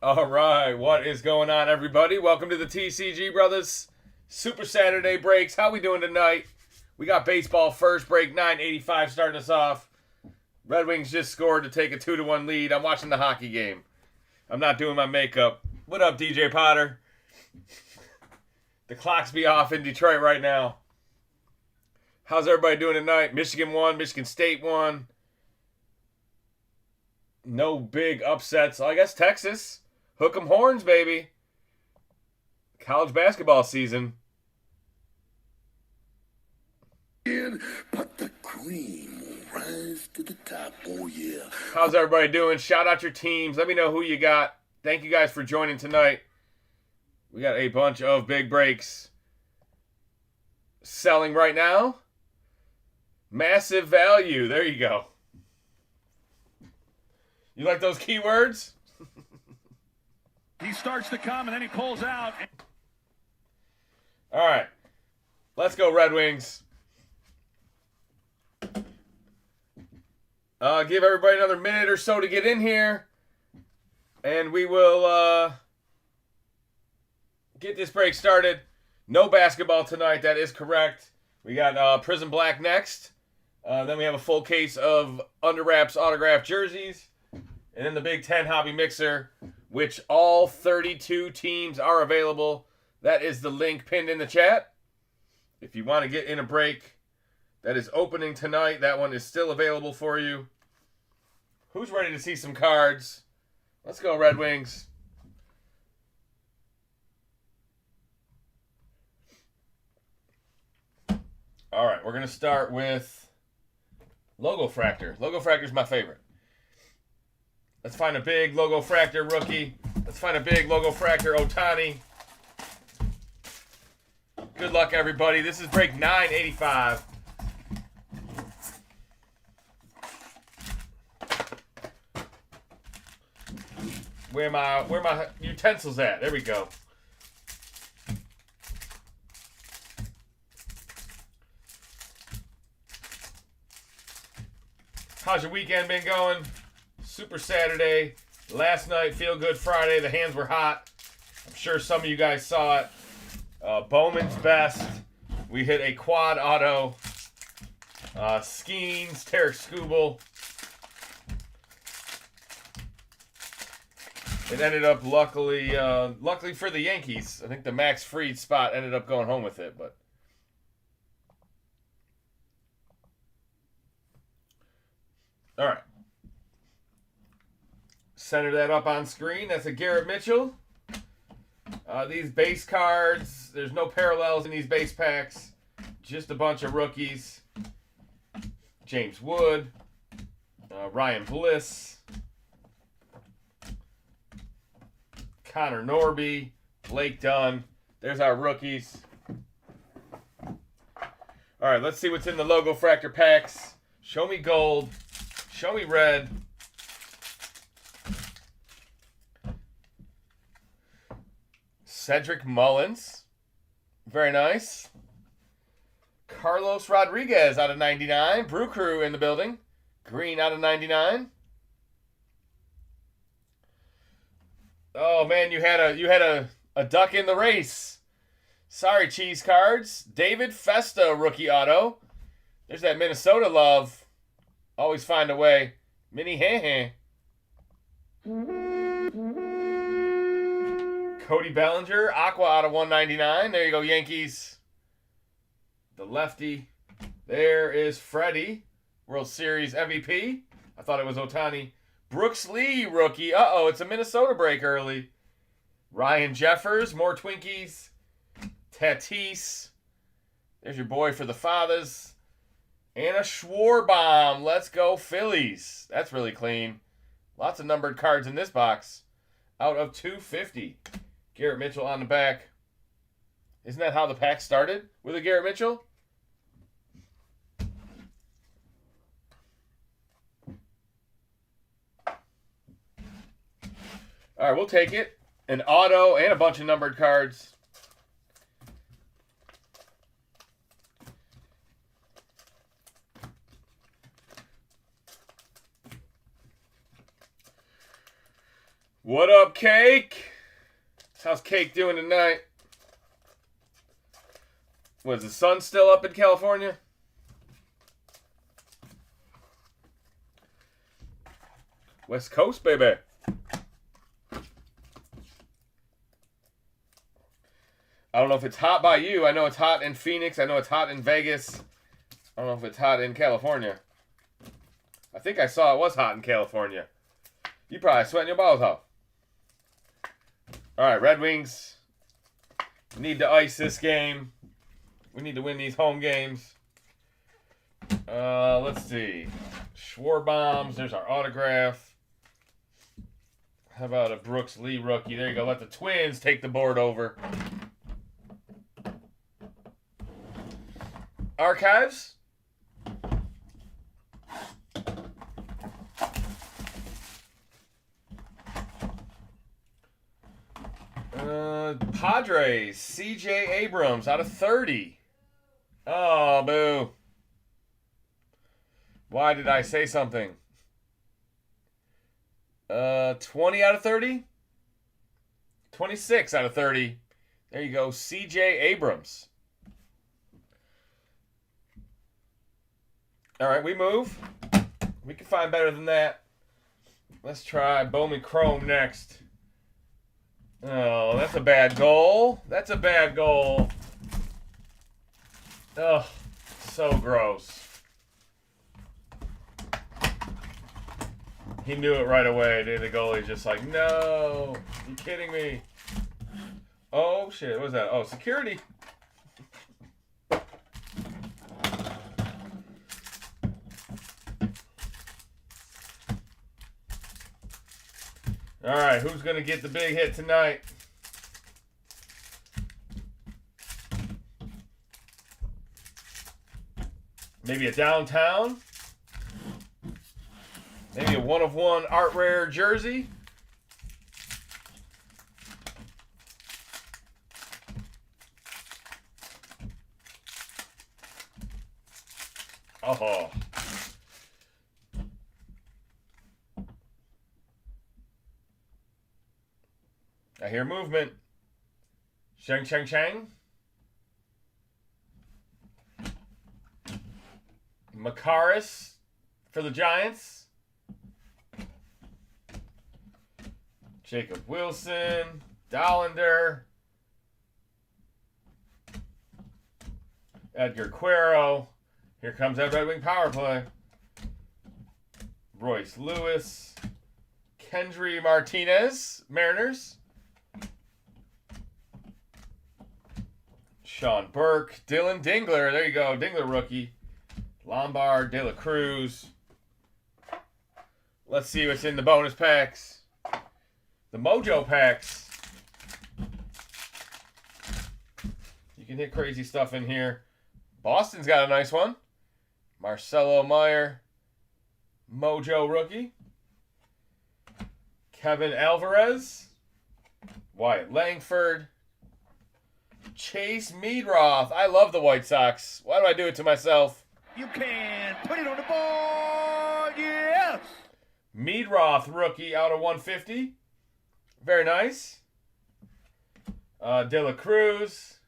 All right, what is going on, everybody? Welcome to the TCG Brothers Super Saturday breaks. How we doing tonight? We got baseball first break, 9:85 starting us off. Red Wings just scored to take a 2-1 lead. I'm watching the hockey game. I'm not doing my makeup. What up, DJ Potter? The clocks be off in Detroit right now. How's everybody doing tonight? Michigan won. Michigan State won. No big upsets. I guess Texas. Hook 'em horns, baby. College basketball season. But the cream will rise to the top. Oh, yeah. How's everybody doing? Shout out your teams. Let me know who you got. Thank you guys for joining tonight. We got a bunch of big breaks selling right now. Massive value. There you go. You like those keywords? He starts to come, and then he pulls out. All right. Let's go, Red Wings. Give everybody another minute or so to get in here. And we will get this break started. No basketball tonight. That is correct. We got PRIZM Black next. Then we have a full case of Under Wraps autographed jerseys. And then the Big Ten Hobby Mixer, which all 32 teams are available. That is the link pinned in the chat. If you want to get in a break that is opening tonight, that one is still available for you. Who's ready to see some cards? Let's go, Red Wings. All right, we're going to start with Logo Fractor. Logo Fractor is my favorite. Let's find a big Logo Fractor rookie. Let's find a big Logo Fractor Ohtani. Good luck, everybody. This is break 985. Where my utensils at? There we go. How's your weekend been going? Super Saturday, last night, Feel Good Friday. The hands were hot. I'm sure some of you guys saw it. Bowman's best. We hit a quad auto. Skeens, Tarek Skubal. It ended up luckily for the Yankees. I think the Max Fried spot ended up going home with it, but. All right. Center that up on screen. That's a Garrett Mitchell. These base cards, there's no parallels in these base packs. Just a bunch of rookies. James Wood. Ryan Bliss. Connor Norby. Blake Dunn. There's our rookies. All right, let's see what's in the Logo Fractor packs. Show me gold. Show me red. Cedric Mullins. Very nice. Carlos Rodriguez out of 99. Brew Crew in the building. Green out of 99. Oh man, you had a duck in the race. Sorry, cheese cards. David Festa rookie auto. There's that Minnesota love. Always find a way. Mini Hehe. Cody Bellinger, Aqua out of 199. There you go, Yankees. The lefty. There is Freddie, World Series MVP. I thought it was Ohtani. Brooks Lee, rookie. Uh-oh, it's a Minnesota break early. Ryan Jeffers, more Twinkies. Tatis. There's your boy for the fathers. And a Schwarbaum. Let's go, Phillies. That's really clean. Lots of numbered cards in this box. Out of 250. Garrett Mitchell on the back. Isn't that how the pack started? With a Garrett Mitchell? All right, we'll take it. An auto and a bunch of numbered cards. What up, Cake? How's Cake doing tonight? Was the sun still up in California? West Coast, baby. I don't know if it's hot by you. I know it's hot in Phoenix. I know it's hot in Vegas. I don't know if it's hot in California. I think I saw it was hot in California. You probably sweating your balls off. All right, Red Wings. We need to ice this game. We need to win these home games. Let's see. Schwarbombs. There's our autograph. How about a Brooks Lee rookie? There you go. Let the Twins take the board over. Archives. Padres, CJ Abrams out of 30. Oh, boo. Why did I say something? 20 out of 30? 26 out of 30. There you go, CJ Abrams. All right, we move. We can find better than that. Let's try Bowman Chrome next. Oh, that's a bad goal. That's a bad goal. Oh, so gross. He knew it right away. The goalie's just like, no. You kidding me? Oh, shit. What was that? Oh, security. All right, who's going to get the big hit tonight? Maybe a downtown? Maybe a one-of-one art rare jersey? Oh. I hear movement. Shang, Shang, Shang. Makaris for the Giants. Jacob Wilson. Dollander. Edgar Quero. Here comes that Red Wing power play. Royce Lewis. Kendry Martinez. Mariners. Sean Burke, Dylan Dingler, there you go, Dingler rookie. Lombard, De La Cruz. Let's see what's in the bonus packs. The Mojo packs. You can hit crazy stuff in here. Boston's got a nice one. Marcelo Meyer, Mojo rookie. Kevin Alvarez. Wyatt Langford. Chase Meadroth. I love the White Sox. Why do I do it to myself? You can put it on the board. Yes. Meadroth rookie out of 150. Very nice. De La Cruz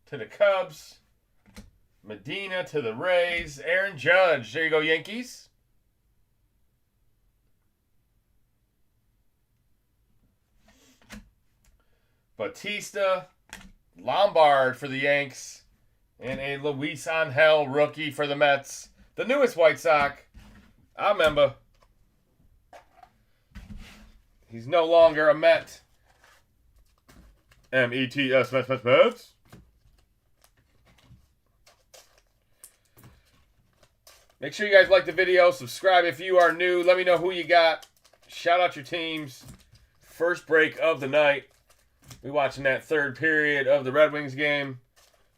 to the Cubs. Medina to the Rays. Aaron Judge. There you go, Yankees. Batista. Lombard for the Yanks. And a Luis Angel rookie for the Mets. The newest White Sox. I remember. He's no longer a Met. M-E-T-S, Mets. Make sure you guys like the video. Subscribe if you are new. Let me know who you got. Shout out your teams. First break of the night. We watching that third period of the Red Wings game.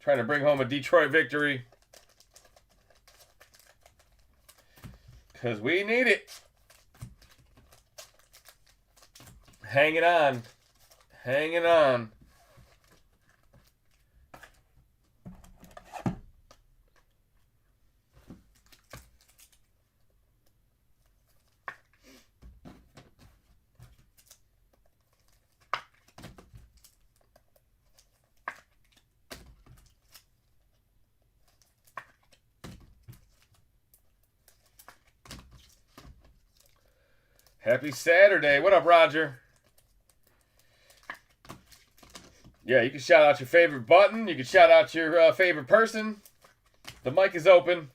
Trying to bring home a Detroit victory. Because we need it. Hanging on. Hanging on. Happy Saturday. What up, Roger? Yeah, you can shout out your favorite button. You can shout out your favorite person. The mic is open.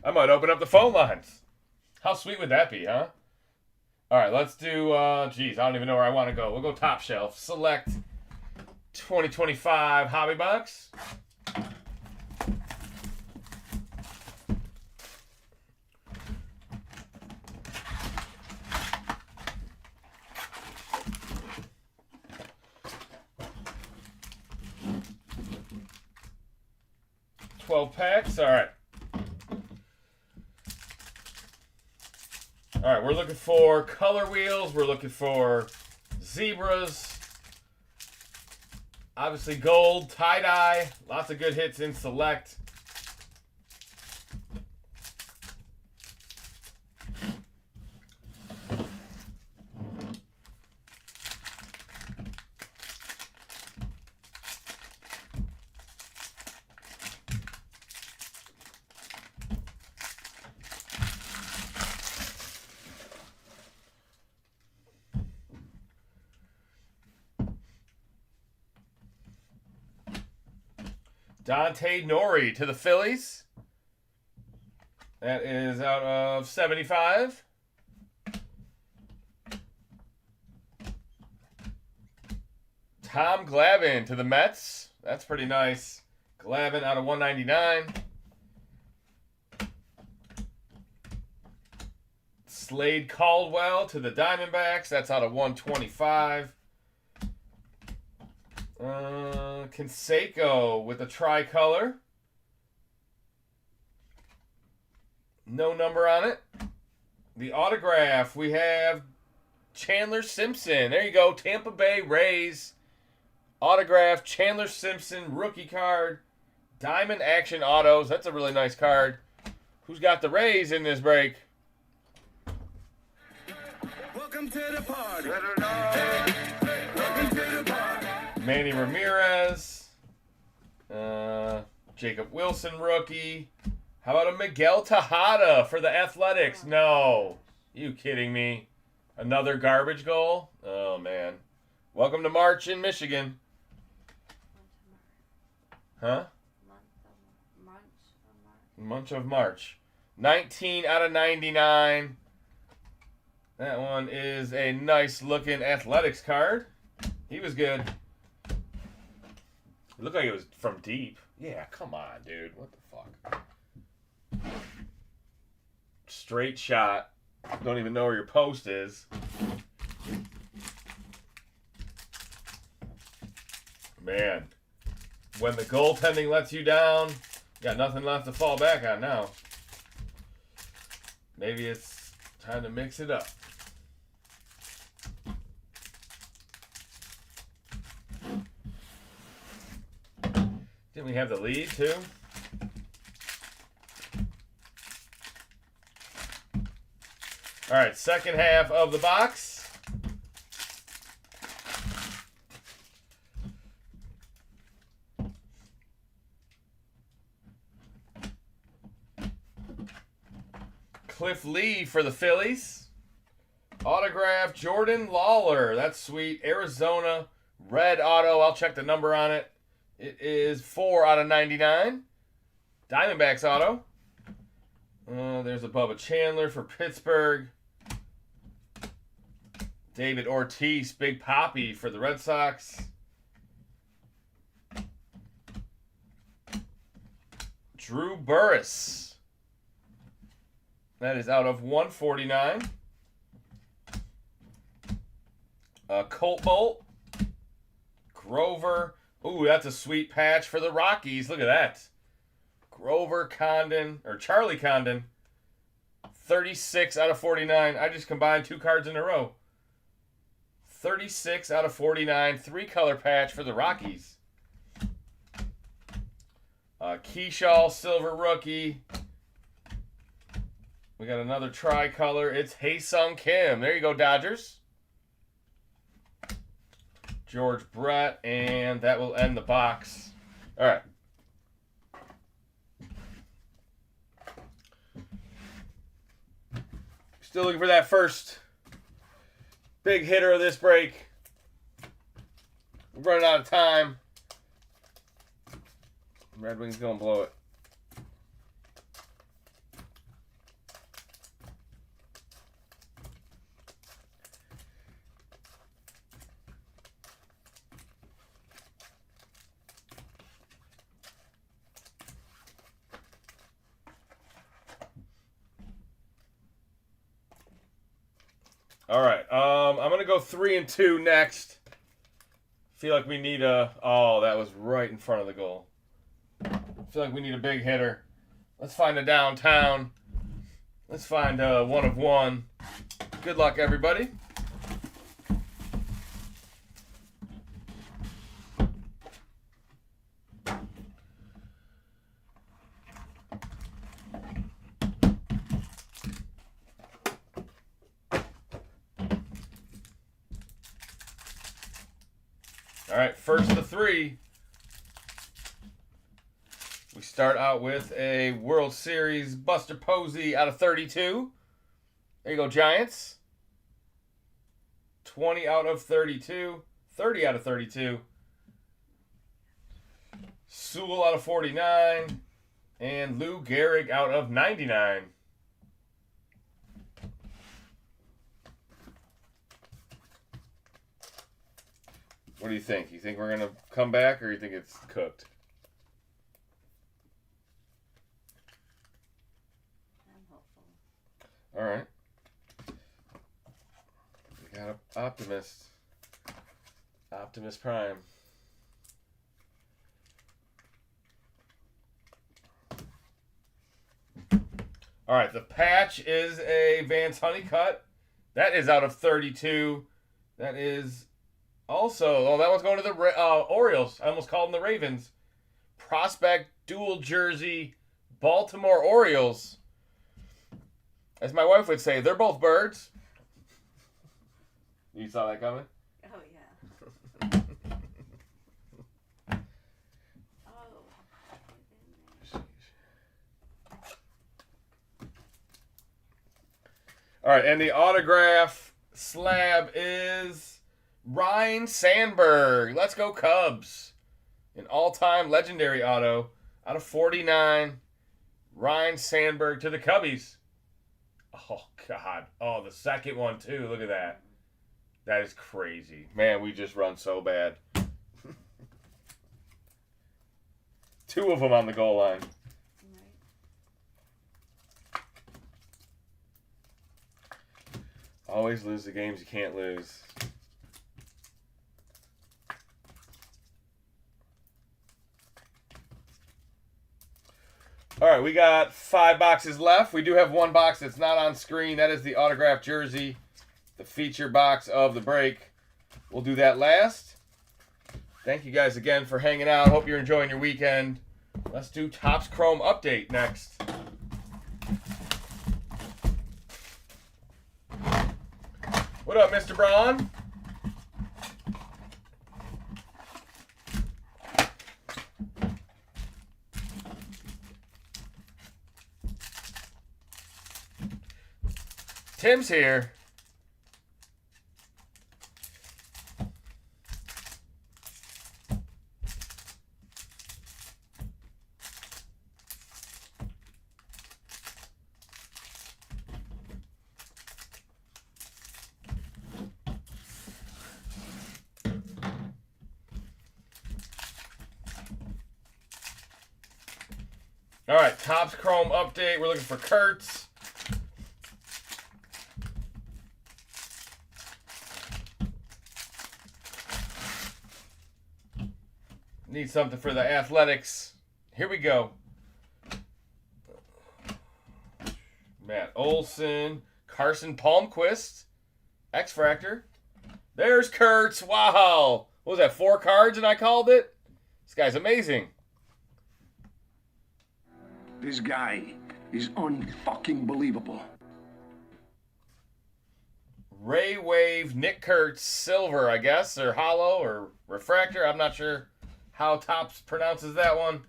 I might open up the phone lines. How sweet would that be, huh? All right, let's do, geez, I don't even know where I want to go. We'll go top shelf. Select 2025 Hobby Box. Packs. All right. All right, we're looking for color wheels. We're looking for zebras. Obviously gold, tie-dye. Lots of good hits in select. Dante Nori to the Phillies. That is out of 75. Tom Glavine to the Mets. That's pretty nice. Glavine out of 199. Slade Caldwell to the Diamondbacks. That's out of 125. Canseco with a tricolor. No number on it. The autograph, we have Chandler Simpson. There you go, Tampa Bay Rays. Autograph, Chandler Simpson, rookie card. Diamond Action Autos. That's a really nice card. Who's got the Rays in this break? Welcome to the party. Welcome to the party. Manny Ramirez. Jacob Wilson, rookie. How about a Miguel Tejada for the Athletics? No. You kidding me? Another garbage goal? Oh, man. Welcome to March in Michigan. Huh? Month of March. 19 out of 99. That one is a nice looking Athletics card. He was good. It looked like it was from deep. Yeah, come on, dude. What the fuck? Straight shot. Don't even know where your post is. Man. When the goaltending lets you down, got nothing left to fall back on now. Maybe it's time to mix it up. Didn't we have the lead too? All right, second half of the box. Cliff Lee for the Phillies. Autograph, Jordan Lawler. That's sweet. Arizona, red auto. I'll check the number on it. It is 4 out of 99. Diamondbacks auto. There's a Bubba Chandler for Pittsburgh. David Ortiz, Big Papi for the Red Sox. Drew Burris. That is out of 149. Colt Bolt. Grover. Ooh, that's a sweet patch for the Rockies. Look at that. Grover Condon, or Charlie Condon. 36 out of 49. I just combined two cards in a row. 36 out of 49. Three-color patch for the Rockies. Keyshaw, silver rookie. We got another tricolor. It's Hae-Sung Kim. There you go, Dodgers. George Brett, and that will end the box. All right. Still looking for that first big hitter of this break. We're running out of time. Red Wings going to blow it. All right, I'm going to go 3 and 2 next. Feel like we need a... Oh, that was right in front of the goal. Feel like we need a big hitter. Let's find a downtown. Let's find a 1 of 1. Good luck, everybody. All right, first of the 3. We start out with a World Series Buster Posey out of 32. There you go, Giants. 20 out of 32. 30 out of 32. Sewell out of 49. And Lou Gehrig out of 99. What do you think? You think we're going to come back, or you think it's cooked? I'm hopeful. All right. We got an Optimist. Optimus Prime. All right, the patch is a Vance Honeycutt. That is out of 32. That is... Also, oh, that one's going to the Orioles. I almost called them the Ravens. Prospect dual jersey, Baltimore Orioles. As my wife would say, they're both birds. You saw that coming? Oh, yeah. Oh. All right, and the autograph slab is Ryne Sandberg. Let's go Cubs. An all-time legendary auto out of 49. Ryne Sandberg to the Cubbies. Oh, God. Oh, the second one, too. Look at that. That is crazy. Man, we just run so bad. 2 of them on the goal line. Always lose the games you can't lose. All right, we got 5 boxes left. We do have 1 box that's not on screen. That is the autographed jersey, the feature box of the break. We'll do that last. Thank you guys again for hanging out. Hope you're enjoying your weekend. Let's do Topps Chrome update next. What up, Mr. Braun? Tim's here. All right, Topps Chrome update. We're looking for Kurtz. Need something for the Athletics. Here we go. Matt Olson, Carson Palmquist, X-Fractor. There's Kurtz. Wow. What was that, 4 cards and I called it? This guy's amazing. This guy is unfucking believable. Ray Wave, Nick Kurtz, silver, I guess, or hollow, or refractor. I'm not sure how Topps pronounces that one.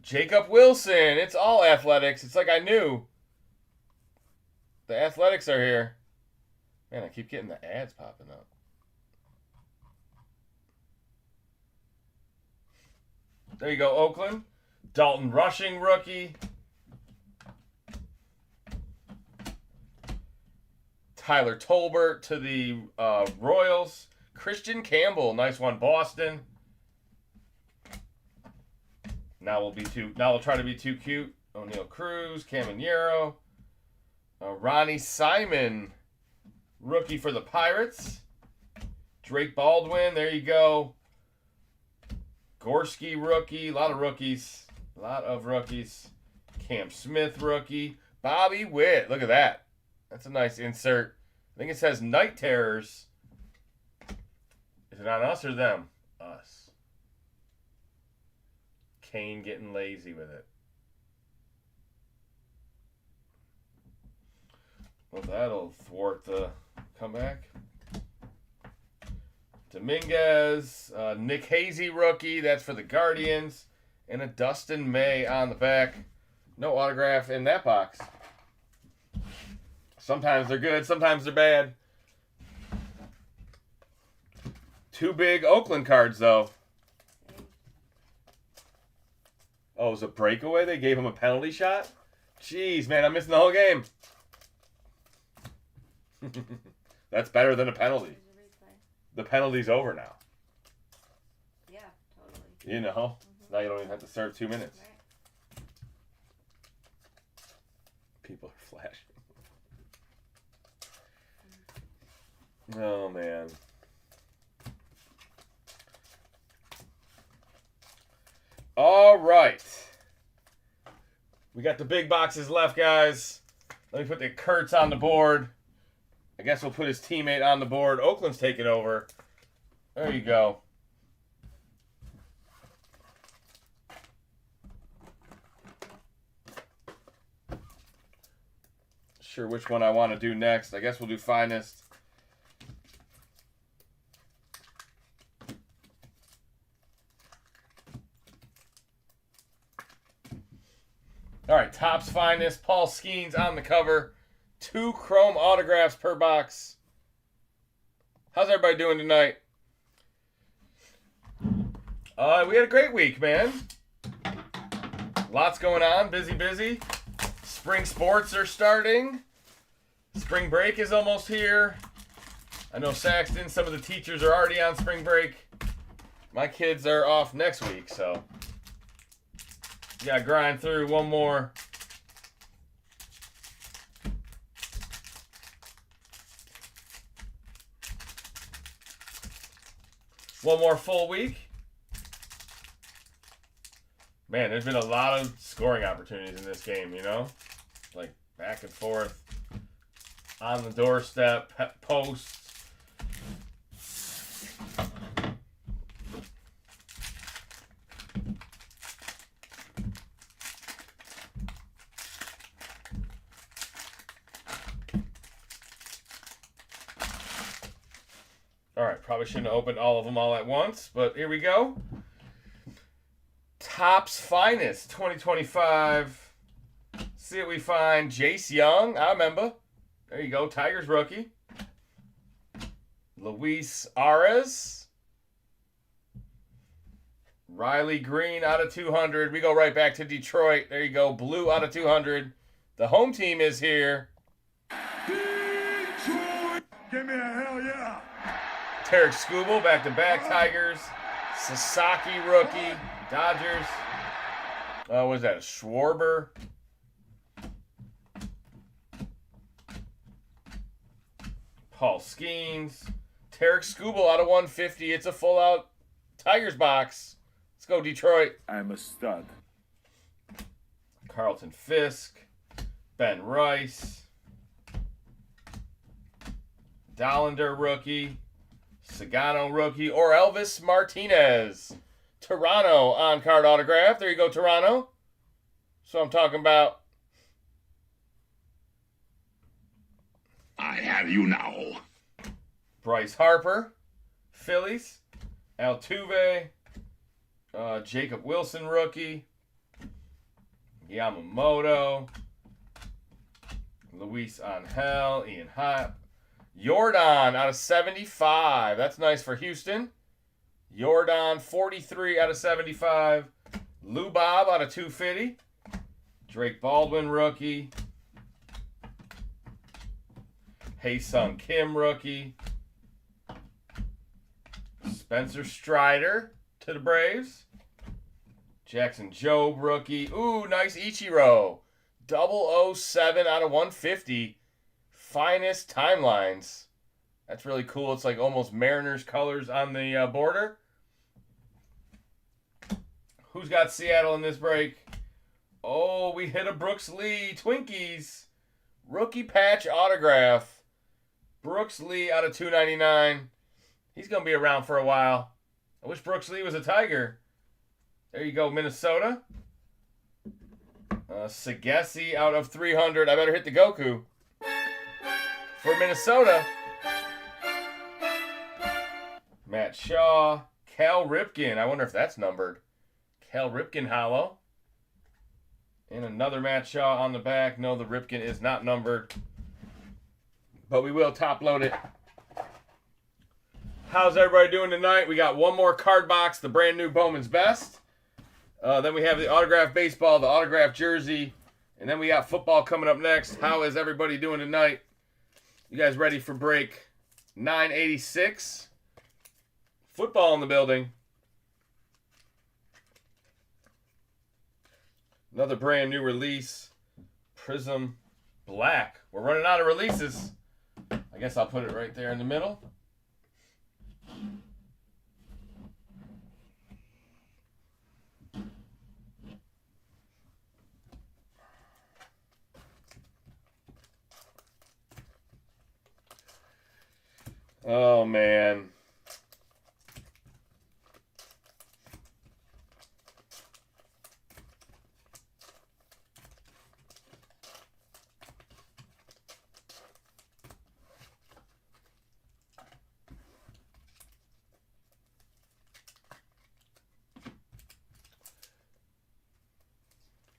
Jacob Wilson. It's all Athletics. It's like I knew. The Athletics are here. Man, I keep getting the ads popping up. There you go, Oakland. Dalton Rushing rookie. Tyler Tolbert to the Royals. Christian Campbell, nice one, Boston. Now we'll try to be too cute. O'Neal Cruz, Caminero. Ronnie Simon, rookie for the Pirates. Drake Baldwin, there you go. Gorski rookie, a lot of rookies. Cam Smith rookie. Bobby Witt, look at that. That's a nice insert. I think it says Night Terrors. Is it on us or them? Us. Kane getting lazy with it. Well, that'll thwart the comeback. Dominguez, Nick Hazy rookie, that's for the Guardians, and a Dustin May on the back. No autograph in that box. Sometimes they're good, sometimes they're bad. 2 big Oakland cards, though. Oh, it was a breakaway? They gave him a penalty shot? Jeez, man, I'm missing the whole game. That's better than a penalty. The penalty's over now. Yeah, totally. You know? Mm-hmm. Now you don't even have to serve 2 minutes. Right. People are flashing. Oh, man. All right. We got the big boxes left, guys. Let me put the Kurtz on the board. I guess we'll put his teammate on the board. Oakland's taking over. There you go. Sure which one I want to do next. I guess we'll do Finest. All right, Topps Finest. Paul Skeens on the cover. 2 chrome autographs per box. How's everybody doing tonight? We had a great week, man. Lots going on. Busy. Spring sports are starting. Spring break is almost here. I know Saxton, some of the teachers are already on spring break. My kids are off next week, so you gotta grind through one more. One more full week. Man, there's been a lot of scoring opportunities in this game, you know? Like back and forth, on the doorstep, posts. All right, probably shouldn't have opened all of them all at once, but here we go. Topps Finest 2025. See what we find. Jace Young, I remember. There you go, Tigers rookie. Luis Arias. Riley Green out of 200. We go right back to Detroit. There you go, blue out of 200. The home team is here. Detroit! Give me a hell yeah! Tarek Skubal, back-to-back Tigers. Sasaki rookie, Dodgers. What was that, a Schwarber? Paul Skeens. Tarek Skubal out of 150. It's a full-out Tigers box. Let's go, Detroit. I'm a stud. Carlton Fisk. Ben Rice. Dollander rookie. Sagano rookie, or Elvis Martinez. Toronto on-card autograph. There you go, Toronto. So I'm talking about. I have you now. Bryce Harper, Phillies. Altuve, Jacob Wilson rookie. Yamamoto. Luis Angel. Ian Happ. Jordan out of 75. That's nice for Houston. Jordan 43 out of 75. Lou Bob out of 250. Drake Baldwin rookie. Hae-Sung Kim rookie. Spencer Strider to the Braves. Jackson Jobe rookie. Ooh, nice Ichiro. 007 out of 150. Finest timelines. That's really cool. It's like almost Mariners colors on the border. Who's got Seattle in this break? Oh, we hit a Brooks Lee. Twinkies. Rookie patch autograph. Brooks Lee out of 299. He's going to be around for a while. I wish Brooks Lee was a Tiger. There you go, Minnesota. Sagesi out of 300. I better hit the Goku. For Minnesota. Matt Shaw. Cal Ripken. I wonder if that's numbered. Cal Ripken hollow. And another Matt Shaw on the back. No, the Ripken is not numbered. But we will top load it. How's everybody doing tonight? We got one more card box, the brand new Bowman's Best. Then we have the autographed baseball, the autographed jersey. And then we got football coming up next. How is everybody doing tonight? You guys ready for break 986? Football in the building. Another brand new release. PRIZM Black. We're running out of releases. I guess I'll put it right there in the middle. Oh, man.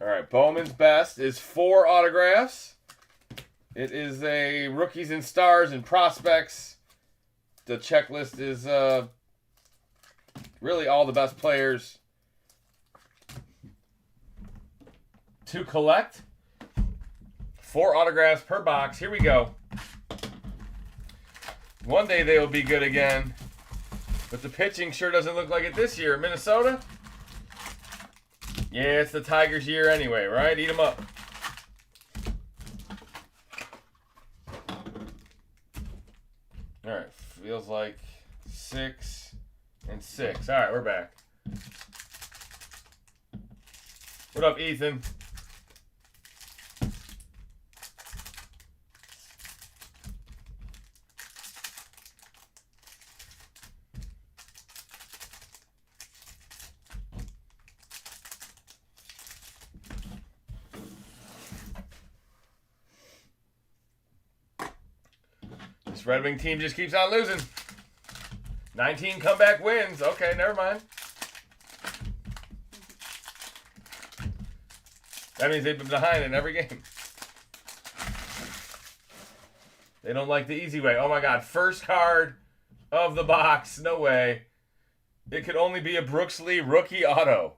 All right, Bowman's Best is 4 autographs. It is a Rookies and Stars and Prospects. The checklist is really all the best players to collect. 4 autographs per box. Here we go. One day they will be good again. But the pitching sure doesn't look like it this year. Minnesota? Yeah, it's the Tigers' year anyway, right? Eat them up. All right, feels like 6 and 6. All right, we're back. What up, Ethan? This Red Wing team just keeps on losing. 19 comeback wins. Okay, never mind. That means they've been behind in every game. They don't like the easy way. Oh my God, first card of the box. No way. It could only be a Brooks Lee rookie auto.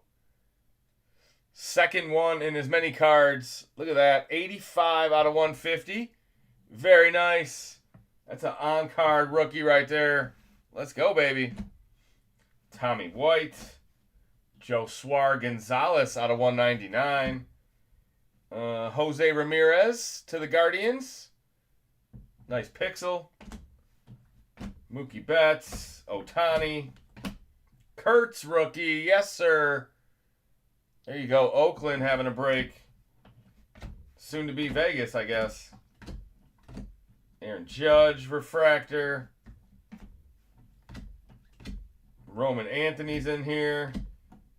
Second one in as many cards. Look at that. 85 out of 150. Very nice. That's an on-card rookie right there. Let's go, baby. Tommy White. Joe Suar Gonzalez out of 199. Jose Ramirez to the Guardians. Nice pixel. Mookie Betts. Ohtani. Kurtz rookie. Yes, sir. There you go. Oakland having a break. Soon to be Vegas, I guess. Aaron Judge, refractor. Roman Anthony's in here.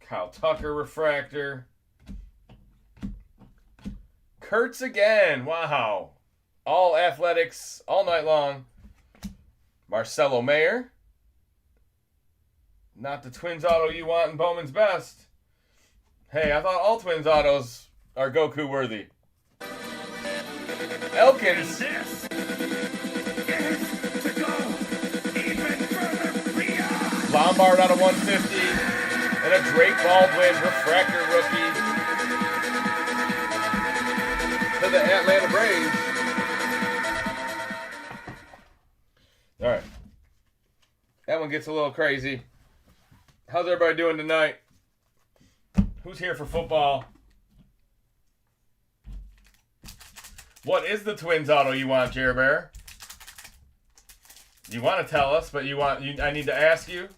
Kyle Tucker, refractor. Kurtz again. Wow. All athletics, all night long. Marcelo Mayer. Not the Twins auto you want in Bowman's Best. Hey, I thought all Twins autos Or Goku worthy. Elkins. This is to go even further beyond. Lombard out of 150. And a Drake Baldwin refractor rookie to the Atlanta Braves. All right. That one gets a little crazy. How's everybody doing tonight? Who's here for football? What is the Twins auto you want, Jer Bear? You want to tell us, but I need to ask you.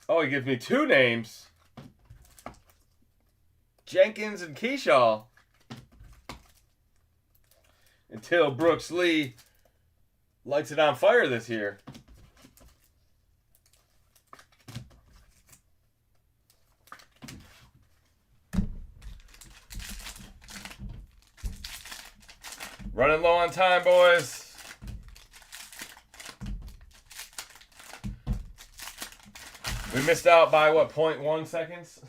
Oh, he gives me two names. Jenkins and Keyshaw. Until Brooks Lee lights it on fire this year. Running low on time, boys. We missed out by, what, 0.1 seconds?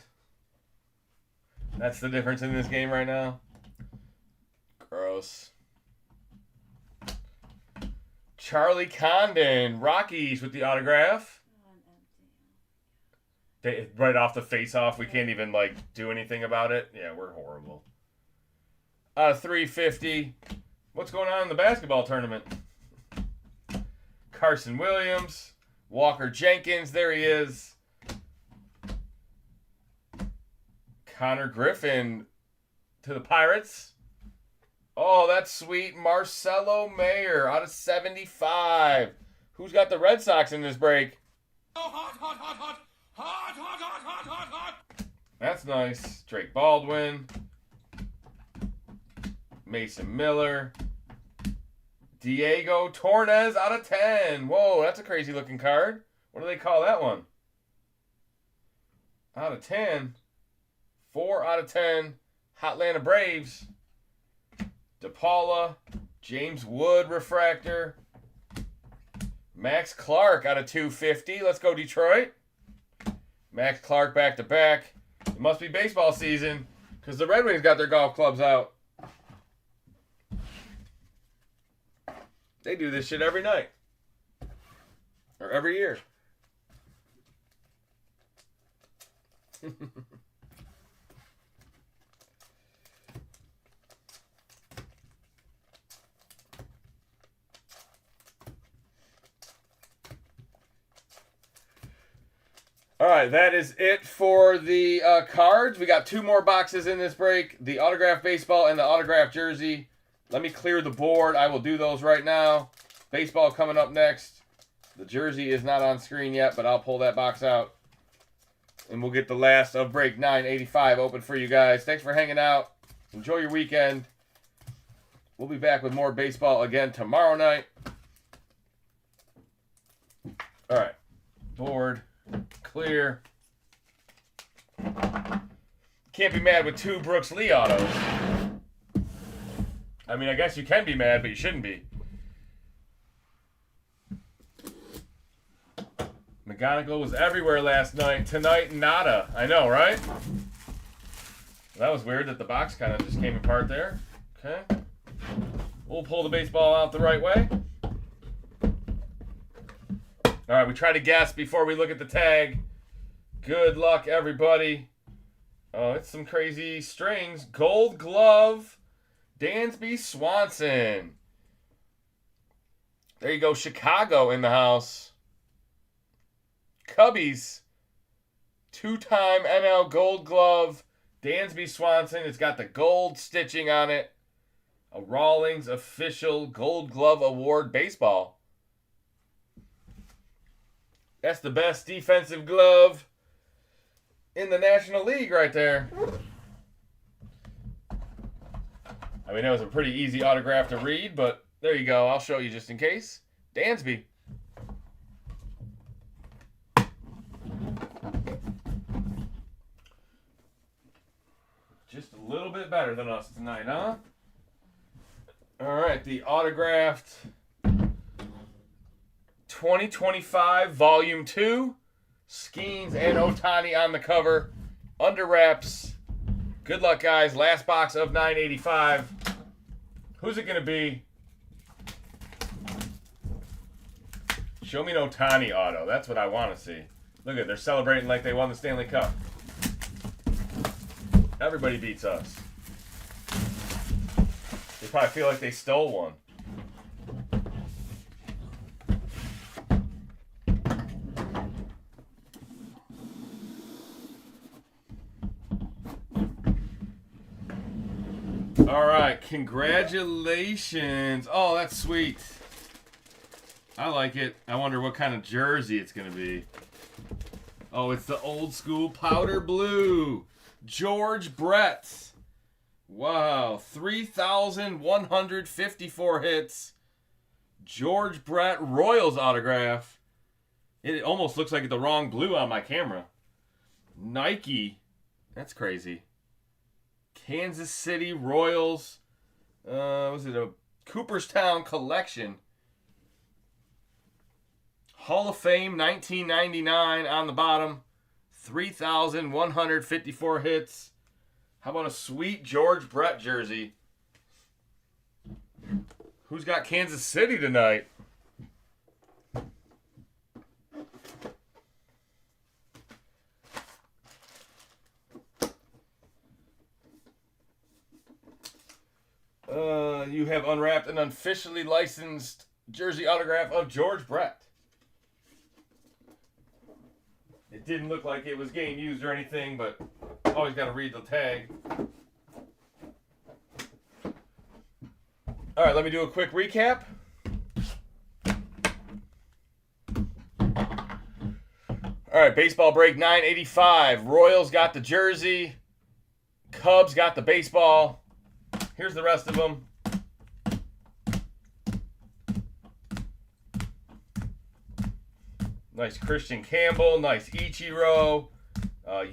That's the difference in this game right now. Gross. Charlie Condon, Rockies with the autograph. Right off the face-off, we can't even, do anything about it. Yeah, we're horrible. 350. What's going on in the basketball tournament? Carson Williams. Walker Jenkins, there he is. Connor Griffin to the Pirates. Oh, that's sweet. Marcelo Mayer out of 75. Who's got the Red Sox in this break? That's nice. Drake Baldwin. Mason Miller. Diego Torres out of 10. Whoa, that's a crazy looking card. What do they call that one? Out of 10. 4 out of 10. Hotlanta Braves. DePaula. James Wood refractor. Max Clark out of 250. Let's go Detroit. Max Clark back to back. It must be baseball season because the Red Wings got their golf clubs out. They do this shit every night. Or every year. All right, that is it for the cards. We got 2 more boxes in this break. The autographed baseball and the autographed jersey. Let me clear the board. I will do those right now. Baseball coming up next. The jersey is not on screen yet, but I'll pull that box out. And we'll get the last of break 985 open for you guys. Thanks for hanging out. Enjoy your weekend. We'll be back with more baseball again tomorrow night. All right. Board. Clear. Can't be mad with 2 Brooks Lee autos. I mean, I guess you can be mad, but you shouldn't be. McGonigal was everywhere last night. Tonight, nada. I know, right? That was weird that the box kind of just came apart there. Okay. We'll pull the baseball out the right way. All right, we try to guess before we look at the tag. Good luck, everybody. Oh, it's some crazy strings. Gold Glove, Dansby Swanson. There you go, Chicago in the house. Cubbies, 2-time NL Gold Glove, Dansby Swanson. It's got the gold stitching on it. A Rawlings official Gold Glove Award baseball. That's the best defensive glove in the National League right there. I mean, that was a pretty easy autograph to read, but there you go. I'll show you just in case. Dansby. Just a little bit better than us tonight, huh? All right, the autographed 2025 Volume 2. Skeens and Ohtani on the cover. Under wraps. Good luck, guys. Last box of 985. Who's it going to be? Show me an Ohtani auto. That's what I want to see. Look at, they're celebrating like they won the Stanley Cup. Everybody beats us. They probably feel like they stole one. All right, congratulations. Oh, that's sweet. I like it. I wonder what kind of jersey it's going to be. Oh, it's the old school powder blue. George Brett. Wow, 3,154 hits. George Brett Royals autograph. It almost looks like the wrong blue on my camera. Nike. That's crazy. Kansas City Royals. Was it a Cooperstown collection? Hall of Fame 1999 on the bottom. 3,154 hits. How about a sweet George Brett jersey? Who's got Kansas City tonight? You have unwrapped an unofficially licensed jersey autograph of George Brett. It didn't look like it was game used or anything, but always got to read the tag. All right, let me do a quick recap. All right, baseball break 985. Royals got the jersey. Cubs got the baseball. Here's the rest of them. Nice Christian Campbell. Nice Ichiro.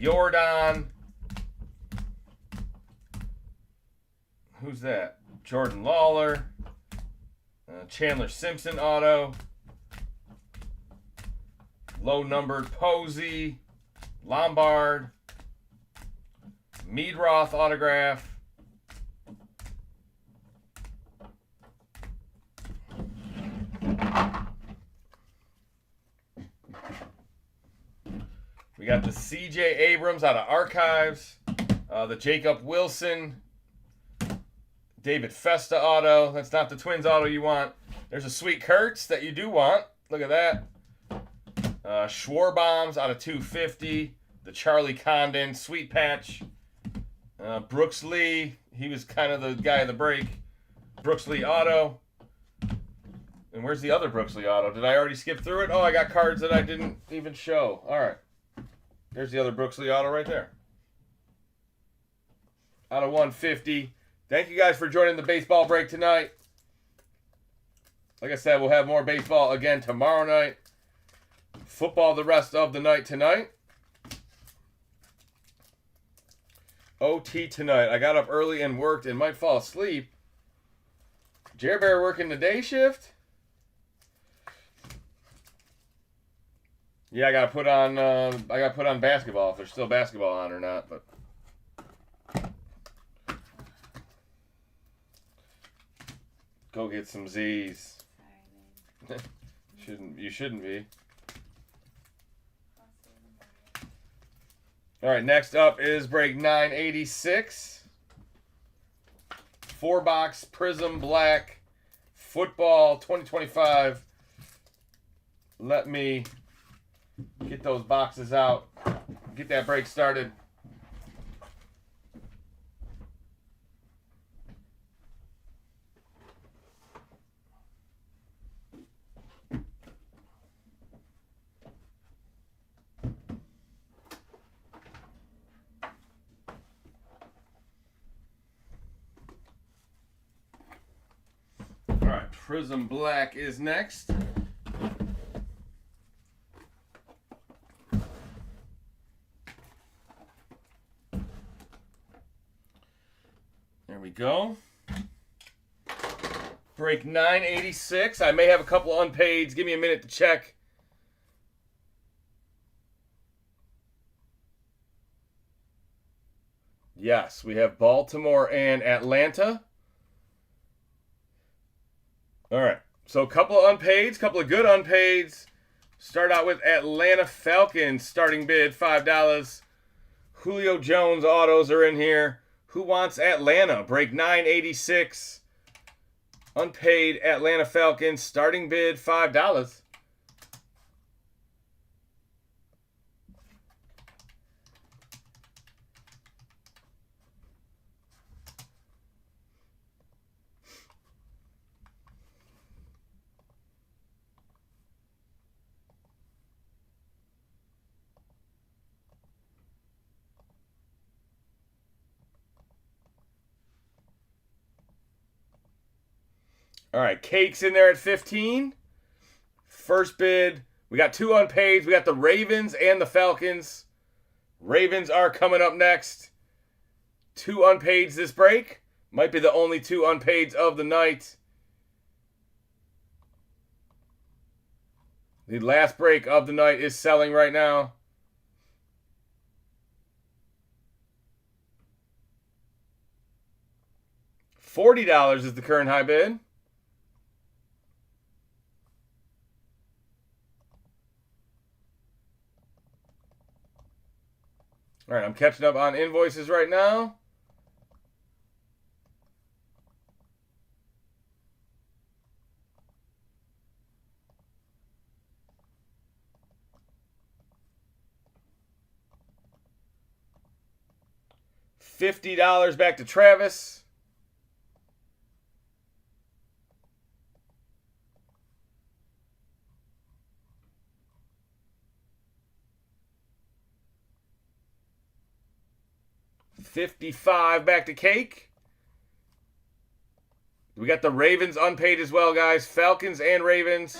Jordan. Who's that? Jordan Lawler. Chandler Simpson auto. Low numbered Posey. Lombard. Meadroth autograph. We got the C.J. Abrams out of Archives. The Jacob Wilson. David Festa auto. That's not the Twins auto you want. There's a sweet Kurtz that you do want. Look at that. Schwarbombs out of 250. The Charlie Condon sweet patch. Brooks Lee. He was kind of the guy of the break. Brooks Lee auto. And where's the other Brooks Lee auto? Did I already skip through it? Oh, I got cards that I didn't even show. All right. There's the other Brooks Lee auto right there. Out of 150. Thank you guys for joining the baseball break tonight. Like I said, we'll have more baseball again tomorrow night. Football the rest of the night tonight. OT tonight. I got up early and worked and might fall asleep. Jer Bear working the day shift? Yeah, I gotta put on basketball if there's still basketball on or not, but go get some Z's. Sorry, babe. You shouldn't be. All right, next up is break 986. 4-box PRIZM Black Football 2025. Let me get those boxes out. Get that break started. All right, PRIZM Black is next. go. Break 986. I may have a couple unpaids. Give me a minute to check. Yes, we have Baltimore and Atlanta. All right. So a couple of unpaids, couple of good unpaids. Start out with Atlanta Falcons. Starting bid, $5. Julio Jones autos are in here. Who wants Atlanta? Break 986. Unpaid Atlanta Falcons. Starting bid, $5. All right, Cake's in there at 15. First bid. We got two unpaids. We got the Ravens and the Falcons. Ravens are coming up next. Two unpaids this break. Might be the only two unpaids of the night. The last break of the night is selling right now. $40 is the current high bid. All right, I'm catching up on invoices right now. $50 back to Travis. $55 back to Cake. We got the Ravens unpaid as well, guys. Falcons and Ravens.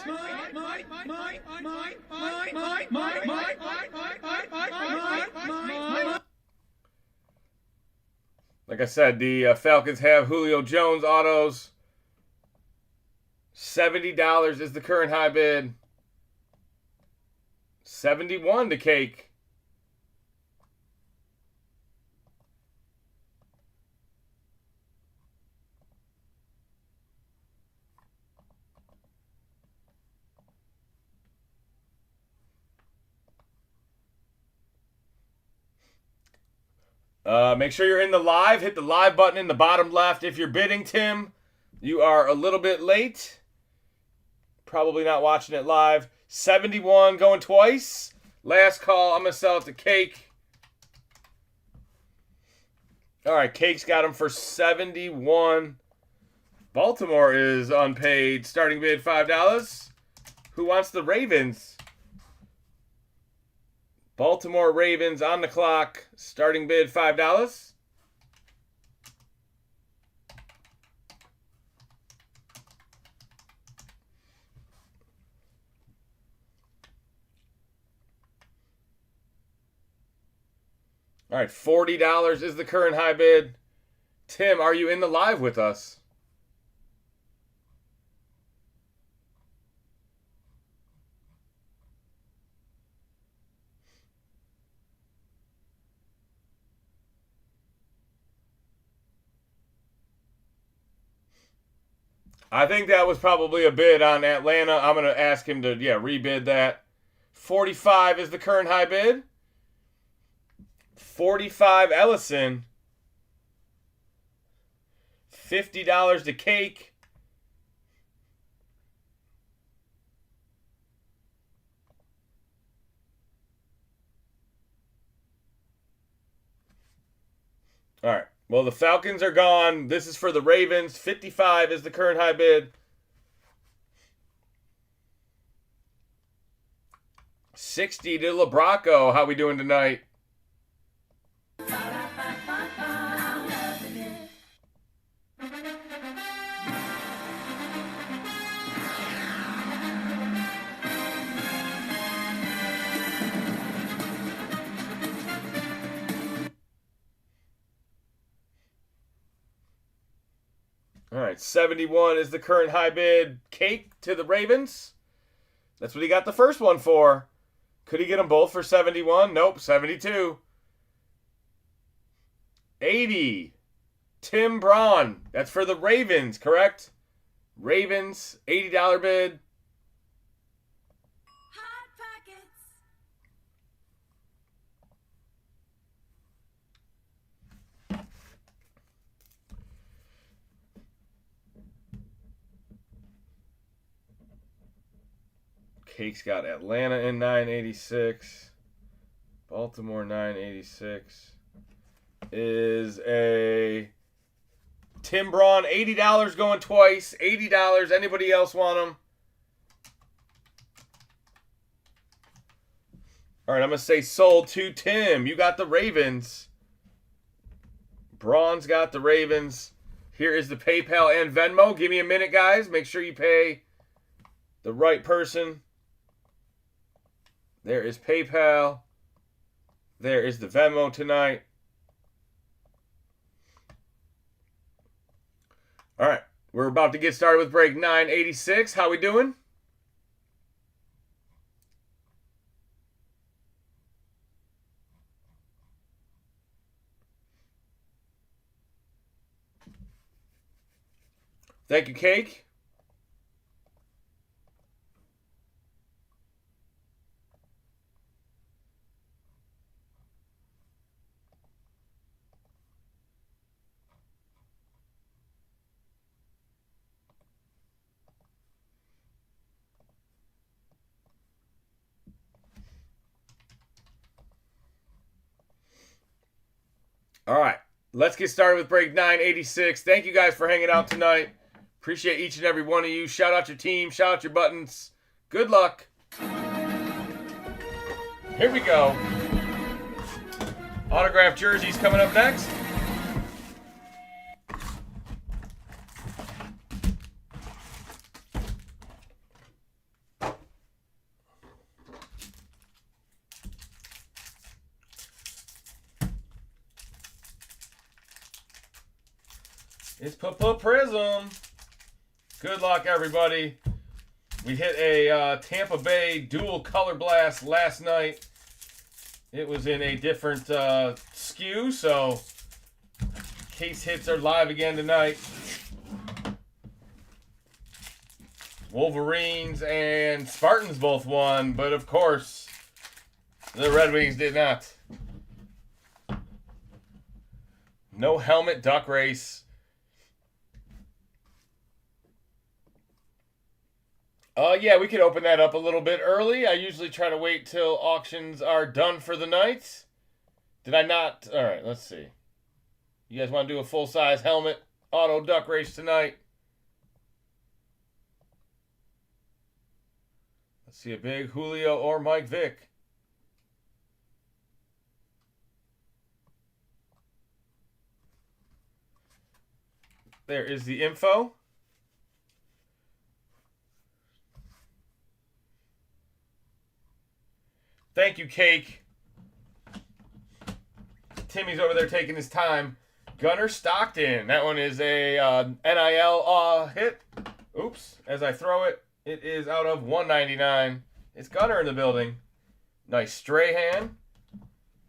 Like I said, the Falcons have Julio Jones autos. $70 is the current high bid. $71 to Cake. Make sure you're in the live. Hit the live button in the bottom left. If you're bidding, Tim, you are a little bit late. Probably not watching it live. 71 going twice. Last call. I'm going to sell it to Cake. All right, Cake's got him for 71. Baltimore is unpaid. Starting bid, $5. Who wants the Ravens? Baltimore Ravens on the clock. Starting bid, $5. All right, $40 is the current high bid. Tim, are you in the live with us? I think that was probably a bid on Atlanta. I'm going to ask him to, rebid that. 45 is the current high bid. 45 Ellison. $50 to Cake. All right. Well, the Falcons are gone. This is for the Ravens. 55 is the current high bid. 60 to LeBronco. How we doing tonight? right, 71 is the current high bid. Cake to the Ravens. That's what he got the first one for. Could he get them both for 71? Nope, 72. 80. Tim Braun. That's for the Ravens, correct? Ravens, $80 bid. Hot Pockets. Cake's got Atlanta in 986. Baltimore 986 is a Tim Braun, $80 going twice. $80. Anybody else want them? All right, I'm going to say sold to Tim. You got the Ravens. Braun's got the Ravens. Here is the PayPal and Venmo. Give me a minute, guys. Make sure you pay the right person. There is PayPal. There is the Venmo tonight. All right, we're about to get started with break 986. How we doing? Thank you, Cake. All right, let's get started with break 986. Thank you guys for hanging out tonight. Appreciate each and every one of you. Shout out your team. Shout out your buttons. Good luck. Here we go. Autographed jerseys coming up next. It's PRIZM. Good luck, everybody. We hit a Tampa Bay dual color blast last night. It was in a different SKU, so case hits are live again tonight. Wolverines and Spartans both won, but of course, the Red Wings did not. No helmet duck race. Yeah, we could open that up a little bit early. I usually try to wait till auctions are done for the night. Did I not? All right, let's see. You guys want to do a full-size helmet auto duck race tonight? Let's see a big Julio or Mike Vick. There is the info. Thank you, Cake. Timmy's over there taking his time. Gunnar Stockton. That one is a NIL hit. Oops. As I throw it, it is out of 199. It's Gunnar in the building. Nice Strahan.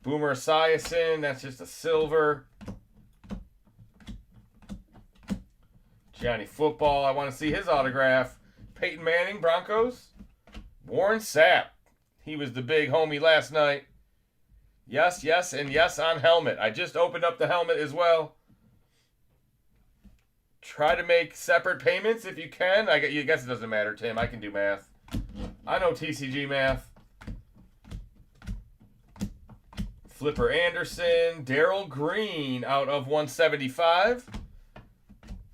Boomer Esiason. That's just a silver. Johnny Football. I want to see his autograph. Peyton Manning, Broncos. Warren Sapp. He was the big homie last night. Yes, yes, and yes on helmet. I just opened up the helmet as well. Try to make separate payments if you can. I guess it doesn't matter, Tim. I can do math. I know TCG math. Flipper Anderson. Darryl Green out of 175.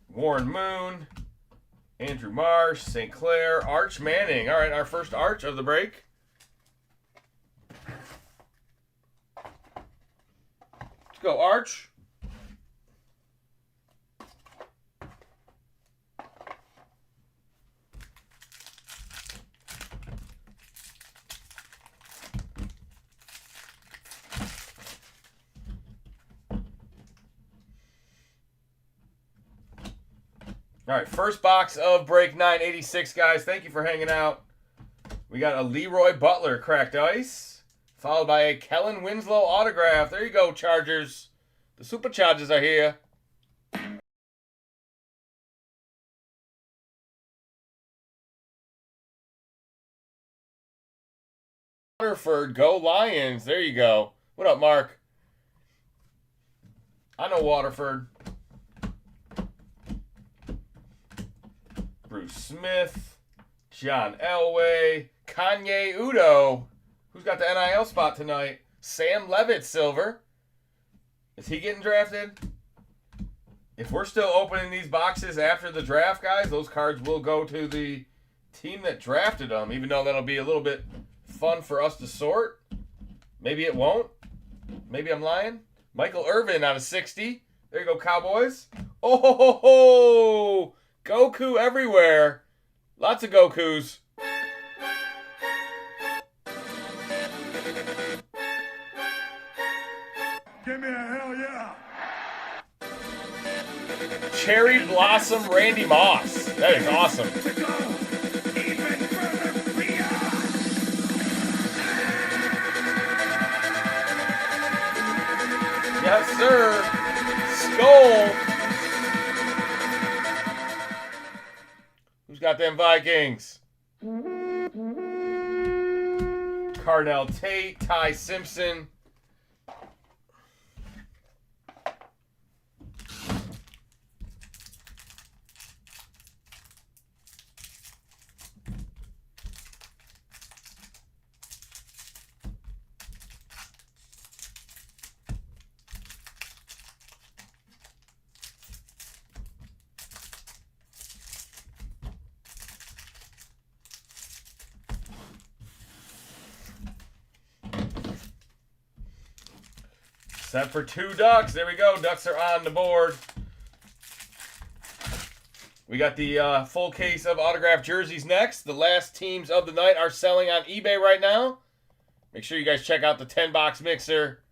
Warren Moon. Andrew Marsh. St. Clair. Arch Manning. All right, our first Arch of the break. Go, Arch. All right, first box of break 986, guys. Thank you for hanging out. We got a Leroy Butler cracked ice, followed by a Kellen Winslow autograph. There you go, Chargers. The Superchargers are here. Waterford, go Lions. There you go. What up, Mark? I know Waterford. Bruce Smith, John Elway, Kanye Udo. Who's got the NIL spot tonight? Sam Levitt, silver. Is he getting drafted? If we're still opening these boxes after the draft, guys, those cards will go to the team that drafted them, even though that'll be a little bit fun for us to sort. Maybe it won't. Maybe I'm lying. Michael Irvin out of 60. There you go, Cowboys. Oh, ho, ho, ho. Goku everywhere. Lots of Gokus. Give me a hell yeah. Cherry Blossom Randy Moss. That is awesome. To go even further beyond. Yes, sir. Skull. Who's got them Vikings? Cardell Tate, Ty Simpson. Set for 2 Ducks. There we go. Ducks are on the board. We got the full case of autographed jerseys next. The last teams of the night are selling on eBay right now. Make sure you guys check out the 10-box mixer.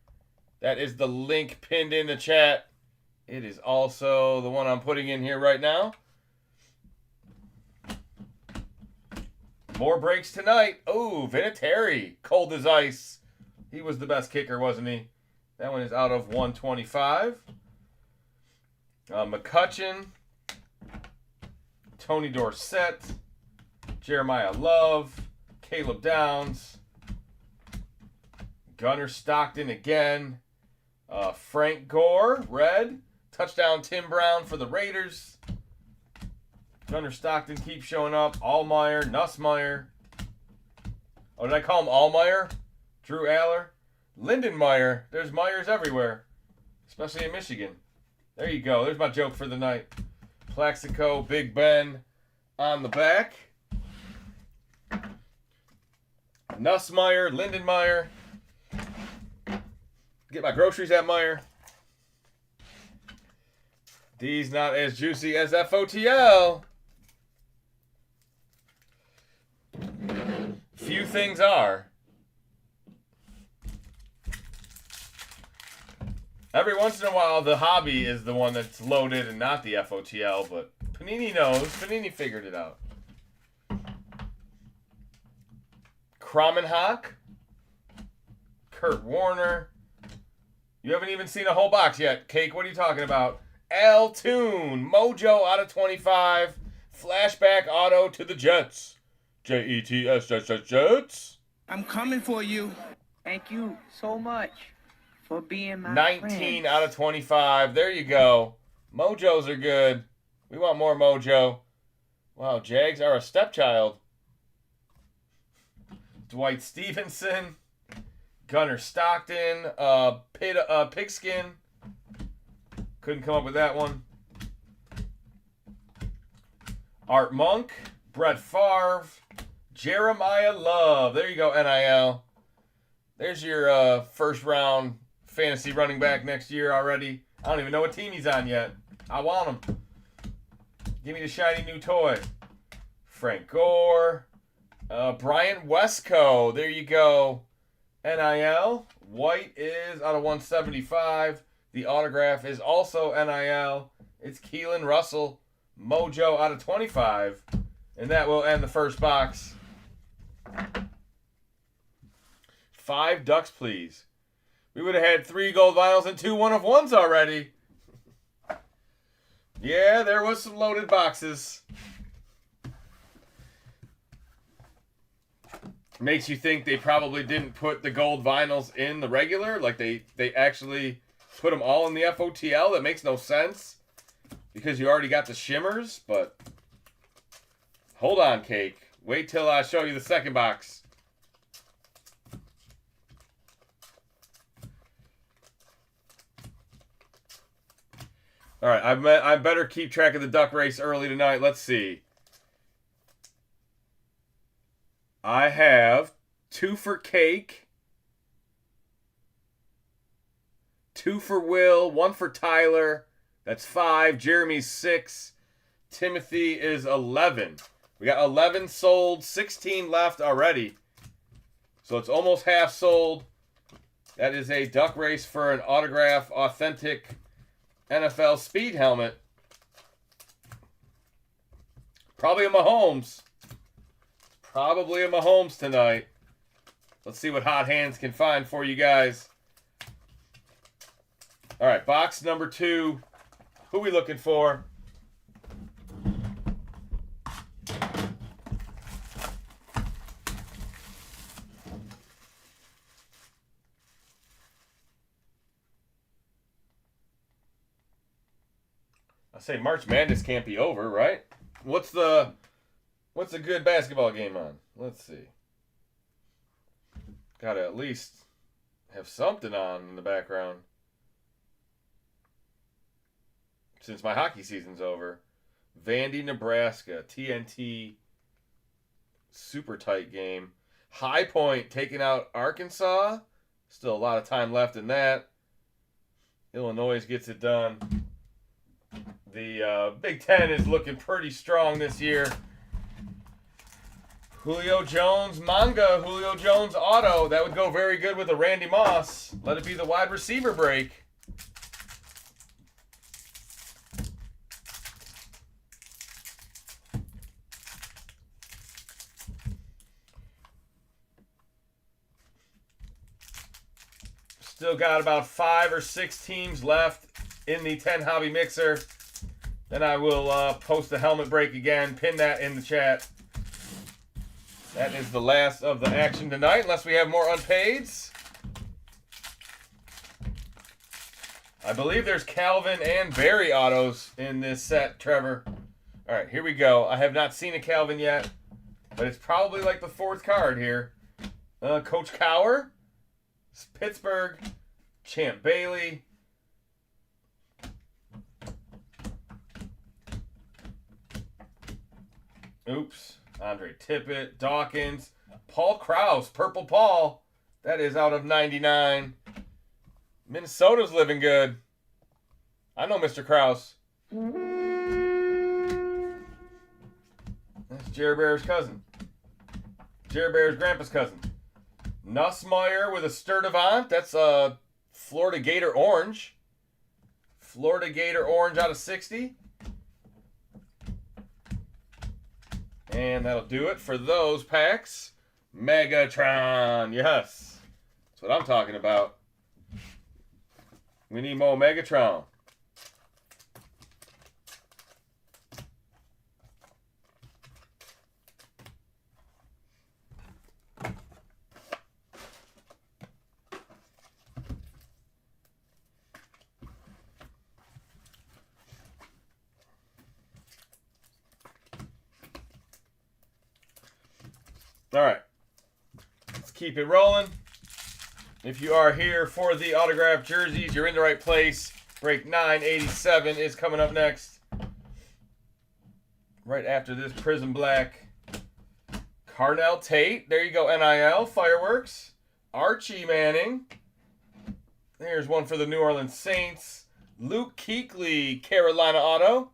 That is the link pinned in the chat. It is also the one I'm putting in here right now. More breaks tonight. Oh, Vinatieri. Cold as ice. He was the best kicker, wasn't he? That one is out of 125. McCutcheon. Tony Dorsett. Jeremiah Love. Caleb Downs. Gunnar Stockton again. Frank Gore, red. Touchdown Tim Brown for the Raiders. Gunnar Stockton keeps showing up. Allmeyer, Nussmeyer. Oh, did I call him Allmeyer? Drew Aller. Lindenmeyer. There's Myers everywhere, especially in Michigan. There you go. There's my joke for the night. Plaxico, Big Ben on the back. Nussmeyer, Lindenmeyer. Get my groceries at Meyer. These not as juicy as FOTL. Few things are. Every once in a while, the hobby is the one that's loaded and not the FOTL, but Panini knows. Panini figured it out. Kramenhoek. Kurt Warner. You haven't even seen a whole box yet. Cake, what are you talking about? Al Toon. Mojo out of 25. Flashback auto to the Jets. Jets, Jets. I'm coming for you. Thank you so much for being my 19 friend. out of 25. There you go. Mojos are good. We want more Mojo. Wow, Jags are a stepchild. Dwight Stevenson. Gunnar Stockton. Pigskin. Couldn't come up with that one. Art Monk. Brett Favre. Jeremiah Love. There you go, NIL. There's your first round fantasy running back next year already. I don't even know what team he's on yet. I want him. Give me the shiny new toy. Frank Gore. Brian Wesco. There you go. NIL. White is out of 175. The autograph is also NIL. It's Keelan Russell. Mojo out of 25. And that will end the first box. 5 Ducks, please. We would have had 3 gold vinyls and 2 1-of-1s already. Yeah, there was some loaded boxes. Makes you think they probably didn't put the gold vinyls in the regular. Like they actually put them all in the FOTL. That makes no sense. Because you already got the shimmers. But hold on, Cake. Wait till I show you the second box. All right, I better keep track of the duck race early tonight. Let's see. I have 2 for Cake, 2 for Will, 1 for Tyler. That's 5. Jeremy's 6. Timothy is 11. We got 11 sold, 16 left already. So it's almost half sold. That is a duck race for an autograph authentic NFL speed helmet. Probably a Mahomes. Probably a Mahomes tonight. Let's see what Hot Hands can find for you guys. All right, box number 2. Who we looking for? I say March Madness can't be over, right? What's a good basketball game on? Let's see. Gotta at least have something on in the background. Since my hockey season's over. Vandy, Nebraska. TNT. Super tight game. High Point taking out Arkansas. Still a lot of time left in that. Illinois gets it done. The Big Ten is looking pretty strong this year. Julio Jones manga, Julio Jones auto. That would go very good with a Randy Moss. Let it be the wide receiver break. Still got about 5 or 6 teams left in the 10 hobby mixer. Then I will post the helmet break again. Pin that in the chat. That is the last of the action tonight, unless we have more unpaids. I believe there's Calvin and Barry autos in this set, Trevor. All right, here we go. I have not seen a Calvin yet, but it's probably like the 4th card here. Coach Cower, Pittsburgh, Champ Bailey. Oops. Andre Tippett, Dawkins, Paul Krause, Purple Paul. That is out of 99. Minnesota's living good. I know Mr. Krause. That's Jerry Bear's cousin. Jerry Bear's grandpa's cousin. Nussmeier with a Sturdivant. That's a Florida Gator Orange. Florida Gator Orange out of 60. And that'll do it for those packs. Megatron. Yes. That's what I'm talking about. We need more Megatron. All right, let's keep it rolling. If you are here for the autographed jerseys, you're in the right place. Break 987 is coming up next. Right after this, Prism Black. Carnell Tate. There you go, NIL. Fireworks. Archie Manning. There's one for the New Orleans Saints. Luke Kuechly, Carolina Auto.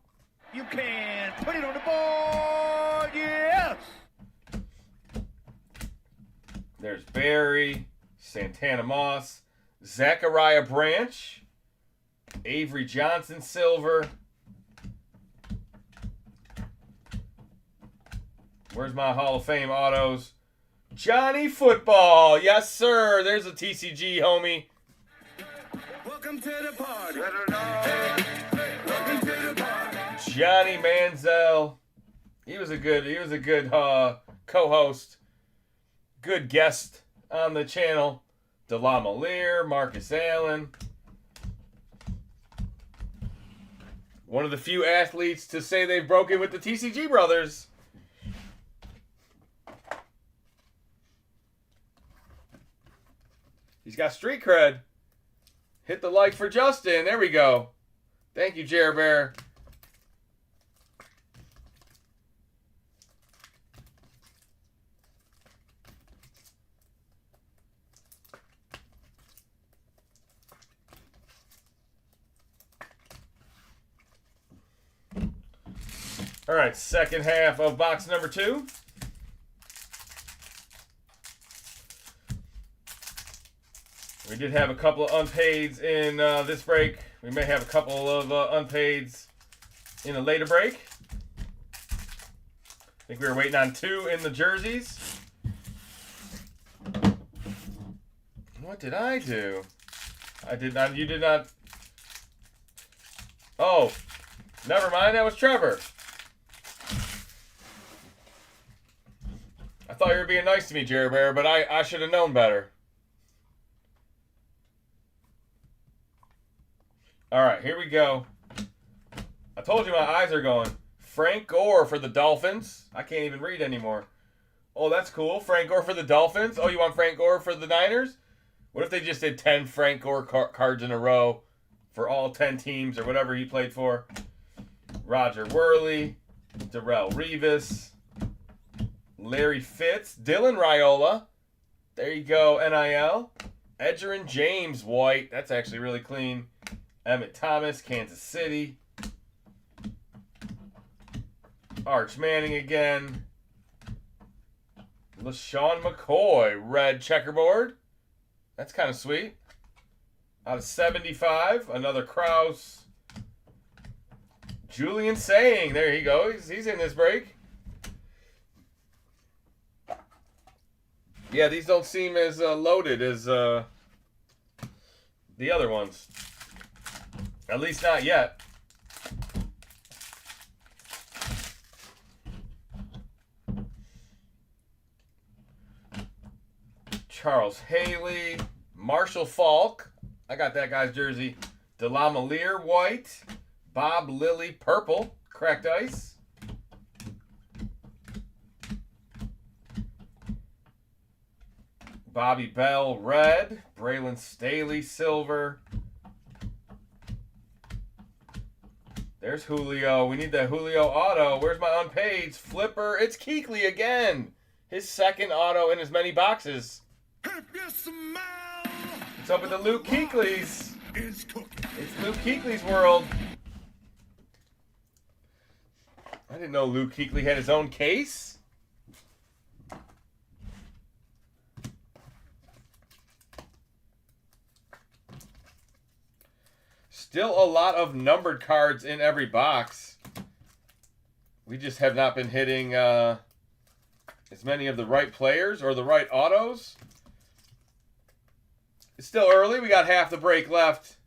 You can put it on the board. Yes. There's Barry, Santana Moss, Zachariah Branch, Avery Johnson Silver, Where's my Hall of Fame autos? Johnny Football. Yes, sir. There's a TCG, homie. Welcome to the party. Welcome to the party. Johnny Manziel. He was a good co-host. Good guest on the channel. DeLama Lear, Marcus Allen. One of the few athletes to say they've broken with the TCG brothers. He's got street cred. Hit the like for Justin. There we go. Thank you, Jer Bear. All right, second half of box number 2. We did have a couple of unpaids in this break. We may have a couple of unpaids in a later break. I think we were waiting on 2 in the jerseys. What did I do? I did not. You did not. Oh, never mind. That was Trevor. I thought you were being nice to me, Jerry Bear, but I should have known better. All right, here we go. I told you my eyes are going. Frank Gore for the Dolphins. I can't even read anymore. Oh, that's cool. Frank Gore for the Dolphins. Oh, you want Frank Gore for the Niners? What if they just did 10 Frank Gore cards in a row for all 10 teams or whatever he played for? Roger Worley, Darrelle Revis, Larry Fitz, Dylan Raiola. There you go, NIL. Edgerrin James White. That's actually really clean. Emmett Thomas, Kansas City. Arch Manning again. LaShawn McCoy, red checkerboard. That's kind of sweet. Out of 75, another Kraus. Julian Saying, there he goes. He's in this break. Yeah, these don't seem as loaded as the other ones. At least not yet. Charles Haley, Marshall Falk. I got that guy's jersey. DeLama Lear, white. Bob Lilly, purple. Cracked ice. Bobby Bell, red. Braylon Staley, silver. There's Julio. We need that Julio auto. Where's my unpaids? Flipper. It's Kuechly again. His second auto in as many boxes. What's up with the Luke Kuechly's? It's Luke Kuechly's world. I didn't know Luke Kuechly had his own case. Still a lot of numbered cards in every box. We just have not been hitting as many of the right players or the right autos. It's still early. We got half the break left.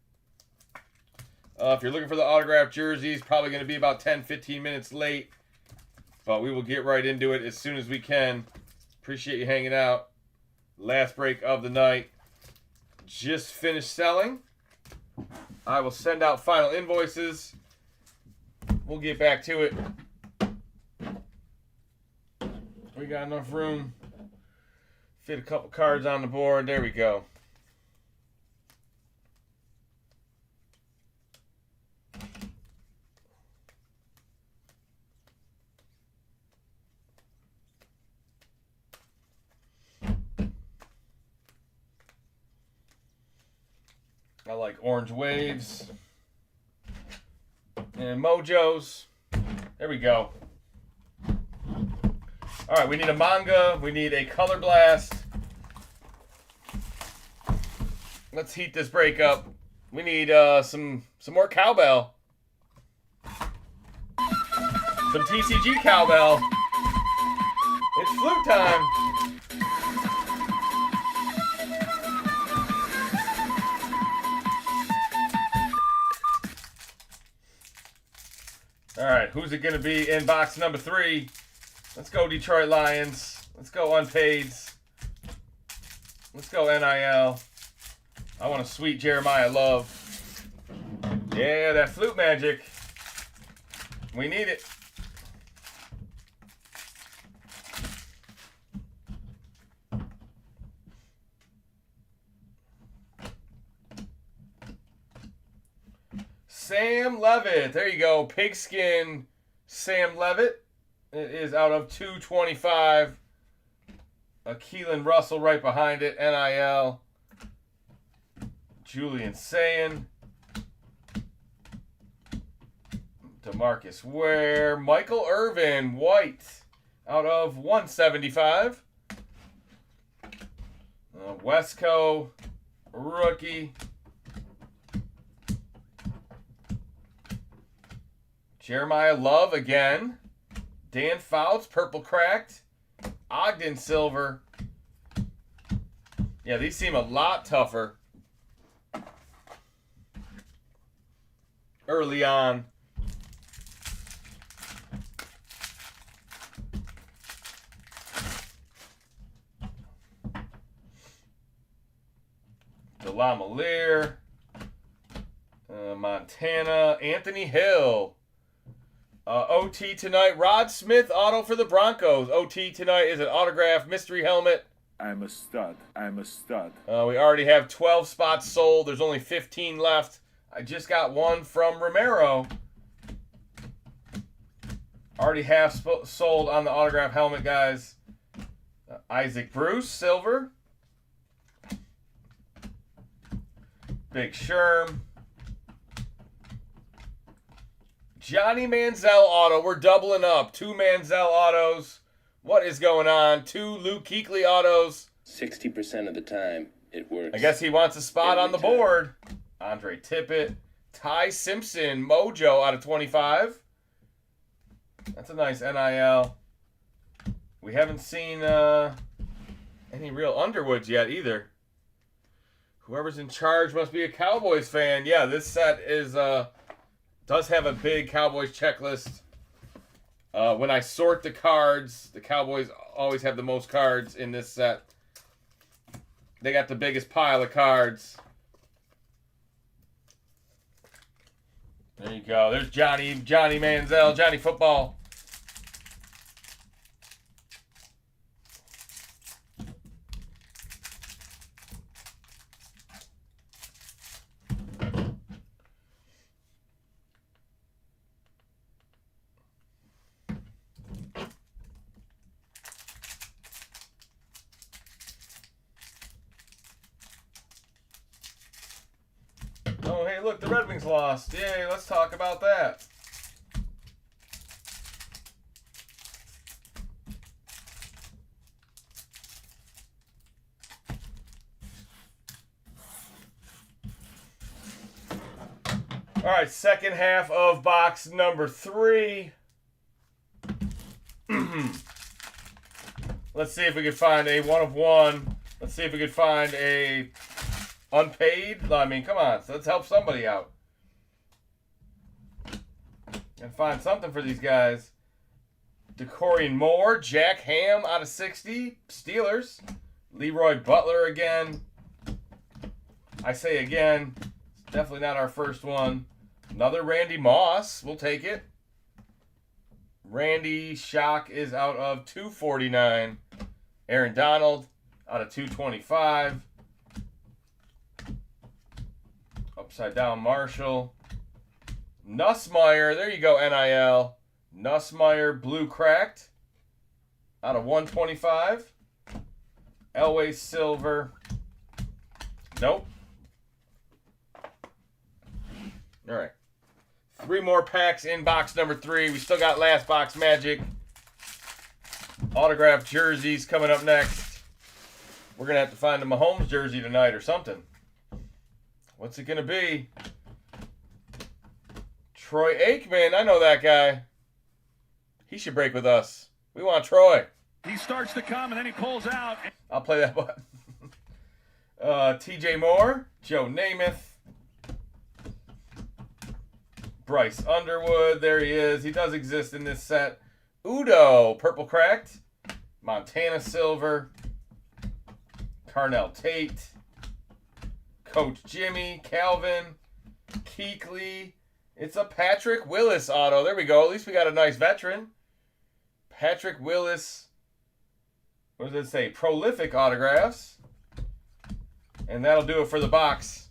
If you're looking for the autographed jerseys, probably going to be about 10-15 minutes late. But we will get right into it as soon as we can. Appreciate you hanging out. Last break of the night. Just finished selling. I will send out final invoices. We'll get back to it. We got enough room. Fit a couple cards on the board. There we go. I like orange waves and mojos. There we go. All right, we need a manga. We need a color blast. Let's heat this break up. We need some more cowbell. Some TCG cowbell. flute time. All right, who's it going to be in box number 3? Let's go Detroit Lions. Let's go unpaids. Let's go NIL. I want a sweet Jeremiah Love. Yeah, that flute magic. We need it. Sam Levitt. There you go. Pigskin Sam Levitt. It is out of 225. Keelan Russell right behind it. NIL. Julian Sayin. DeMarcus Ware. Michael Irvin. White. Out of 175. Wesco. Rookie. Jeremiah Love again. Dan Fouts, purple cracked. Ogden silver. Yeah, these seem a lot tougher early on. DeLamiere. Montana. Anthony Hill. OT tonight, Rod Smith auto for the Broncos. OT tonight is an autographed mystery helmet. I'm a stud. I'm a stud. We already have 12 spots sold. There's only 15 left. I just got one from Romero. Already half sold on the autograph helmet, guys. Isaac Bruce, silver. Big Sherm. Johnny Manziel auto. We're doubling up. 2 Manziel autos. What is going on? 2 Luke Kuechly autos. 60% of the time, it works. I guess he wants a spot on the board. Andre Tippett. Ty Simpson. Mojo out of 25. That's a nice NIL. We haven't seen any real Underwoods yet either. Whoever's in charge must be a Cowboys fan. Yeah, this set is... does have a big Cowboys checklist. When I sort the cards, the Cowboys always have the most cards in this set. They got the biggest pile of cards. There you go. There's Johnny Manziel, Johnny Football. Oh, hey, look, the Red Wings lost. Yay, let's talk about that. All right, second half of box number 3. Let's see if we can find a 1 of 1. Let's see if we can find a unpaid. I mean, come on. So let's help somebody out. And find something for these guys. DeCorian Moore. Jack Ham out of 60. Steelers. Leroy Butler again. I say again. It's definitely not our first one. Another Randy Moss. We'll take it. Randy Shock is out of 249. Aaron Donald out of 225. Upside down Marshall. Nussmeier. There you go, NIL. Nussmeier blue cracked out of 125. Elway silver. Nope. All right. 3 more packs in box number 3. We still got last box magic. Autographed jerseys coming up next. We're going to have to find a Mahomes jersey tonight or something. What's it going to be? Troy Aikman. I know that guy. He should break with us. We want Troy. He starts to come, and then he pulls out. I'll play that button. TJ Moore, Joe Namath, Bryce Underwood. There he is. He does exist in this set. Udo, purple cracked. Montana silver. Carnell Tate. Coach Jimmy, Calvin, Keekly. It's a Patrick Willis auto. There we go. At least we got a nice veteran. Patrick Willis. What does it say? Prolific autographs. And that'll do it for the box.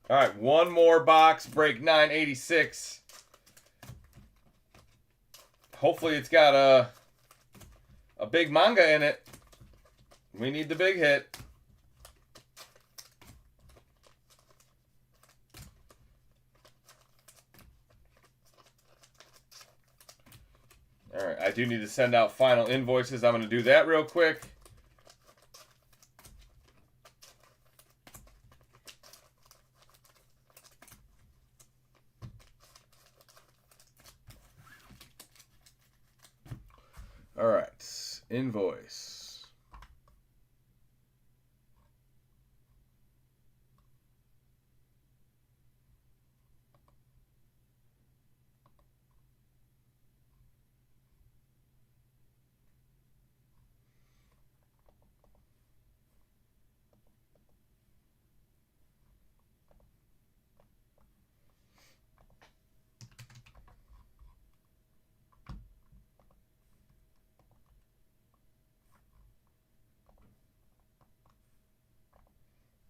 All right, one more box, break 986. Hopefully it's got a big manga in it. We need the big hit. All right, I do need to send out final invoices. I'm going to do that real quick. All right, invoice.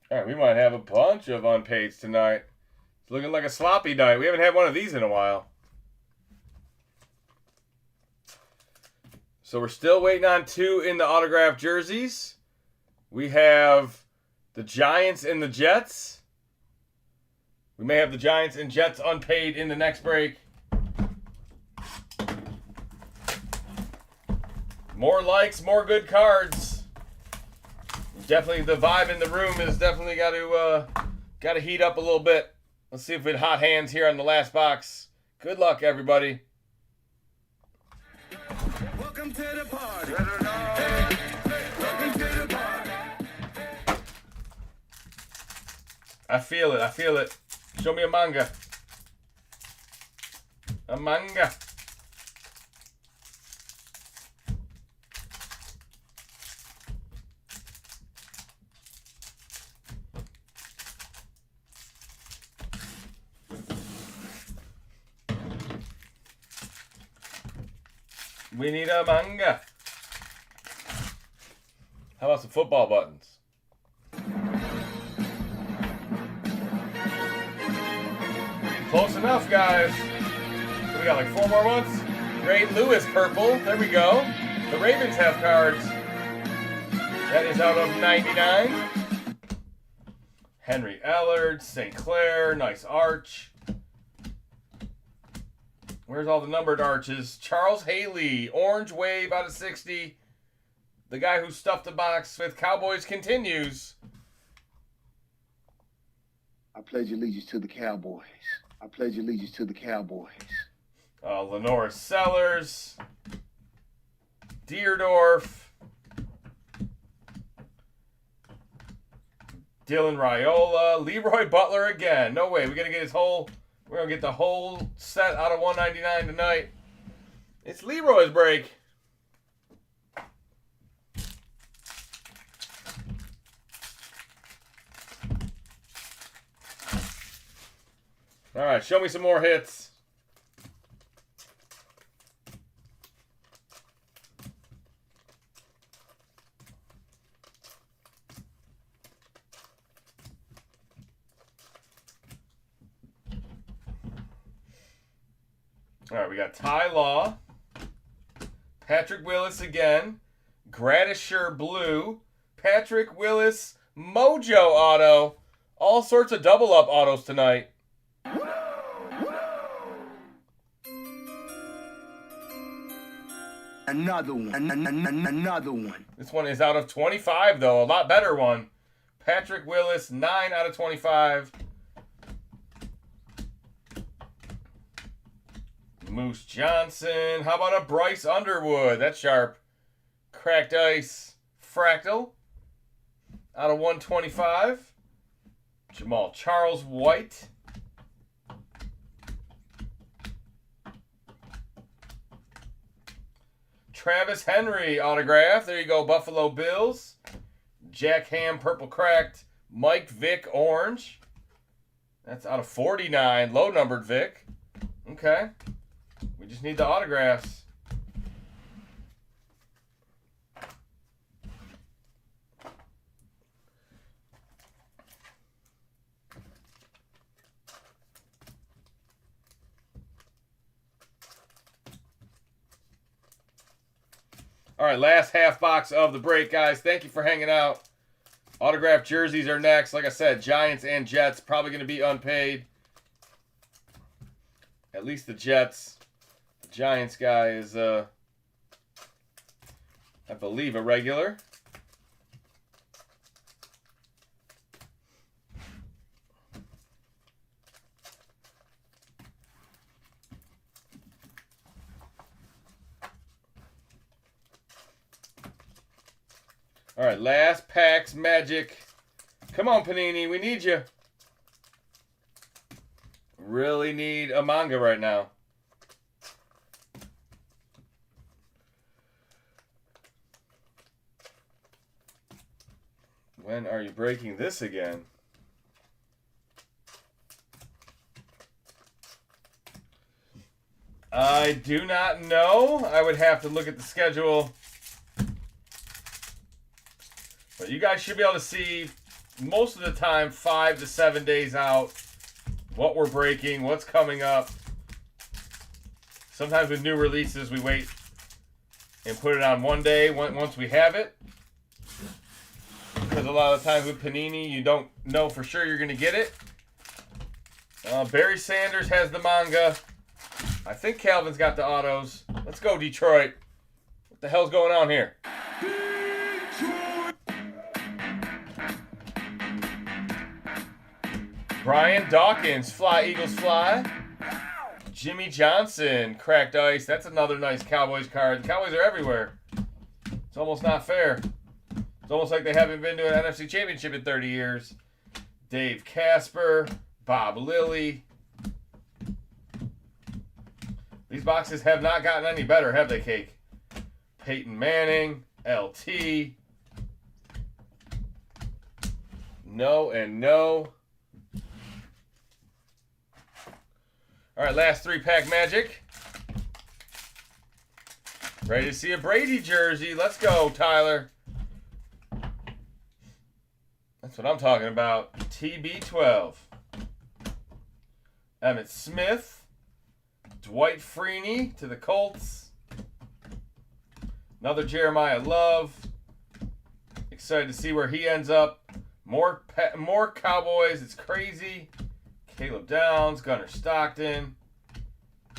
All right, we might have a bunch of unpaids tonight. It's looking like a sloppy night. We haven't had one of these in a while. So we're still waiting on 2 in the autographed jerseys. We have the Giants and the Jets. We may have the Giants and Jets unpaid in the next break. More likes, more good cards. Definitely, the vibe in the room is definitely got to heat up a little bit. Let's see if we had hot hands here on the last box. Good luck, everybody. Welcome to the party. Welcome to the party. I feel it. I feel it. Show me a manga. A manga. We need a manga. How about some football buttons? Close enough, guys. We got like 4 more months. Ray Lewis purple. There we go. The Ravens have cards. That is out of 99. Henry Ellard, St. Clair, nice arch. Where's all the numbered arches? Charles Haley, orange wave out of 60. The guy who stuffed the box with Cowboys continues. I pledge allegiance to the Cowboys. I pledge allegiance to the Cowboys. Lenora Sellers. Deerdorf. Dylan Raiola. Leroy Butler again. No way. We're going to get his whole... We're going to get the whole set out of 199 tonight. It's Leroy's break. All right, show me some more hits. All right, we got Ty Law, Patrick Willis again, Gradisher Blue, Patrick Willis, Mojo Auto, all sorts of double up autos tonight. Another one. Another one. This one is out of 25, though. A lot better one. Patrick Willis, 9 out of 25. Moose Johnson. How about a Bryce Underwood? That's sharp. Cracked ice. Fractal. Out of 125. Jamal Charles White. Travis Henry autograph. There you go, Buffalo Bills. Jack Ham purple cracked. Mike Vick orange. That's out of 49. Low numbered Vick. Okay. We just need the autographs. All right, last half box of the break, guys. Thank you for hanging out. Autographed jerseys are next. Like I said, Giants and Jets probably going to be unpaid. At least the Jets. The Giants guy is, I believe, a regular. All right, last packs, Magic. Come on, Panini, we need you. Really need a manga right now. When are you breaking this again? I do not know. I would have to look at the schedule. But you guys should be able to see most of the time 5 to 7 days out what we're breaking, what's coming up. Sometimes with new releases, we wait and put it on one day once we have it. Because a lot of the times with Panini, you don't know for sure you're going to get it. Barry Sanders has the manga. I think Calvin's got the autos. Let's go, Detroit. What the hell's going on here? Brian Dawkins, Fly Eagles Fly. Jimmy Johnson, cracked ice. That's another nice Cowboys card. The Cowboys are everywhere. It's almost not fair. It's almost like they haven't been to an NFC Championship in 30 years. Dave Casper, Bob Lilly. These boxes have not gotten any better, have they, Cake? Peyton Manning, LT. No and no. All right, last 3-pack Magic. Ready to see a Brady jersey. Let's go, Tyler. That's what I'm talking about. TB12. Emmitt Smith. Dwight Freeney to the Colts. Another Jeremiah Love. Excited to see where he ends up. More Cowboys. It's crazy. Caleb Downs, Gunnar Stockton.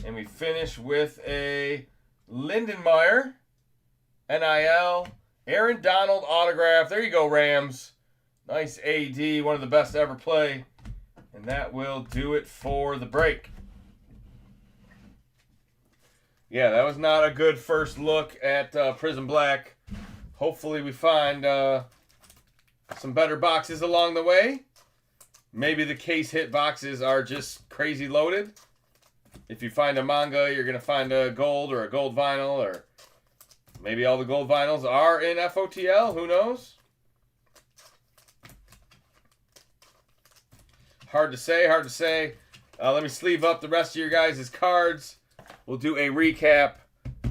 And we finish with a Lindenmeyer, NIL, Aaron Donald autograph. There you go, Rams. Nice AD, one of the best to ever play. And that will do it for the break. Yeah, that was not a good first look at PRIZM Black. Hopefully we find some better boxes along the way. Maybe the case hit boxes are just crazy loaded. If you find a manga, you're going to find a gold or a gold vinyl, or maybe all the gold vinyls are in FOTL. Who knows? Hard to say, hard to say. Let me sleeve up the rest of your guys' cards. We'll do a recap,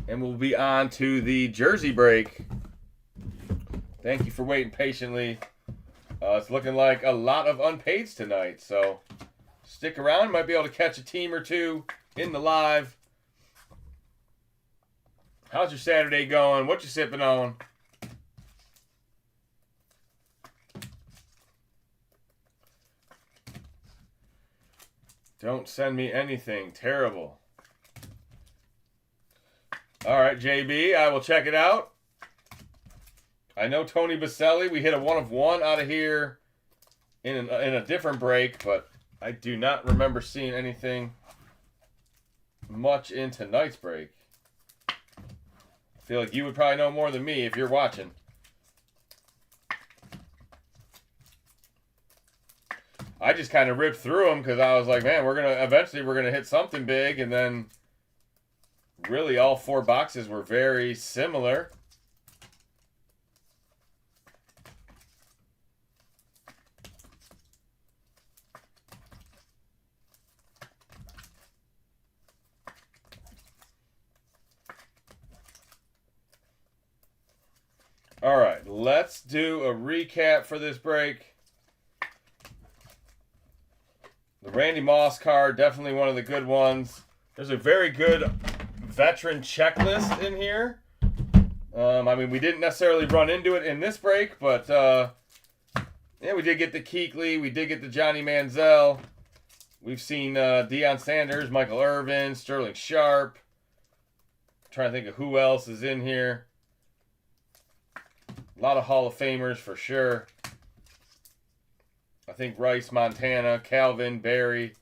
and we'll be on to the jersey break. Thank you for waiting patiently. It's looking like a lot of unpaids tonight, so stick around. Might be able to catch a team or two in the live. How's your Saturday going? What you sipping on? Don't send me anything terrible. All right, JB, I will check it out. I know Tony Baselli. We hit a 1 of 1 out of here in a different break, but I do not remember seeing anything much in tonight's break. I feel like you would probably know more than me if you're watching. I just kind of ripped through them because I was like, man, eventually we're gonna hit something big, and then really all 4 boxes were very similar. All right, let's do a recap for this break. The Randy Moss card, definitely one of the good ones. There's a very good veteran checklist in here. I mean, we didn't necessarily run into it in this break, but yeah, we did get the Kuechly. We did get the Johnny Manziel. We've seen Deion Sanders, Michael Irvin, Sterling Sharp. I'm trying to think of who else is in here. A lot of Hall of Famers for sure. I think Rice, Montana, Calvin, Barry.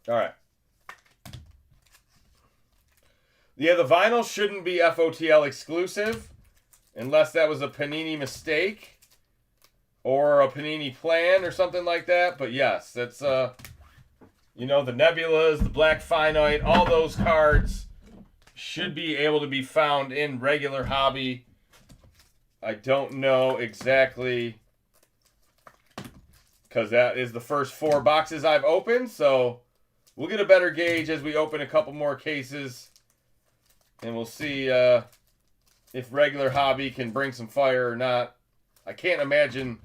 All right. Yeah, the vinyl shouldn't be FOTL exclusive unless that was a Panini mistake or a Panini plan or something like that. But yes, that's, you know, the Nebulas, the Black Finite, all those cards should be able to be found in regular hobby. I don't know exactly because that is the first 4 boxes I've opened. So we'll get a better gauge as we open a couple more cases. And we'll see if regular hobby can bring some fire or not. I can't imagine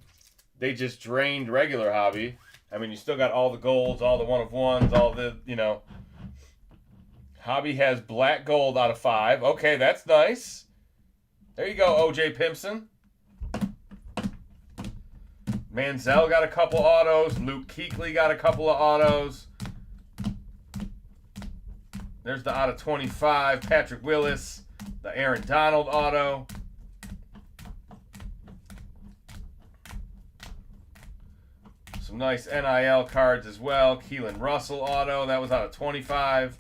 they just drained regular hobby. I mean, you still got all the golds, all the 1-of-1s, all the, you know. Hobby has black gold out of 5. Okay, that's nice. There you go, O.J. Pimpson. Manziel got a couple autos. Luke Kuechly got a couple of autos. There's the out of 25. Patrick Willis. The Aaron Donald auto. Some nice NIL cards as well. Keelan Russell auto. That was out of 25.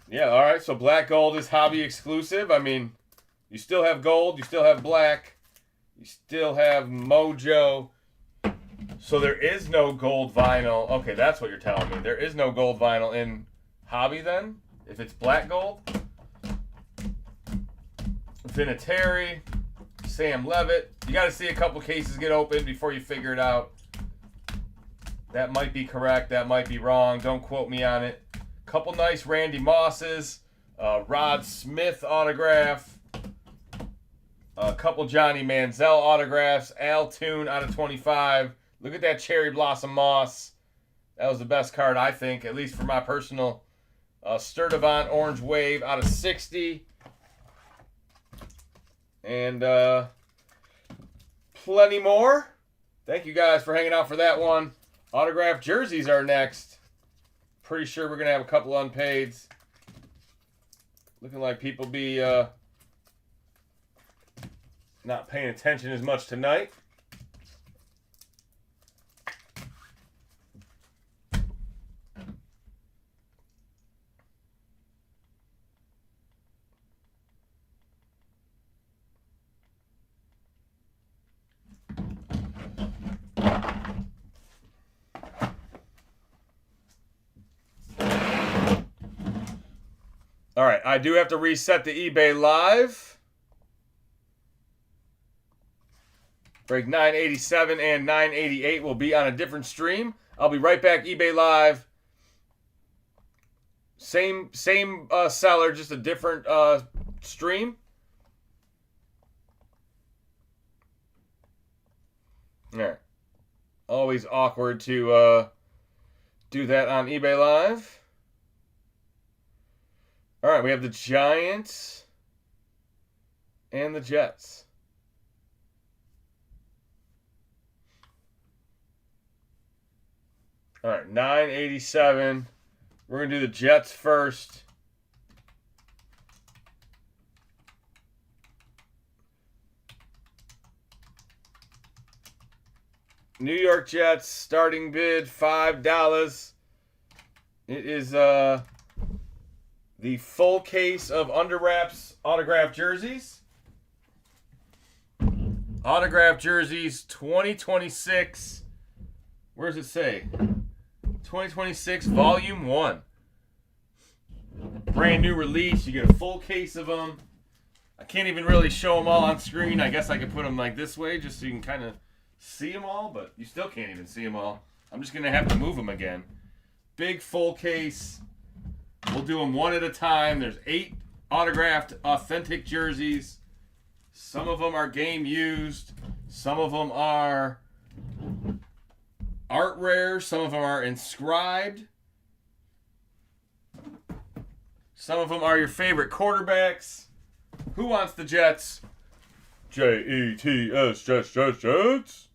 Yeah, all right. So black gold is hobby exclusive. I mean, you still have gold. You still have black. You still have mojo. So there is no gold vinyl. Okay, that's what you're telling me. There is no gold vinyl in hobby then? If it's black gold? Vinatieri. Sam Levitt. You got to see a couple cases get open before you figure it out. That might be correct. That might be wrong. Don't quote me on it. Couple nice Randy Mosses, Rod Smith autograph, a couple Johnny Manziel autographs, Al Toon out of 25. Look at that Cherry Blossom Moss. That was the best card, I think, at least for my personal. Sturdivant Orange Wave out of 60. And plenty more. Thank you guys for hanging out for that one. Autographed jerseys are next. Pretty sure we're going to have a couple unpaids. Looking like people be not paying attention as much tonight. All right, I do have to reset the eBay Live. Break 987 and 988 will be on a different stream. I'll be right back, eBay Live. Same seller, just a different stream. Yeah. Always awkward to do that on eBay Live. All right, we have the Giants and the Jets. All right, 987 We're going to do the Jets first. New York Jets, starting bid $5. It is the full case of Under Wraps autographed jerseys. Autographed jerseys 2026. Where does it say? 2026 Volume 1. Brand new release. You get a full case of them. I can't even really show them all on screen. I guess I could put them like this way just so you can kind of see them all, but you still can't even see them all. I'm just going to have to move them again. Big full case. We'll do them one at a time. There's 8 autographed authentic jerseys. Some of them are game used. Some of them are art rare. Some of them are inscribed. Some of them are your favorite quarterbacks. Who wants the Jets? Jets, Jets, Jets, Jets.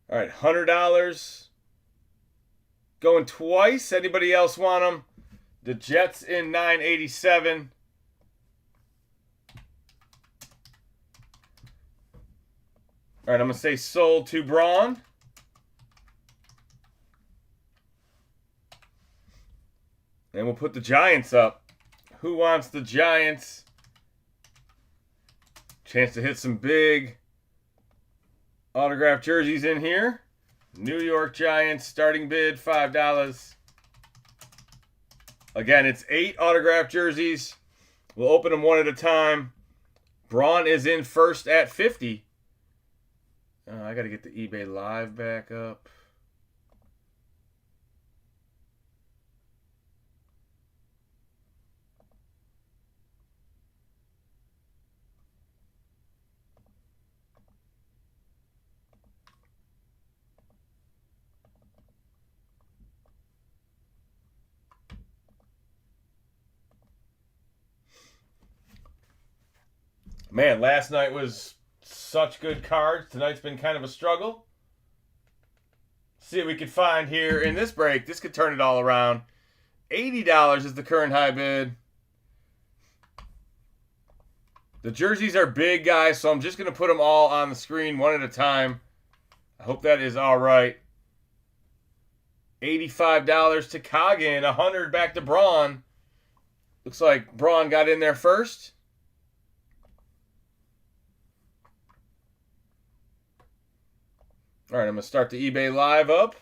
All right, $100. Going twice. Anybody else want them? The Jets in 987. All right, I'm going to say sold to Braun. And we'll put the Giants up. Who wants the Giants? Chance to hit some big autographed jerseys in here. New York Giants, starting bid $5. Again, it's 8 autographed jerseys. We'll open them one at a time. Braun is in first at 50. I got to get the eBay Live back up. Man, last night was such good cards. Tonight's been kind of a struggle. See what we could find here in this break. This could turn it all around. $80 is the current high bid. The jerseys are big, guys, so I'm just going to put them all on the screen one at a time. I hope that is all right. $85 to Coggin. $100 back to Braun. Looks like Braun got in there first. All right, I'm going to start the eBay Live up.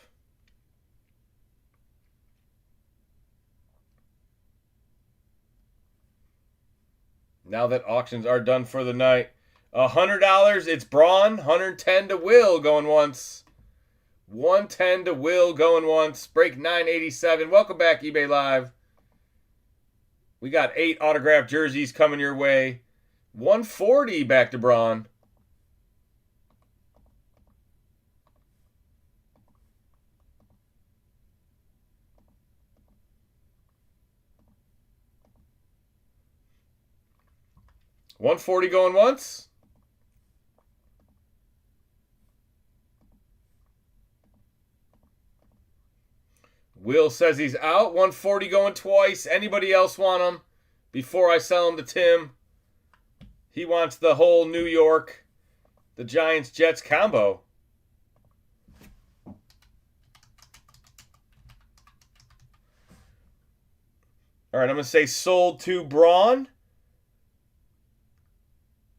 Now that auctions are done for the night. $100, it's Braun. $110 to Will going once. $110 to Will going once. Break 987. Welcome back, eBay Live. We got 8 autographed jerseys coming your way. $140 back to Braun. $140 going once. Will says he's out. $140 going twice. Anybody else want him before I sell him to Tim? He wants the whole New York, the Giants-Jets combo. All right, I'm going to say sold to Braun.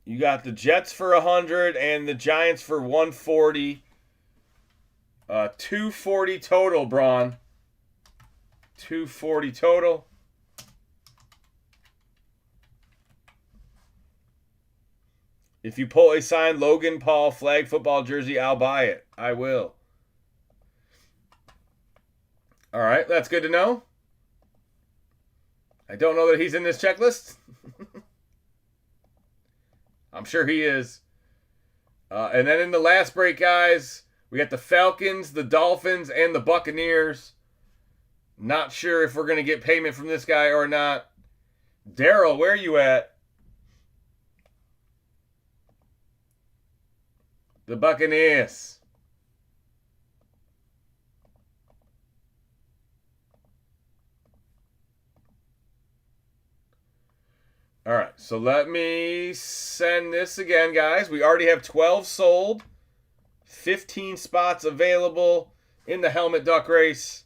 You got the Jets for $100 and the Giants for $140. $240 total, Braun. $240 total. If you pull a signed Logan Paul flag football jersey, I'll buy it. I will. All right, that's good to know. I don't know that he's in this checklist. I'm sure he is. And then in the last break, guys, We got the Falcons, the Dolphins, and the Buccaneers. Not sure if we're going to get payment from this guy or not. Daryl, where are you at? The Buccaneers. All right, so let me send this again, guys. We already have 12 sold. 15 spots available in the helmet duck race.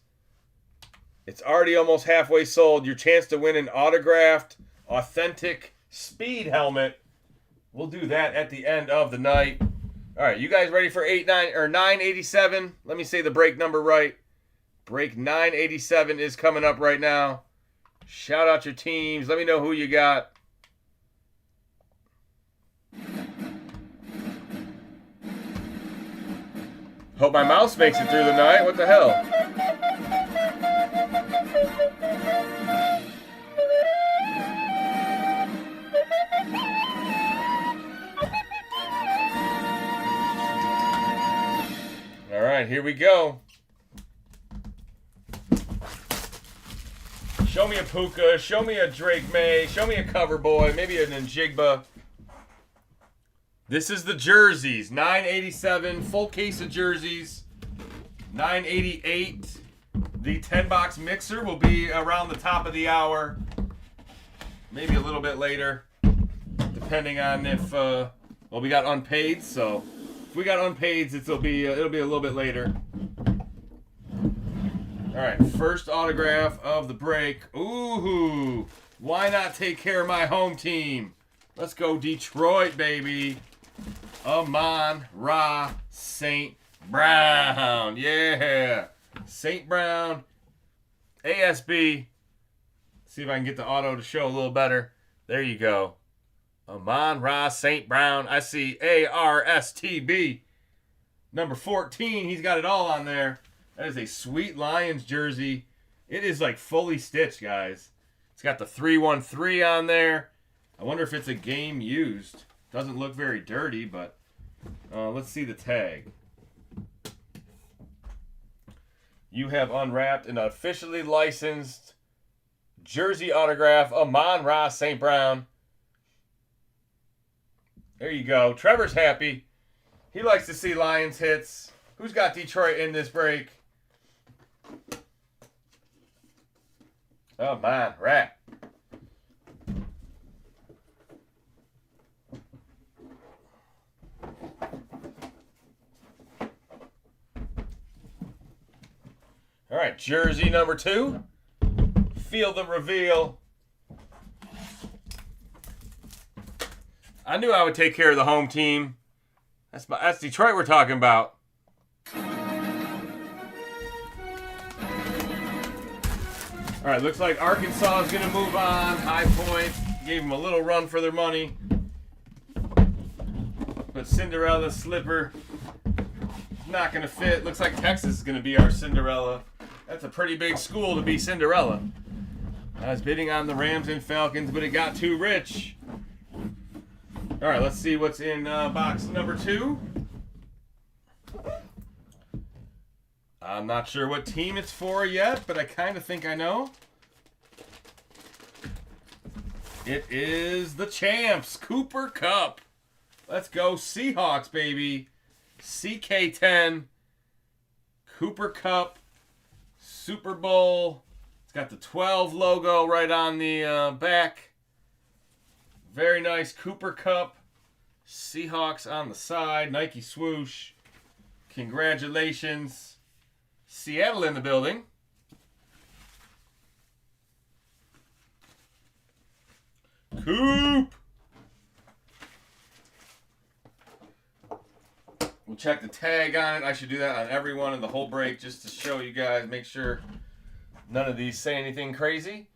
It's already almost halfway sold. Your chance to win an autographed, authentic speed helmet. We'll do that at the end of the night. All right, you guys ready for 987? Let me say the break number right. Break 987 is coming up right now. Shout out your teams. Let me know who you got. Hope my mouse makes it through the night. What the hell? All right, here we go. Show me a Puka. Show me a Drake May. Show me a Cover Boy. Maybe an Njigba. This is the jerseys. 987, full case of jerseys. 988. The 10-box mixer will be around the top of the hour. Maybe a little bit later. Depending on if, well, we got unpaid, so if we got unpaid, it'll be a little bit later. All right, first autograph of the break. Ooh, why not take care of my home team? Let's go Detroit, baby. Amon-Ra St. Brown. Yeah. St. Brown. ASB. See if I can get the auto to show a little better. There you go. Amon-Ra St. Brown. I see ARSTB. Number 14. He's got it all on there. That is a sweet Lions jersey. It is like fully stitched, guys. It's got the 313 on there. I wonder if it's a game used. Doesn't look very dirty, but let's see the tag. You have unwrapped an officially licensed jersey autograph, Amon-Ra St. Brown. There you go. Trevor's happy. He likes to see Lions hits. Who's got Detroit in this break? Amon-Ra. All right, jersey number 2. Feel the reveal. I knew I would take care of the home team. That's Detroit we're talking about. All right, looks like Arkansas is going to move on. High Point gave them a little run for their money. But Cinderella slipper not going to fit. Looks like Texas is going to be our Cinderella. That's a pretty big school to be Cinderella. I was bidding on the Rams and Falcons, but it got too rich. All right, let's see what's in box number 2. I'm not sure what team it's for yet, but I kind of think I know. It is the champs, Cooper Kupp. Let's go Seahawks, baby. CK10, Cooper Kupp, Super Bowl. It's got the 12 logo right on the back. Very nice Cooper Kupp. Seahawks on the side. Nike swoosh. Congratulations. Seattle in the building. Coop. We'll check the tag on it. I should do that on every one in the whole break just to show you guys. Make sure none of these say anything crazy.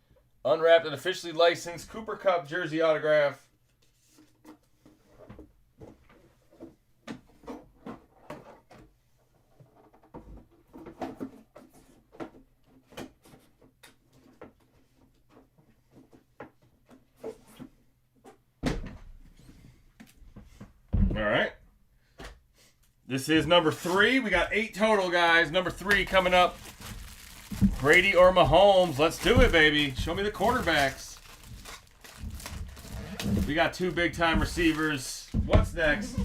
Unwrapped and officially licensed Cooper Kupp jersey autograph. All right. This is number 3. We got 8 total, guys. Number 3 coming up. Brady or Mahomes. Let's do it, baby. Show me the quarterbacks. We got 2 big-time receivers. What's next?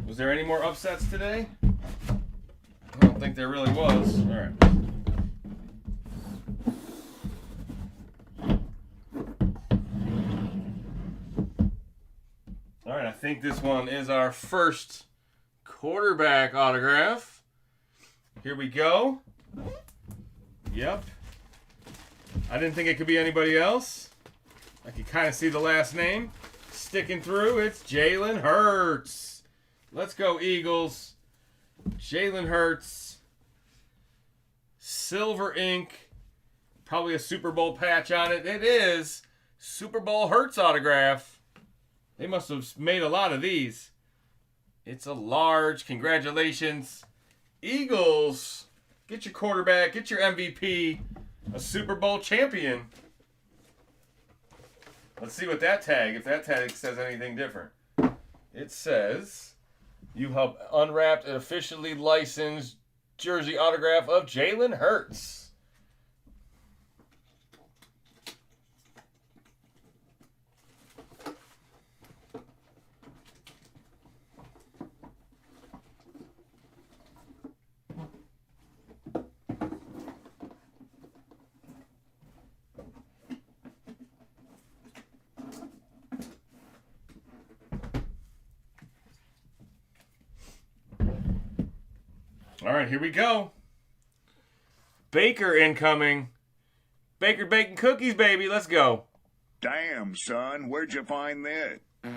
Was there any more upsets today? I don't think there really was. All right. All right, I think this one is our first quarterback autograph. Here we go. Yep. I didn't think it could be anybody else. I could kind of see the last name sticking through. It's Jalen Hurts. Let's go, Eagles. Jalen Hurts. Silver ink. Probably a Super Bowl patch on it. It is Super Bowl Hurts autograph. They must have made a lot of these. It's a large. Congratulations. Eagles. Get your quarterback. Get your MVP. A Super Bowl champion. Let's see what that tag, if that tag says anything different. It says, you have unwrapped an officially licensed jersey autograph of Jalen Hurts. All right, here we go. Baker incoming. Baker baking cookies, baby. Let's go. Damn, son, where'd you find this? All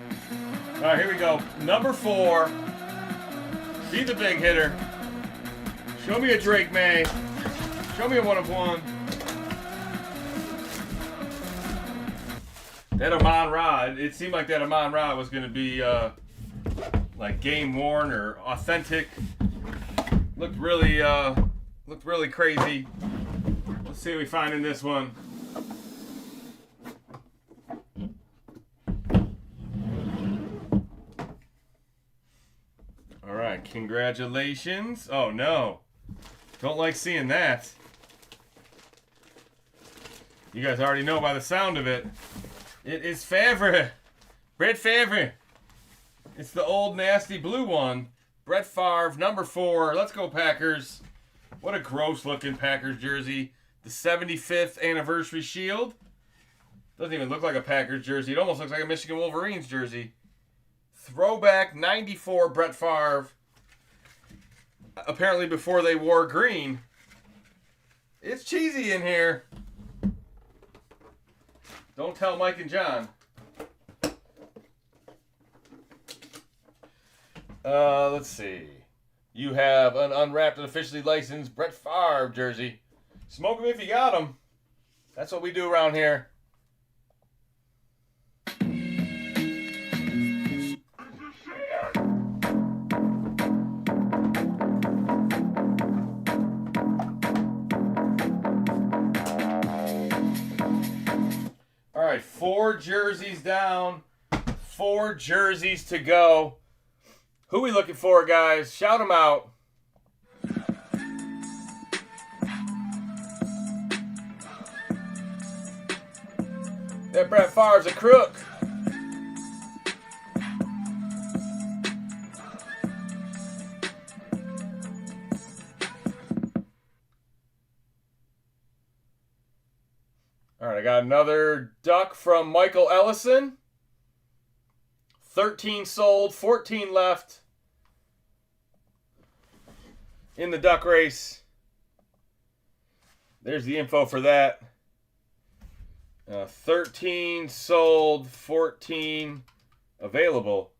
right, here we go. Number 4. Be the big hitter. Show me a Drake May. Show me a 1 of 1. That Amon Ra. It seemed like that Amon Ra was going to be like game worn or authentic. Looked really crazy. Let's see what we find in this one. All right, congratulations. Oh no, don't like seeing that. You guys already know by the sound of it. It is Favre, Brett Favre. It's the old nasty blue one. Brett Favre, number 4. Let's go, Packers. What a gross-looking Packers jersey. The 75th anniversary shield. Doesn't even look like a Packers jersey. It almost looks like a Michigan Wolverines jersey. Throwback 94 Brett Favre. Apparently before they wore green. It's cheesy in here. Don't tell Mike and John. Let's see. You have an unwrapped and officially licensed Brett Favre jersey. Smoke them if you got them. That's what we do around here. All right, 4 jerseys down. 4 jerseys to go. Who we looking for, guys? Shout them out. That Brett Favre's a crook. All right, I got another duck from Michael Ellison. 13 sold, 14 left in the duck race. There's the info for that. 13 sold, 14 available.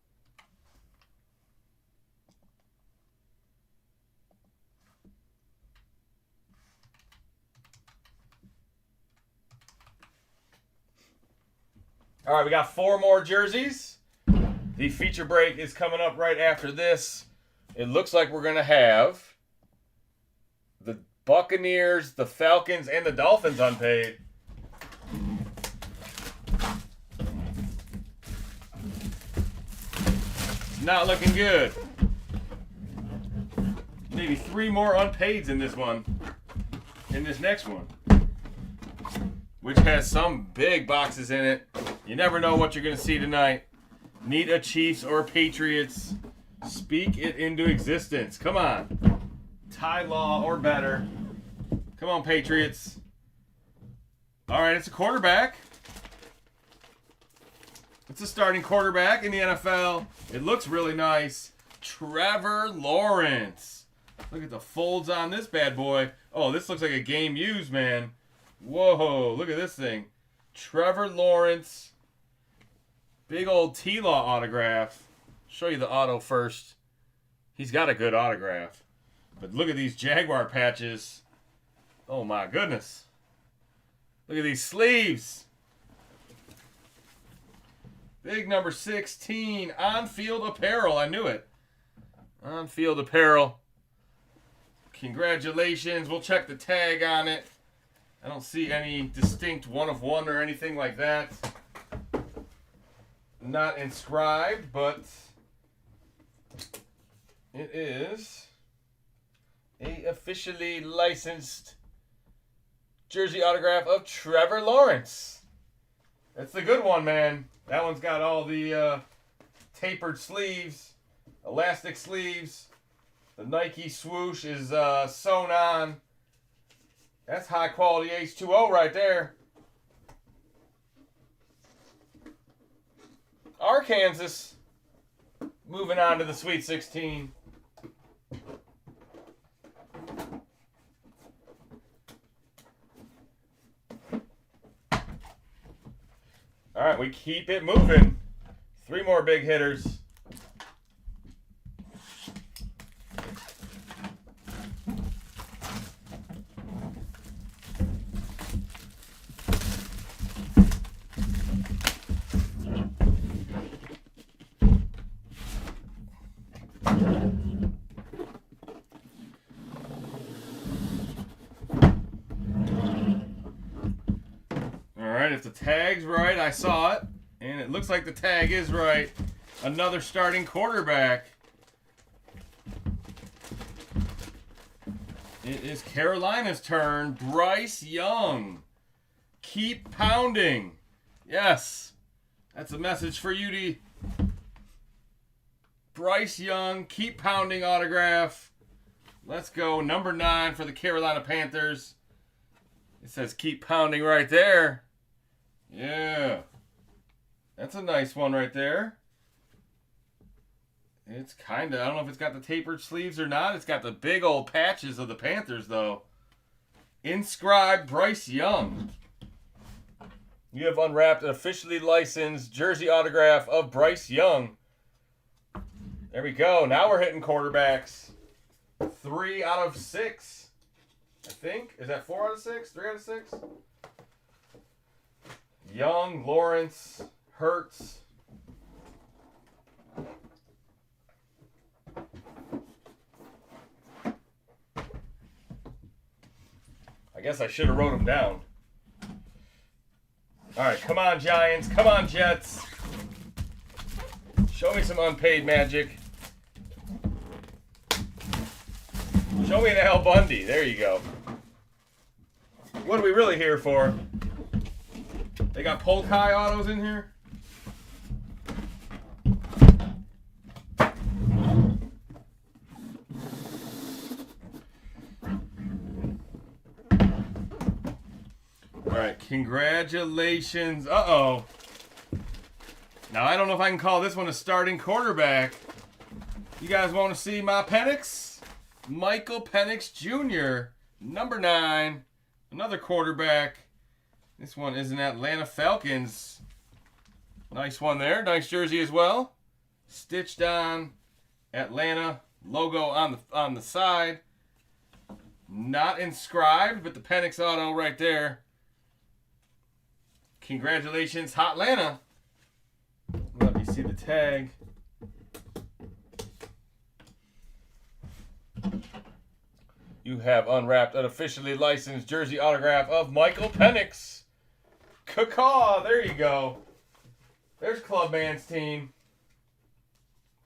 All right, we got 4 more jerseys. The feature break is coming up right after this. It looks like we're going to have the Buccaneers, the Falcons, and the Dolphins unpaid. not looking good. Maybe 3 more unpaids in this one. In this next one. Which has some big boxes in it. You never know what you're going to see tonight. Need a Chiefs or Patriots. Speak it into existence. Come on. Ty Law or better. Come on, Patriots. All right, it's a quarterback. It's a starting quarterback in the NFL. It looks really nice. Trevor Lawrence. Look at the folds on this bad boy. Oh, this looks like a game used, man. Whoa, look at this thing. Trevor Lawrence. Big old T-Law autograph. Show you the auto first. He's got a good autograph. But look at these Jaguar patches. Oh my goodness. Look at these sleeves. Big number 16. On-field apparel. I knew it. On-field apparel. Congratulations. We'll check the tag on it. I don't see any distinct 1 of 1 or anything like that. Not inscribed, but it is a officially licensed jersey autograph of Trevor Lawrence. That's the good one, man. That one's got all the tapered sleeves, elastic sleeves. The Nike swoosh is sewn on. That's high quality H2O right there. Arkansas moving on to the Sweet 16. All right, we keep it moving. 3 more big hitters. If the tag's right, I saw it, and it looks like the tag is right. Another starting quarterback. It is Carolina's turn. Bryce Young. Keep pounding. Yes. That's a message for you, D. Bryce Young, keep pounding autograph. Let's go. Number 9 for the Carolina Panthers. It says keep pounding right there. Yeah. That's a nice one right there. It's kind of, I don't know if it's got the tapered sleeves or not. It's got the big old patches of the Panthers, though. Inscribed Bryce Young. You have unwrapped an officially licensed jersey autograph of Bryce Young. There we go. Now we're hitting quarterbacks. 3 out of 6, I think. Is that 4 out of 6? 3 out of 6? Young, Lawrence, Hurts. I guess I should have wrote them down. All right, come on, Giants. Come on, Jets. Show me some unpaid magic. Show me an Al Bundy. There you go. What are we really here for? They got Polkai autos in here. All right, congratulations. Uh-oh. Now, I don't know if I can call this one a starting quarterback. You guys want to see my Penix? Michael Penix Jr., number 9. Another quarterback. This one is an Atlanta Falcons. Nice one there. Nice jersey as well. Stitched on Atlanta logo on the side. Not inscribed, but the Penix auto right there. Congratulations, Hotlanta. Let me see the tag. You have unwrapped an officially licensed jersey autograph of Michael Penix. Caw, there you go. There's Clubman's team.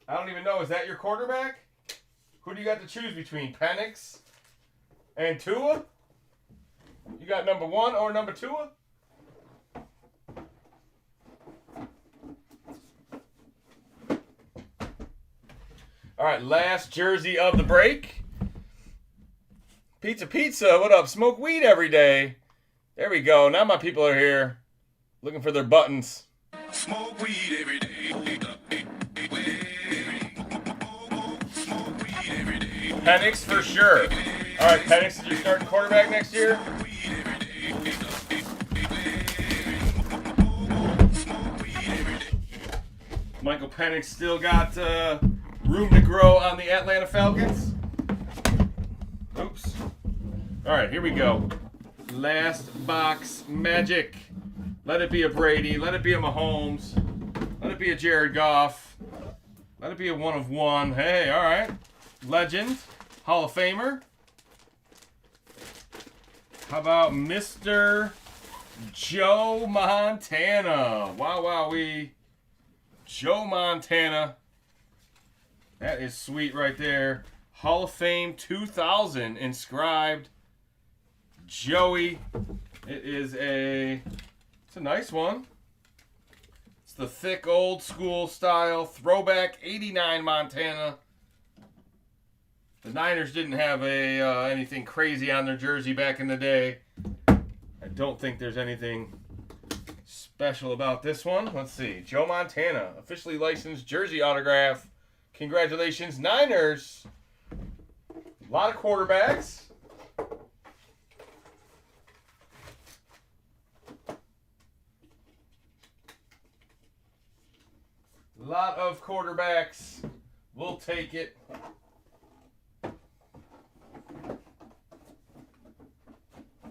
I don't even know. Is that your quarterback? Who do you got to choose between? Penix and Tua? You got number 1 or number 2? All right, last jersey of the break. Pizza, what up? Smoke weed every day. There we go. Now my people are here looking for their buttons. Smoke weed every day. Penix for sure. All right, Penix is your starting quarterback next year? Michael Penix still got room to grow on the Atlanta Falcons. Oops. All right, here we go. Last box magic. Let it be a Brady. Let it be a Mahomes. Let it be a Jared Goff. Let it be a 1 of 1. Hey, all right. Legend. Hall of Famer. How about Mr. Joe Montana? Wow, wowee. Joe Montana. That is sweet right there. Hall of Fame 2000 inscribed. Joey. It's a nice one. It's the thick old school style throwback 89 Montana. The Niners didn't have anything crazy on their jersey back in the day. I don't think there's anything special about this one. Let's see. Joe Montana, officially licensed jersey autograph. Congratulations, Niners. A lot of quarterbacks. A lot of quarterbacks. We'll take it.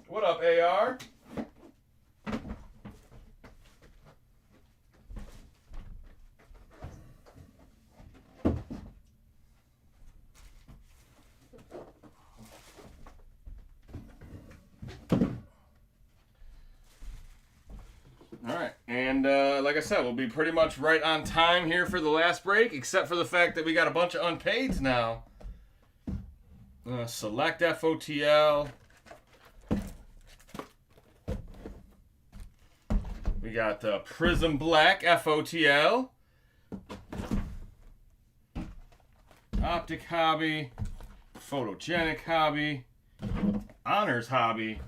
What up, AR? All right, and like I said, we'll be pretty much right on time here for the last break, except for the fact that we got a bunch of unpaids now. Select FOTL. We got the PRIZM Black FOTL. Optic Hobby. Photogenic Hobby. Honors Hobby.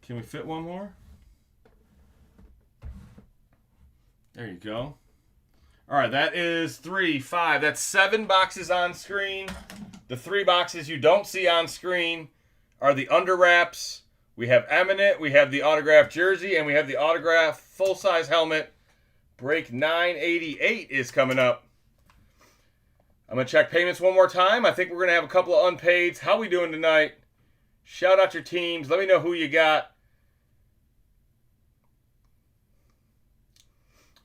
Can we fit one more? There you go. All right, that is 3, 5. That's 7 boxes on screen. The 3 boxes you don't see on screen are the under wraps. We have Eminent, we have the autographed jersey, and we have the autographed full-size helmet. Break 988 is coming up. I'm going to check payments one more time. I think we're going to have a couple of unpaids. How we doing tonight? Shout out your teams. Let me know who you got.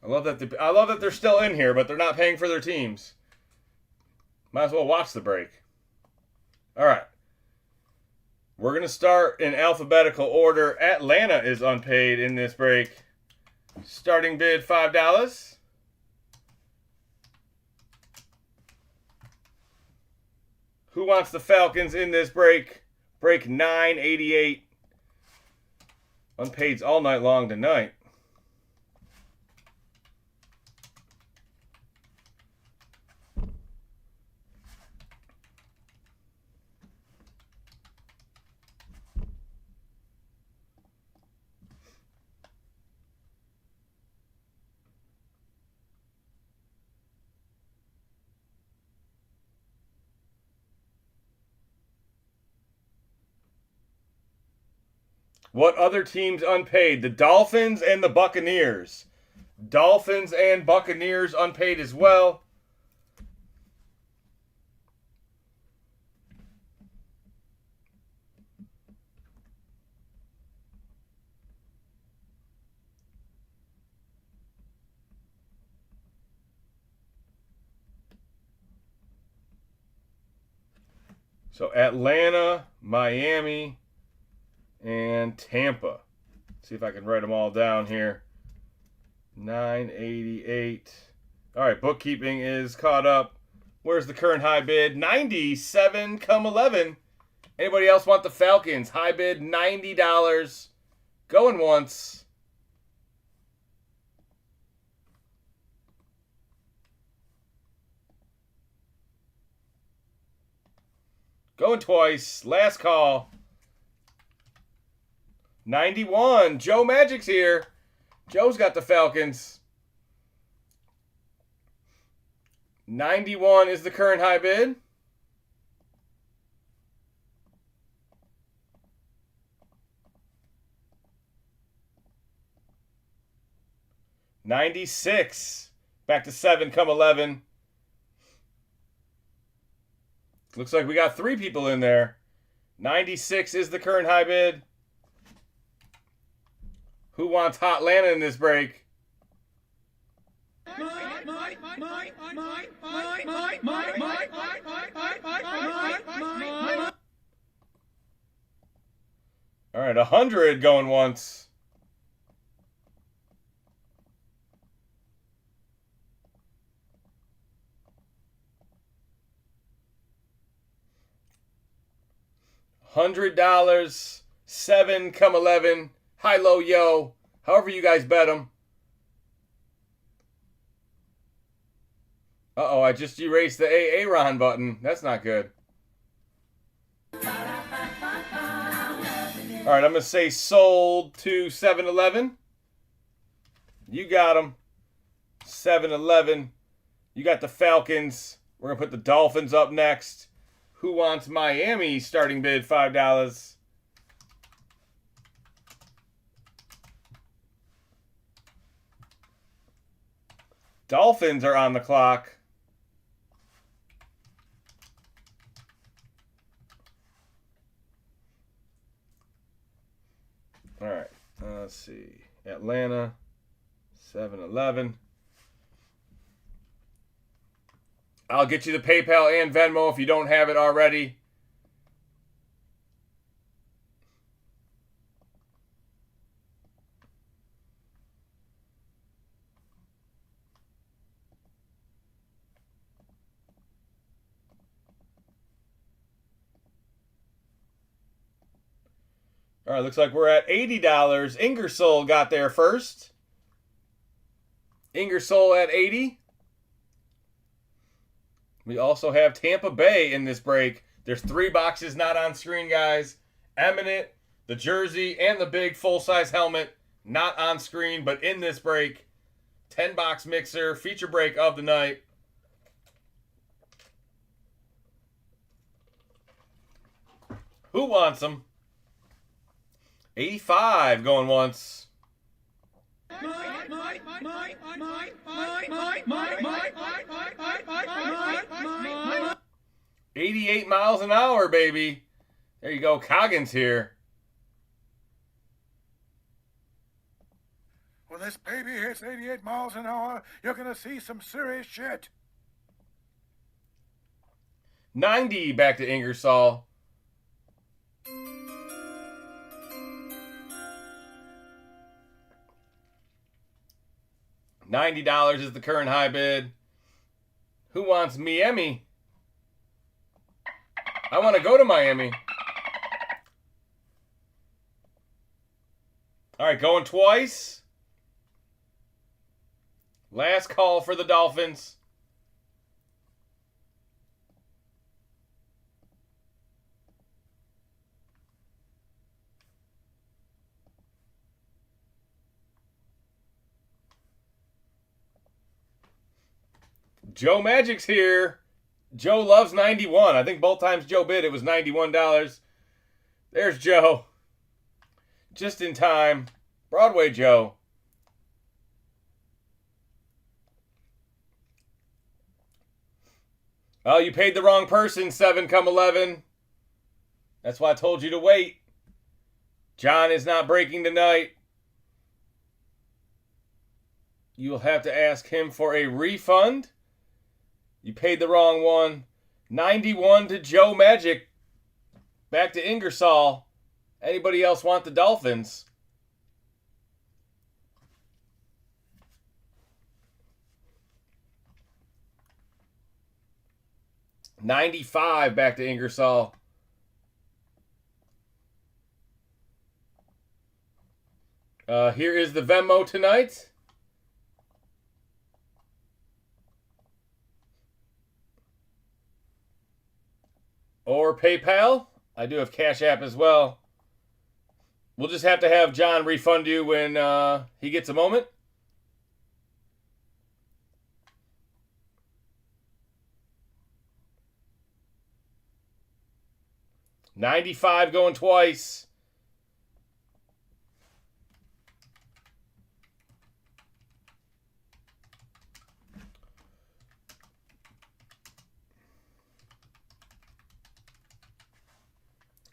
I love that they're still in here, but they're not paying for their teams. Might as well watch the break. All right. We're going to start in alphabetical order. Atlanta is unpaid in this break. Starting bid $5. Who wants the Falcons in this break? Break 988. Unpaids all night long tonight. What other teams unpaid? The Dolphins and the Buccaneers. Dolphins and Buccaneers unpaid as well. So Atlanta, Miami, and Tampa. See if I can write them all down here. 988. All right, bookkeeping is caught up. Where's the current high bid? 97 come 11. Anybody else want the Falcons? High bid $90. Going once. Going twice. Last call. 91. Joe Magic's here. Joe's got the Falcons. 91 is the current high bid. $96. Back to 7 come 11. Looks like we got 3 people in there. 96 is the current high bid. Who wants Hot Lana in this break? All right, 100 going once. $100, 7 come 11, high, low, yo, however you guys bet them. Uh-oh, I just erased the Aaron button. That's not good. All right, I'm going to say sold to 7-Eleven. You got them. 7-Eleven. You got the Falcons. We're going to put the Dolphins up next. Who wants Miami? Starting bid $5. Dolphins are on the clock. All right. Let's see. Atlanta, 7-Eleven. I'll get you the PayPal and Venmo if you don't have it already. All right, looks like we're at $80. Ingersoll got there first. Ingersoll at 80. We also have Tampa Bay in this break. There's 3 boxes not on screen, guys. Eminent, the jersey, and the big full-size helmet. Not on screen, but in this break. 10-box mixer, feature break of the night. Who wants them? 85 going once. 88 miles an hour, baby. There you go. Coggins here. When this baby hits 88 miles an hour, you're going to see some serious shit. 90 back to Ingersoll. $90 is the current high bid. Who wants Miami? I want to go to Miami. All right, going twice. Last call for the Dolphins. Joe Magic's here. Joe loves 91. I think both times Joe bid, it was $91. There's Joe. Just in time. Broadway Joe. Oh, you paid the wrong person, 7 come 11. That's why I told you to wait. John is not breaking tonight. You will have to ask him for a refund. You paid the wrong one. 91 to Joe Magic. Back to Ingersoll. Anybody else want the Dolphins? 95 back to Ingersoll. Here is the Venmo tonight. Or PayPal. I do have Cash App as well. We'll just have to have John refund you when he gets a moment. $95 going twice.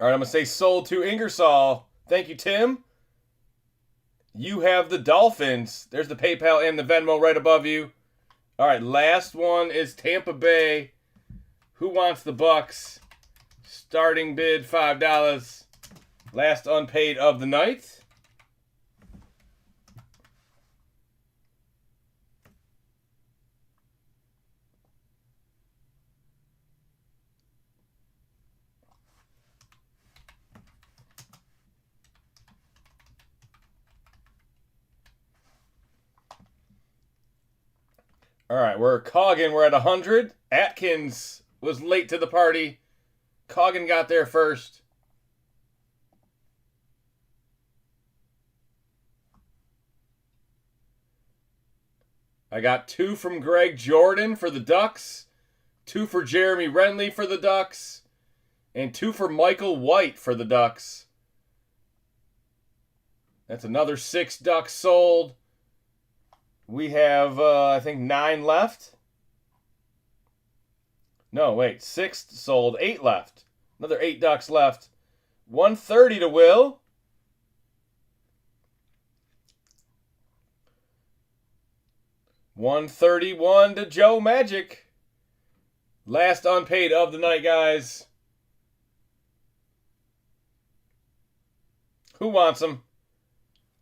All right, I'm going to say sold to Ingersoll. Thank you, Tim. You have the Dolphins. There's the PayPal and the Venmo right above you. All right, last one is Tampa Bay. Who wants the Bucks? Starting bid, $5. Last unpaid of the night. All right, we're at 100. Atkins was late to the party. Coggin got there first. I got 2 from Greg Jordan for the Ducks, 2 for Jeremy Renly for the Ducks, and 2 for Michael White for the Ducks. That's another 6 Ducks sold. We have, I think, 9 left. No, wait. 6 sold. 8 left. Another 8 Ducks left. 130 to Will. $131 to Joe Magic. Last unpaid of the night, guys. Who wants them?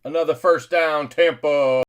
Another first down, Tampa.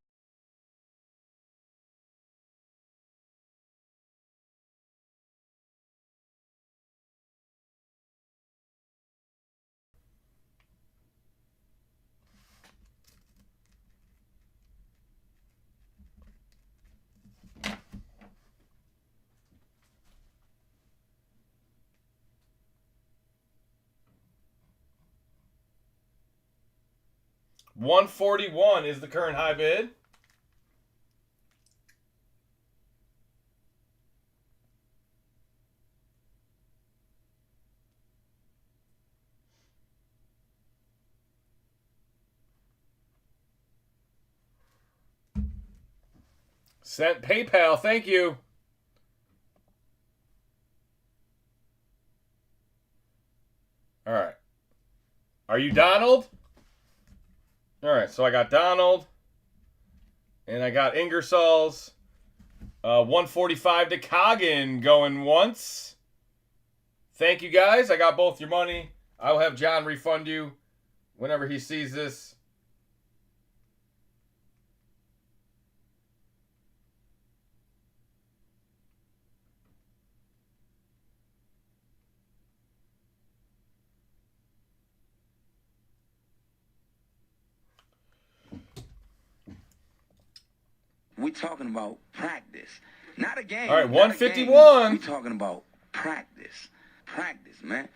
$141 is the current high bid. Sent PayPal, thank you. All right. Are you Donald? All right, so I got Donald, and I got Ingersoll's. 145 to Coggin going once. Thank you, guys. I got both your money. I'll have John refund you whenever he sees this. We talking about practice, not a game. All right, not 151. We talking about practice. Practice, man.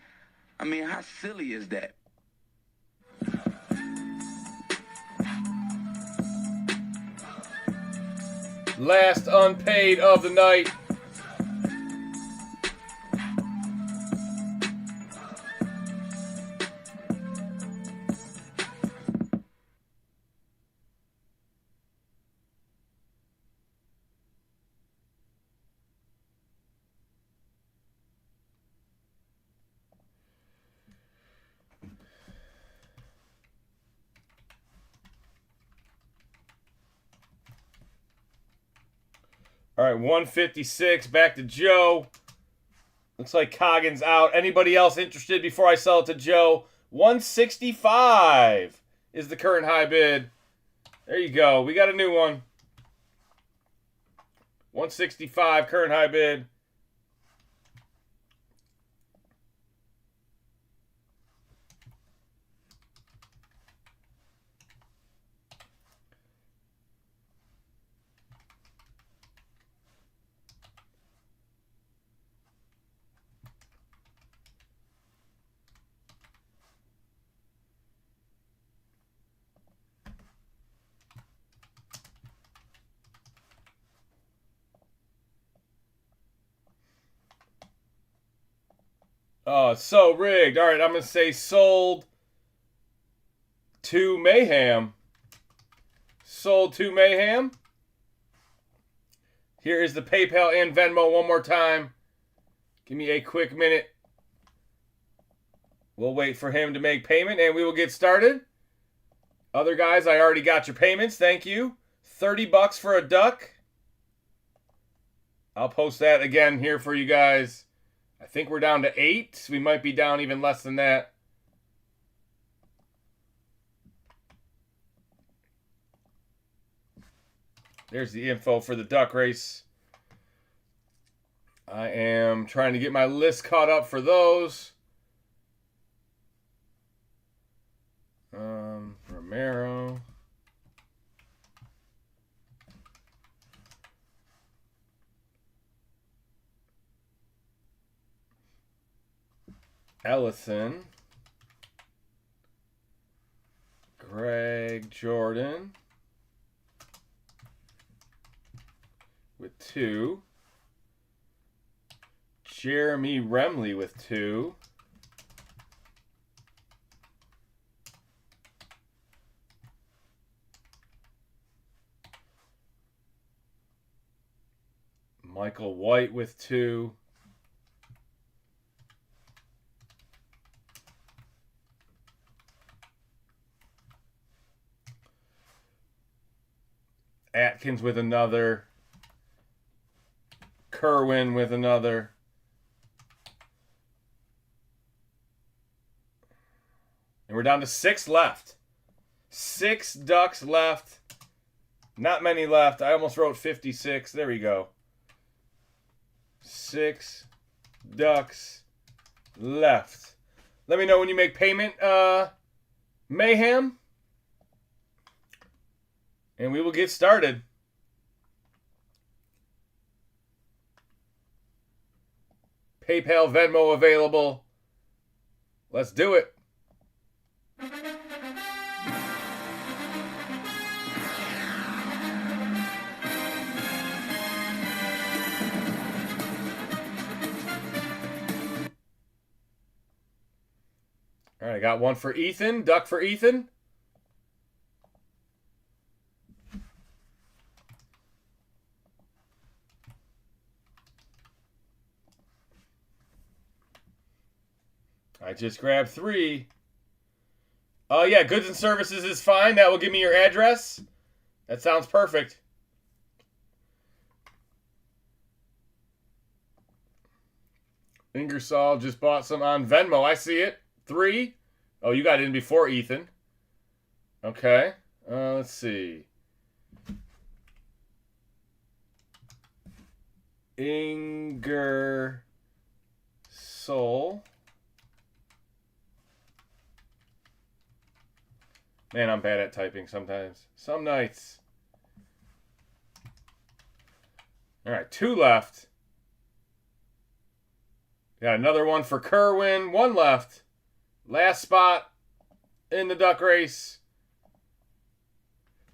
I mean, how silly is that? Last unpaid of the night. All right, 156, back to Joe. Looks like Coggin's out. Anybody else interested before I sell it to Joe? 165 is the current high bid. There you go. We got a new one. 165, current high bid. Oh, so rigged. All right, I'm going to say sold to Mayhem. Sold to Mayhem. Here is the PayPal and Venmo one more time. Give me a quick minute. We'll wait for him to make payment and we will get started. Other guys, I already got your payments. Thank you. $30 for a duck. I'll post that again here for you guys. I think we're down to 8. We might be down even less than that. There's the info for the duck race. I am trying to get my list caught up for those. Romero. Ellison. Greg Jordan. With 2. Jeremy Remley with 2. Michael White with 2. Atkins with another. Kerwin with another. And we're down to 6 left. 6 ducks left. Not many left. I almost wrote 56. There we go. 6 ducks left. Let me know when you make payment, Mayhem. And we will get started. PayPal, Venmo available. Let's do it. All right, I got one for Ethan. Duck for Ethan. I just grabbed 3. Oh, yeah, goods and services is fine. That will give me your address. That sounds perfect. Ingersoll just bought some on Venmo. I see it. 3. Oh, you got in before Ethan. Okay. Let's see. Ingersoll. Man, I'm bad at typing sometimes. Some nights. All right, 2 left. Got another one for Kerwin. 1 left. Last spot in the duck race.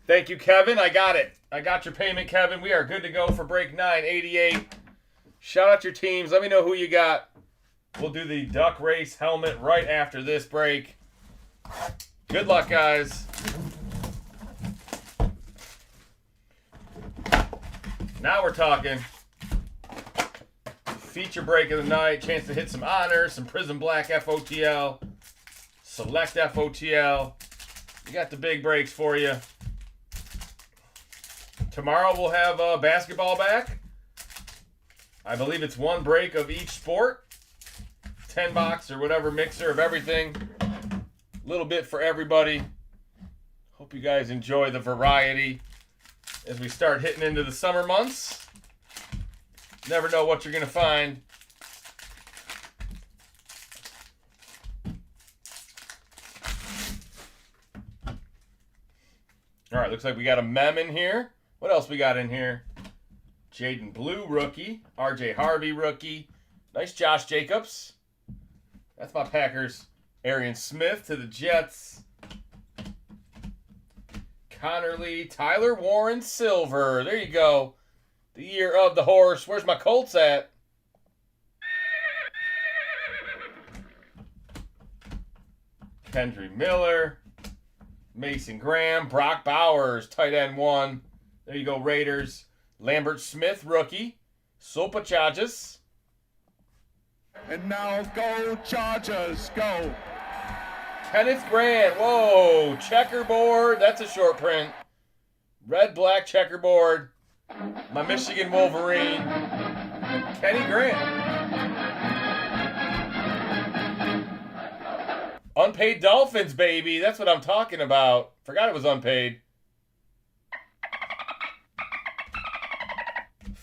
Thank you, Kevin. I got it. I got your payment, Kevin. We are good to go for break 988. Shout out your teams. Let me know who you got. We'll do the duck race helmet right after this break. Good luck, guys. Now we're talking. Feature break of the night. Chance to hit some honors, some PRIZM Black FOTL. Select FOTL. We got the big breaks for you. Tomorrow we'll have basketball back. I believe it's 1 break of each sport. 10 box or whatever mixer of everything. A little bit for everybody. Hope you guys enjoy the variety as we start hitting into the summer months. Never know what you're going to find. All right, looks like we got a mem in here. What else we got in here? Jaden Blue, rookie. RJ Harvey, rookie. Nice Josh Jacobs. That's my Packers. Arian Smith to the Jets. Connor Lee. Tyler Warren, silver. There you go. The year of the horse. Where's my Colts at? Kendry Miller, Mason Graham, Brock Bowers, tight end 1. There you go, Raiders. Lambert Smith, rookie. Sopa Chargers. And now go Chargers, go. Kenneth Grant, whoa, checkerboard. That's a short print. Red, black checkerboard. My Michigan Wolverine, Kenny Grant. Unpaid Dolphins, baby. That's what I'm talking about. Forgot it was unpaid.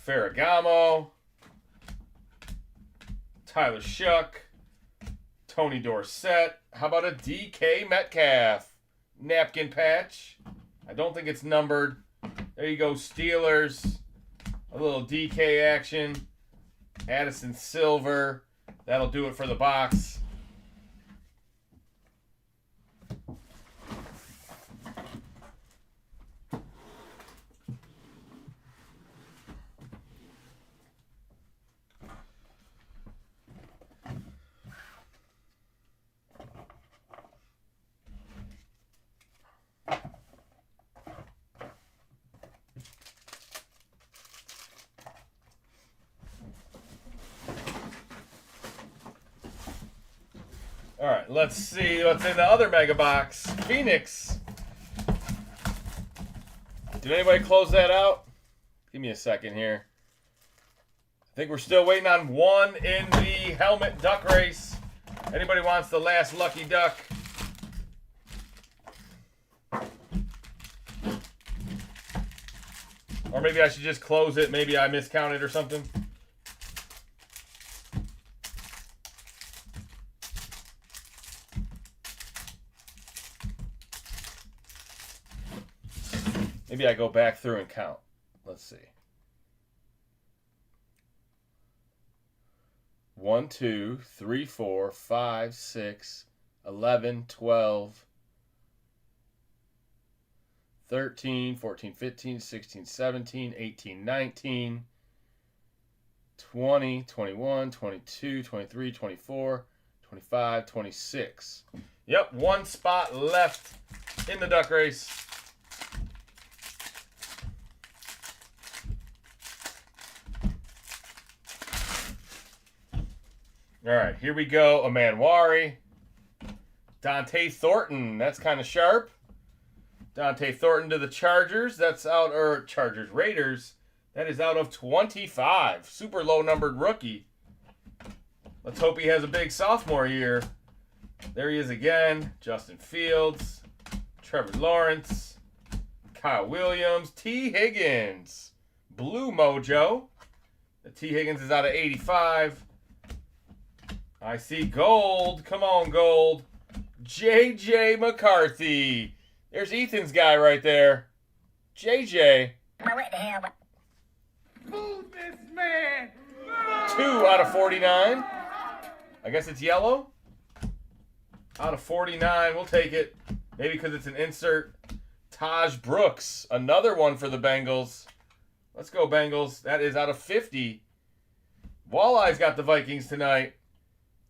Ferragamo. Tyler Shuck. Tony Dorsett. How about a DK Metcalf? Napkin patch. I don't think it's numbered. There you go, Steelers. A little DK action. Addison Silver. That'll do it for the box. All right, let's see what's in the other mega box. Phoenix. Did anybody close that out? Give me a second here. I think we're still waiting on one in the helmet duck race. Anybody wants the last lucky duck? Or maybe I should just close it. Maybe I miscounted or something. Maybe I go back through and count. Let's see. 1, 2, 3, 4, 5, 6, 11, 12, 13, 14, 15, 16, 17, 18, 19, 20, 21, 22, 23, 24, 25, 26. Yep, one spot left in the duck race. All right, here we go. Amanwari. Dante Thornton. That's kind of sharp. Dante Thornton to the Chargers. That's out, or Chargers Raiders. That is out of 25. Super low numbered rookie. Let's hope he has a big sophomore year. There he is again. Justin Fields. Trevor Lawrence. Kyle Williams. T. Higgins. Blue Mojo. The T. Higgins is out of 85. I see gold. Come on, gold. J.J. McCarthy. There's Ethan's guy right there. J.J. Move this man. 2 out of 49. I guess it's yellow. Out of 49. We'll take it. Maybe because it's an insert. Taj Brooks. Another one for the Bengals. Let's go, Bengals. That is out of 50. Walleye's got the Vikings tonight.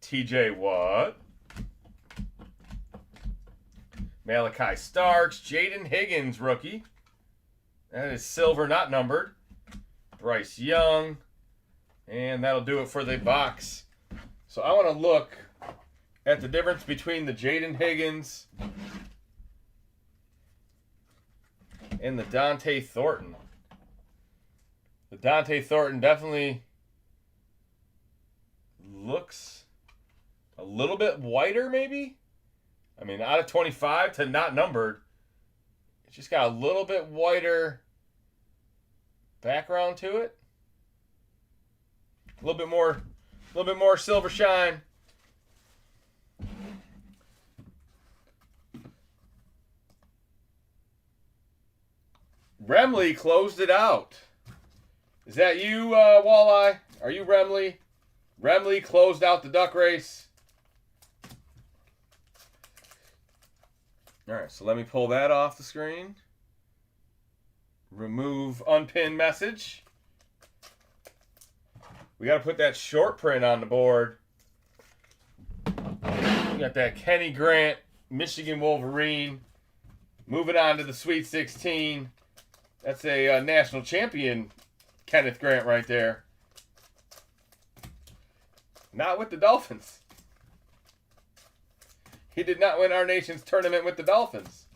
TJ Watt. Malachi Starks. Jaden Higgins, rookie. That is silver, not numbered. Bryce Young. And that'll do it for the box. So I want to look at the difference between the Jaden Higgins and the Dante Thornton. The Dante Thornton definitely looks a little bit whiter, maybe? I mean, out of 25 to not numbered. It's just got a little bit whiter background to it. A little bit more silver shine. Remley closed it out. Is that you, Walleye? Are you Remley? Remley closed out the duck race. All right, so let me pull that off the screen. Remove unpinned message. We got to put that short print on the board. We got that Kenny Grant Michigan Wolverine. Moving on to the Sweet 16. That's a national champion, Kenneth Grant right there. Not with the Dolphins. He did not win our nation's tournament with the Dolphins.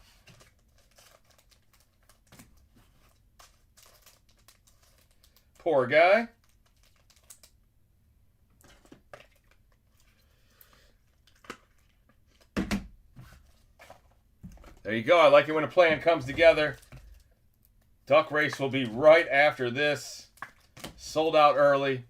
Poor guy. There you go. I like it when a plan comes together. Duck race will be right after this. Sold out early.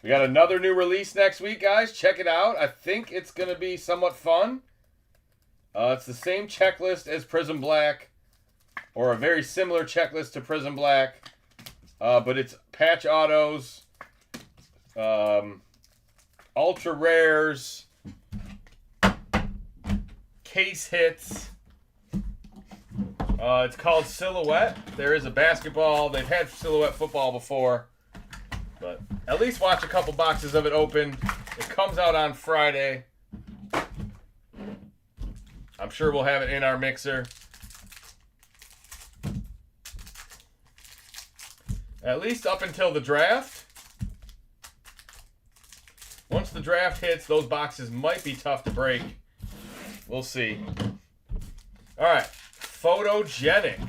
We got another new release next week, guys. Check it out. I think it's going to be somewhat fun. It's the same checklist as PRIZM Black, or a very similar checklist to PRIZM Black, but it's patch autos, ultra rares, case hits. It's called Silhouette. There is a basketball. They've had Silhouette football before, but at least watch a couple boxes of it open. It comes out on Friday. I'm sure we'll have it in our mixer. At least up until the draft. Once the draft hits, those boxes might be tough to break. We'll see. All right. Photogenic.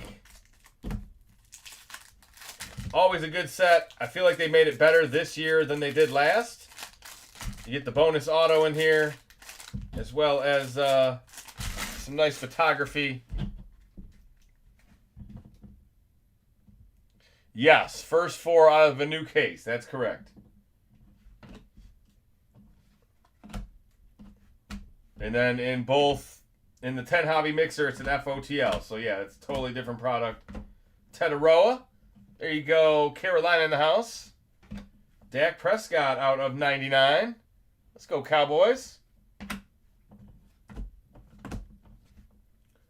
Always a good set. I feel like they made it better this year than they did last. You get the bonus auto in here, as well as some nice photography. Yes, first 4 out of a new case. That's correct. And then in the 10 Hobby Mixer, it's an FOTL. So yeah, it's a totally different product. Tetaroa. There you go. Carolina in the house. Dak Prescott out of 99. Let's go, Cowboys.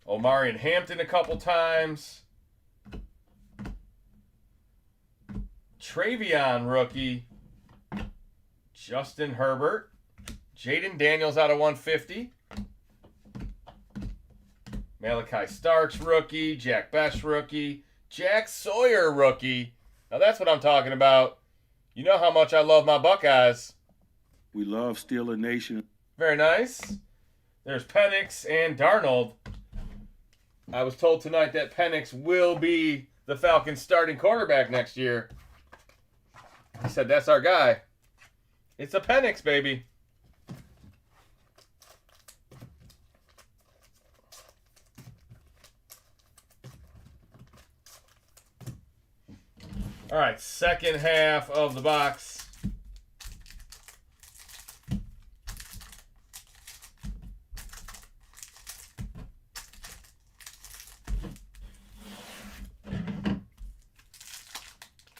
Omarion Hampton a couple times. Travion rookie. Justin Herbert. Jaden Daniels out of 150. Malachi Starks rookie. Jack Bech rookie. Jack Sawyer rookie. Now that's what I'm talking about. You know how much I love my Buckeyes. We love Steeler Nation. Very nice. There's Penix and Darnold. I was told tonight that Penix will be the Falcons' starting quarterback next year. He said, that's our guy. It's a Penix, baby. All right, second half of the box.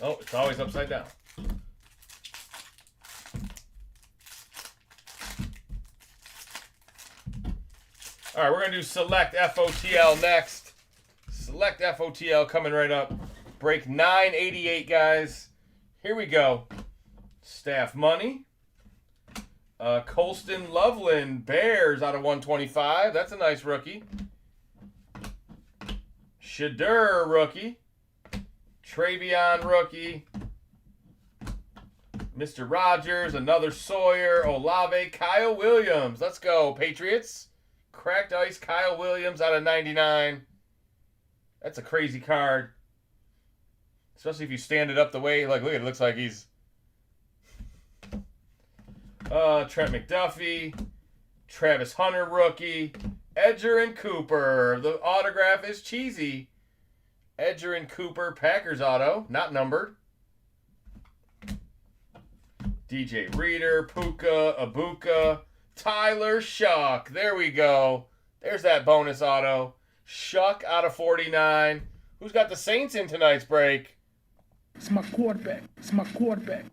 Oh, it's always upside down. All right, we're going to do Select FOTL next. Select FOTL coming right up. Break 988, guys. Here we go. Staff Money. Colston Loveland, Bears out of 125. That's a nice rookie. Shadur rookie. Travion rookie. Mr. Rogers, another Sawyer, Olave, Kyle Williams. Let's go, Patriots. Cracked Ice, Kyle Williams out of 99. That's a crazy card. Especially if you stand it up the way, like, look, it looks like he's... Trent McDuffie. Travis Hunter rookie. Edger and Cooper. The autograph is cheesy. Edger and Cooper, Packers auto, not numbered. DJ Reader, Puka, Abuka, Tyler Shuck. There we go. There's that bonus auto. Shuck out of 49. Who's got the Saints in tonight's break? It's my quarterback. It's my quarterback.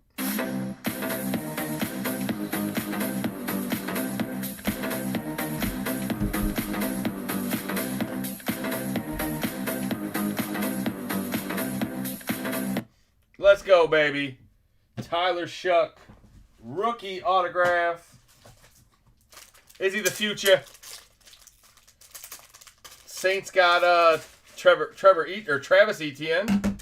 Let's go, baby. Tyler Shuck. Rookie autograph. Is he the future? Saints got Travis Etienne.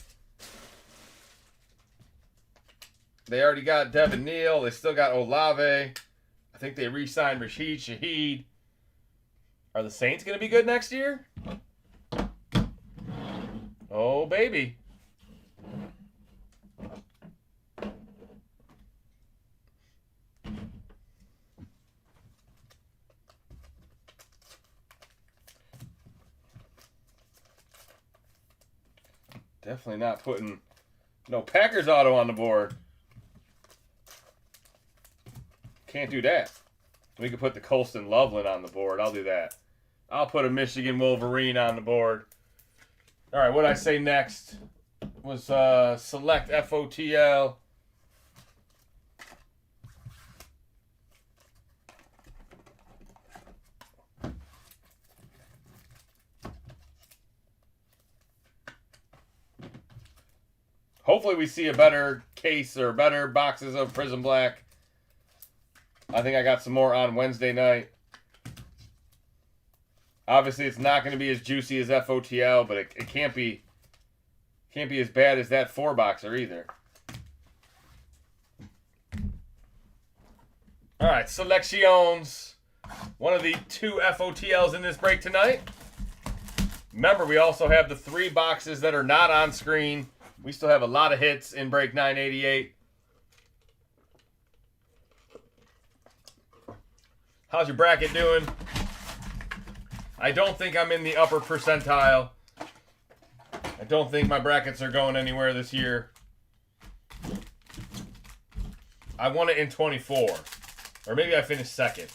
They already got Devin Neal. They still got Olave. I think they re-signed Rashid Shaheed. Are the Saints going to be good next year? Oh, baby. Definitely not putting no Packers auto on the board. Can't do that. We could put the Colston Loveland on the board. I'll do that. I'll put a Michigan Wolverine on the board. All right, what did I say next was select FOTL. Hopefully we see a better case or better boxes of Prism Black. I think I got some more on Wednesday night. Obviously, it's not going to be as juicy as FOTL, but it can't be as bad as that 4-boxer either. All right, selections. One of the 2 FOTLs in this break tonight. Remember, we also have the 3 boxes that are not on screen. We still have a lot of hits in break 988. How's your bracket doing? I don't think I'm in the upper percentile. I don't think my brackets are going anywhere this year. I won it in 24. Or maybe I finished second.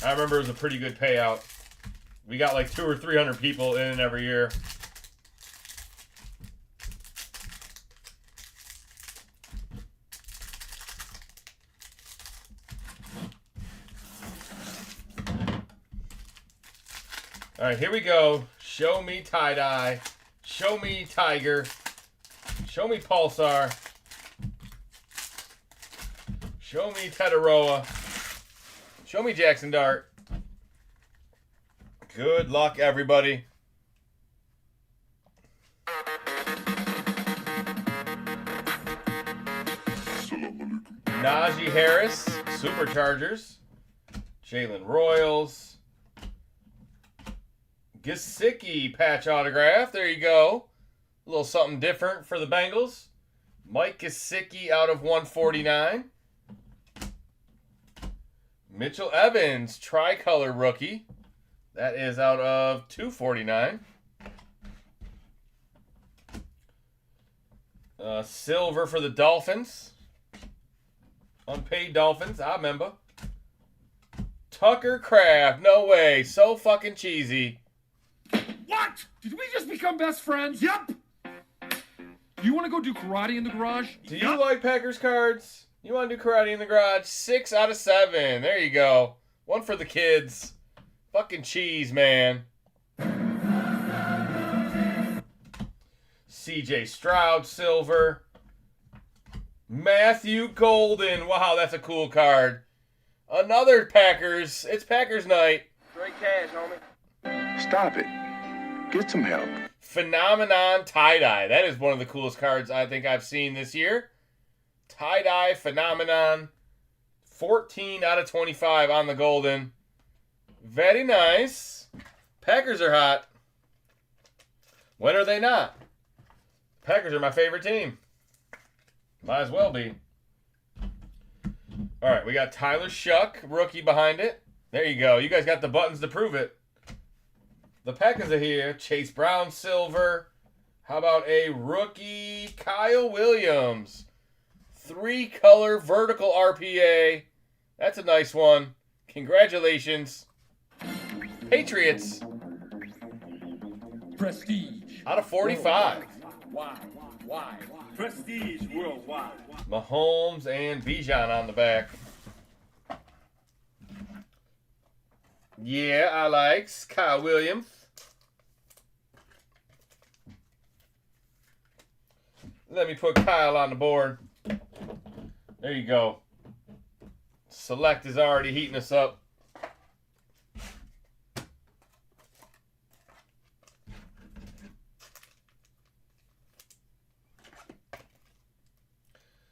I remember it was a pretty good payout. We got like 200 or 300 people in every year. All right, here we go. Show me tie-dye. Show me Tiger. Show me Pulsar. Show me Tetaroa. Show me Jackson Dart. Good luck, everybody. Najee Harris, Superchargers. Jalen Royals. Gesicki patch autograph. There you go. A little something different for the Bengals. Mike Gesicki out of 149. Mitchell Evans, tricolor rookie. That is out of 249. Silver for the Dolphins. Unpaid Dolphins, I remember. Tucker Kraft, no way. So fucking cheesy. What? Did we just become best friends? Yep. You want to go do karate in the garage? Do you like Packers cards? You want to do karate in the garage? 6 out of 7. There you go. One for the kids. Fucking cheese, man. CJ Stroud, silver. Matthew Golden. Wow, that's a cool card. Another Packers. It's Packers night. Straight cash, homie. Stop it. Get some help. Phenomenon tie-dye. That is one of the coolest cards I think I've seen this year. Tie-dye Phenomenon. 14 out of 25 on the Golden. Very nice. Packers are hot. When are they not? Packers are my favorite team. Might as well be. All right, we got Tyler Shuck, rookie behind it. There you go. You guys got the buttons to prove it. The Packers are here. Chase Brown, silver. How about a rookie Kyle Williams? 3-color vertical RPA. That's a nice one. Congratulations. Patriots. Prestige. Out of 45. Why? Prestige worldwide. Mahomes and Bijan on the back. Yeah, I likes Kyle Williams. Let me put Kyle on the board. There you go. Select is already heating us up.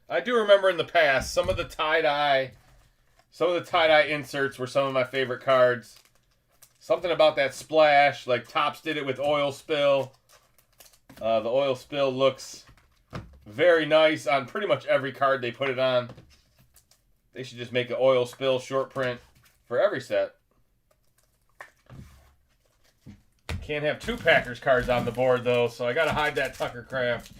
I do remember in the past some of the tie-dye inserts were some of my favorite cards. Something about that splash, like Topps did it with oil spill. The oil spill looks very nice on pretty much every card they put it on. They should just make an oil spill short print for every set. Can't have 2 Packers cards on the board though, so I gotta hide that Tucker Craft.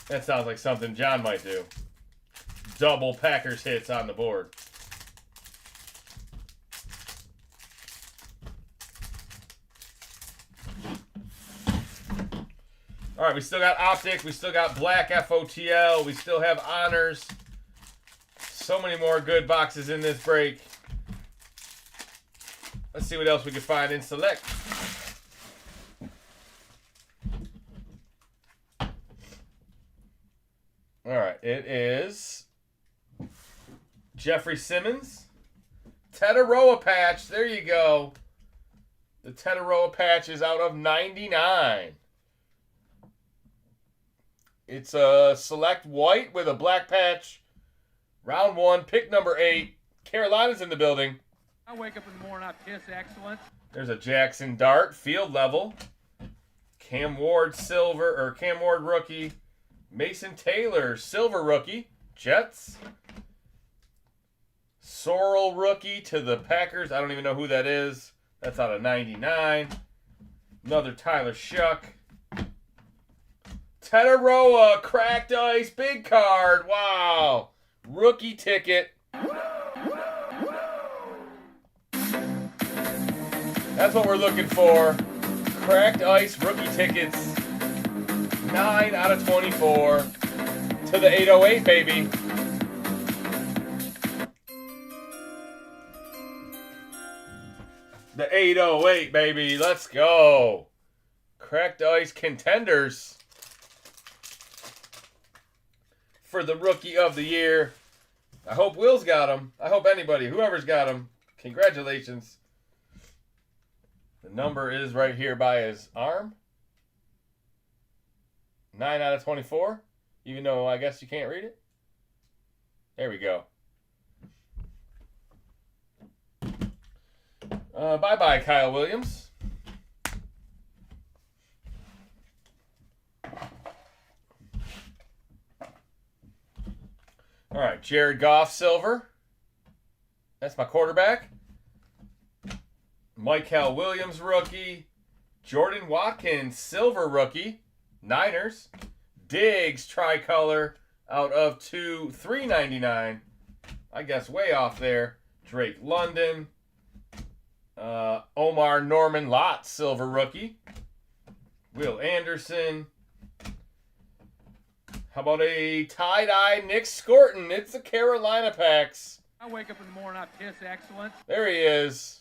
That sounds like something John might do. Double Packers hits on the board. All right, we still got Optic. We still got Black FOTL. We still have Honors. So many more good boxes in this break. Let's see what else we can find in Select. All right, it is Jeffrey Simmons. Tetaroa patch. There you go. The Tetaroa patch is out of 99. It's a select white with a black patch. Round 1, pick number 8. Carolina's in the building. I wake up in the morning, I piss excellence. There's a Jackson Dart, field level. Cam Ward silver, or Cam Ward rookie. Mason Taylor, silver rookie. Jets. Sorrell rookie to the Packers. I don't even know who that is. That's out of 99. Another Tyler Shuck. Tetaroa, cracked ice, big card. Wow. Rookie ticket. That's what we're looking for. Cracked ice rookie tickets. 9 out of 24. To the 808, baby. The 808, baby. Let's go. Cracked ice contenders. For the Rookie of the Year. I hope Will's got him. I hope anybody, whoever's got him, congratulations. The number is right here by his arm. 9 out of 24. Even though I guess you can't read it. There we go. Bye-bye, Kyle Williams. All right, Jared Goff, silver. That's my quarterback. Michael Williams, rookie. Jordan Watkins, silver rookie. Niners. Diggs, tricolor, out of $3.99. I guess way off there. Drake London. Omar Norman Lott, silver rookie. Will Anderson. How about a tie-dye Nick Scorton? It's the Carolina packs. I wake up in the morning, I piss excellence. There he is.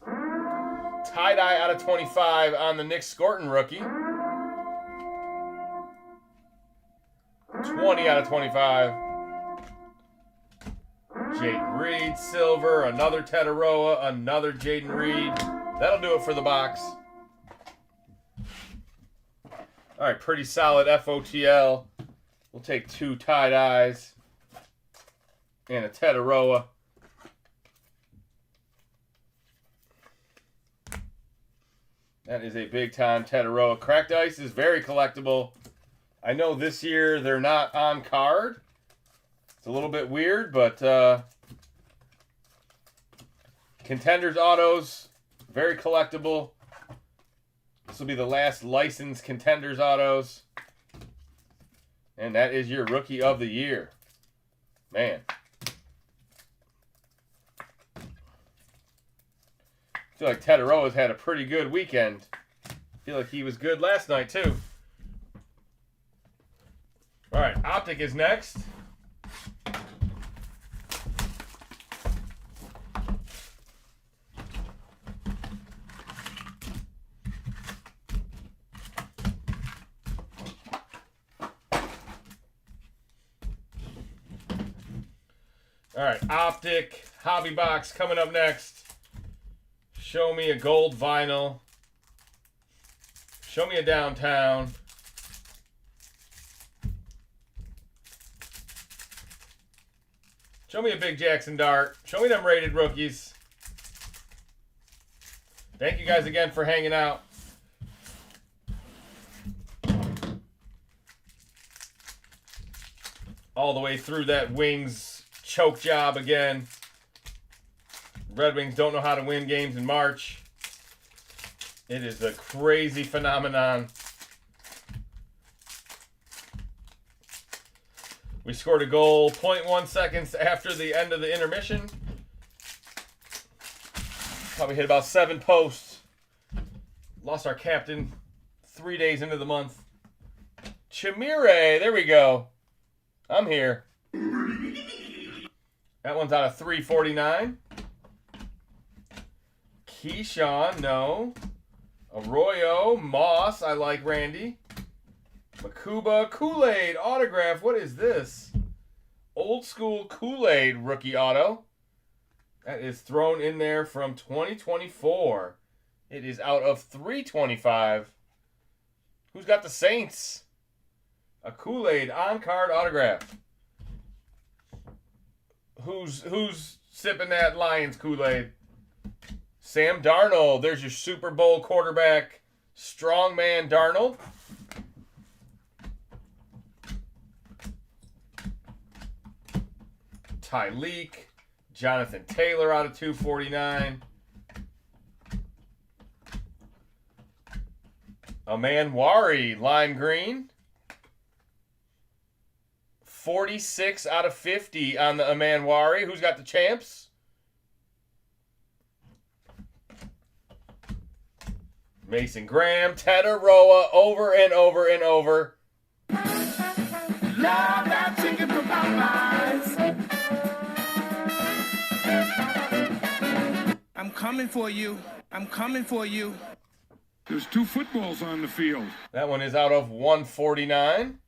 Tie-dye out of 25 on the Nick Scorton rookie. 20 out of 25. Jaden Reed, silver. Another Tetaroa. Another Jaden Reed. That'll do it for the box. All right, pretty solid FOTL. We'll take 2 tie-dyes and a Tetaroa. That is a big-time Tetaroa. Cracked ice is very collectible. I know this year they're not on card. It's a little bit weird, but Contenders autos, very collectible. This will be the last licensed Contenders autos. And that is your Rookie of the Year. Man. I feel like Tetaroa's had a pretty good weekend. I feel like he was good last night, too. All right, Optic is next. All right, Optic Hobby Box coming up next. Show me a gold vinyl. Show me a downtown. Show me a Big Jackson Dart. Show me them rated rookies. Thank you guys again for hanging out. All the way through that Wings choke job again. Red Wings don't know how to win games in March. It is a crazy phenomenon. We scored a goal 0.1 seconds after the end of the intermission. Probably hit about 7 posts. Lost our captain 3 days into the month. Chimere, there we go. I'm here. That one's out of 349. Keyshawn, no. Arroyo, Moss, I like Randy. Makuba, Kool-Aid, autograph. What is this? Old school Kool-Aid rookie auto. That is thrown in there from 2024. It is out of 325. Who's got the Saints? A Kool-Aid on-card autograph. Who's sipping that Lions Kool-Aid? Sam Darnold. There's your Super Bowl quarterback, strongman Darnold. Tyleek. Jonathan Taylor out of 249. Amanwari, lime green. 46 out of 50 on the Amanwari. Who's got the champs? Mason Graham, Tataroa, over and over and over. Love that chicken from Popeyes. I'm coming for you. I'm coming for you. There's 2 footballs on the field. That one is out of 149.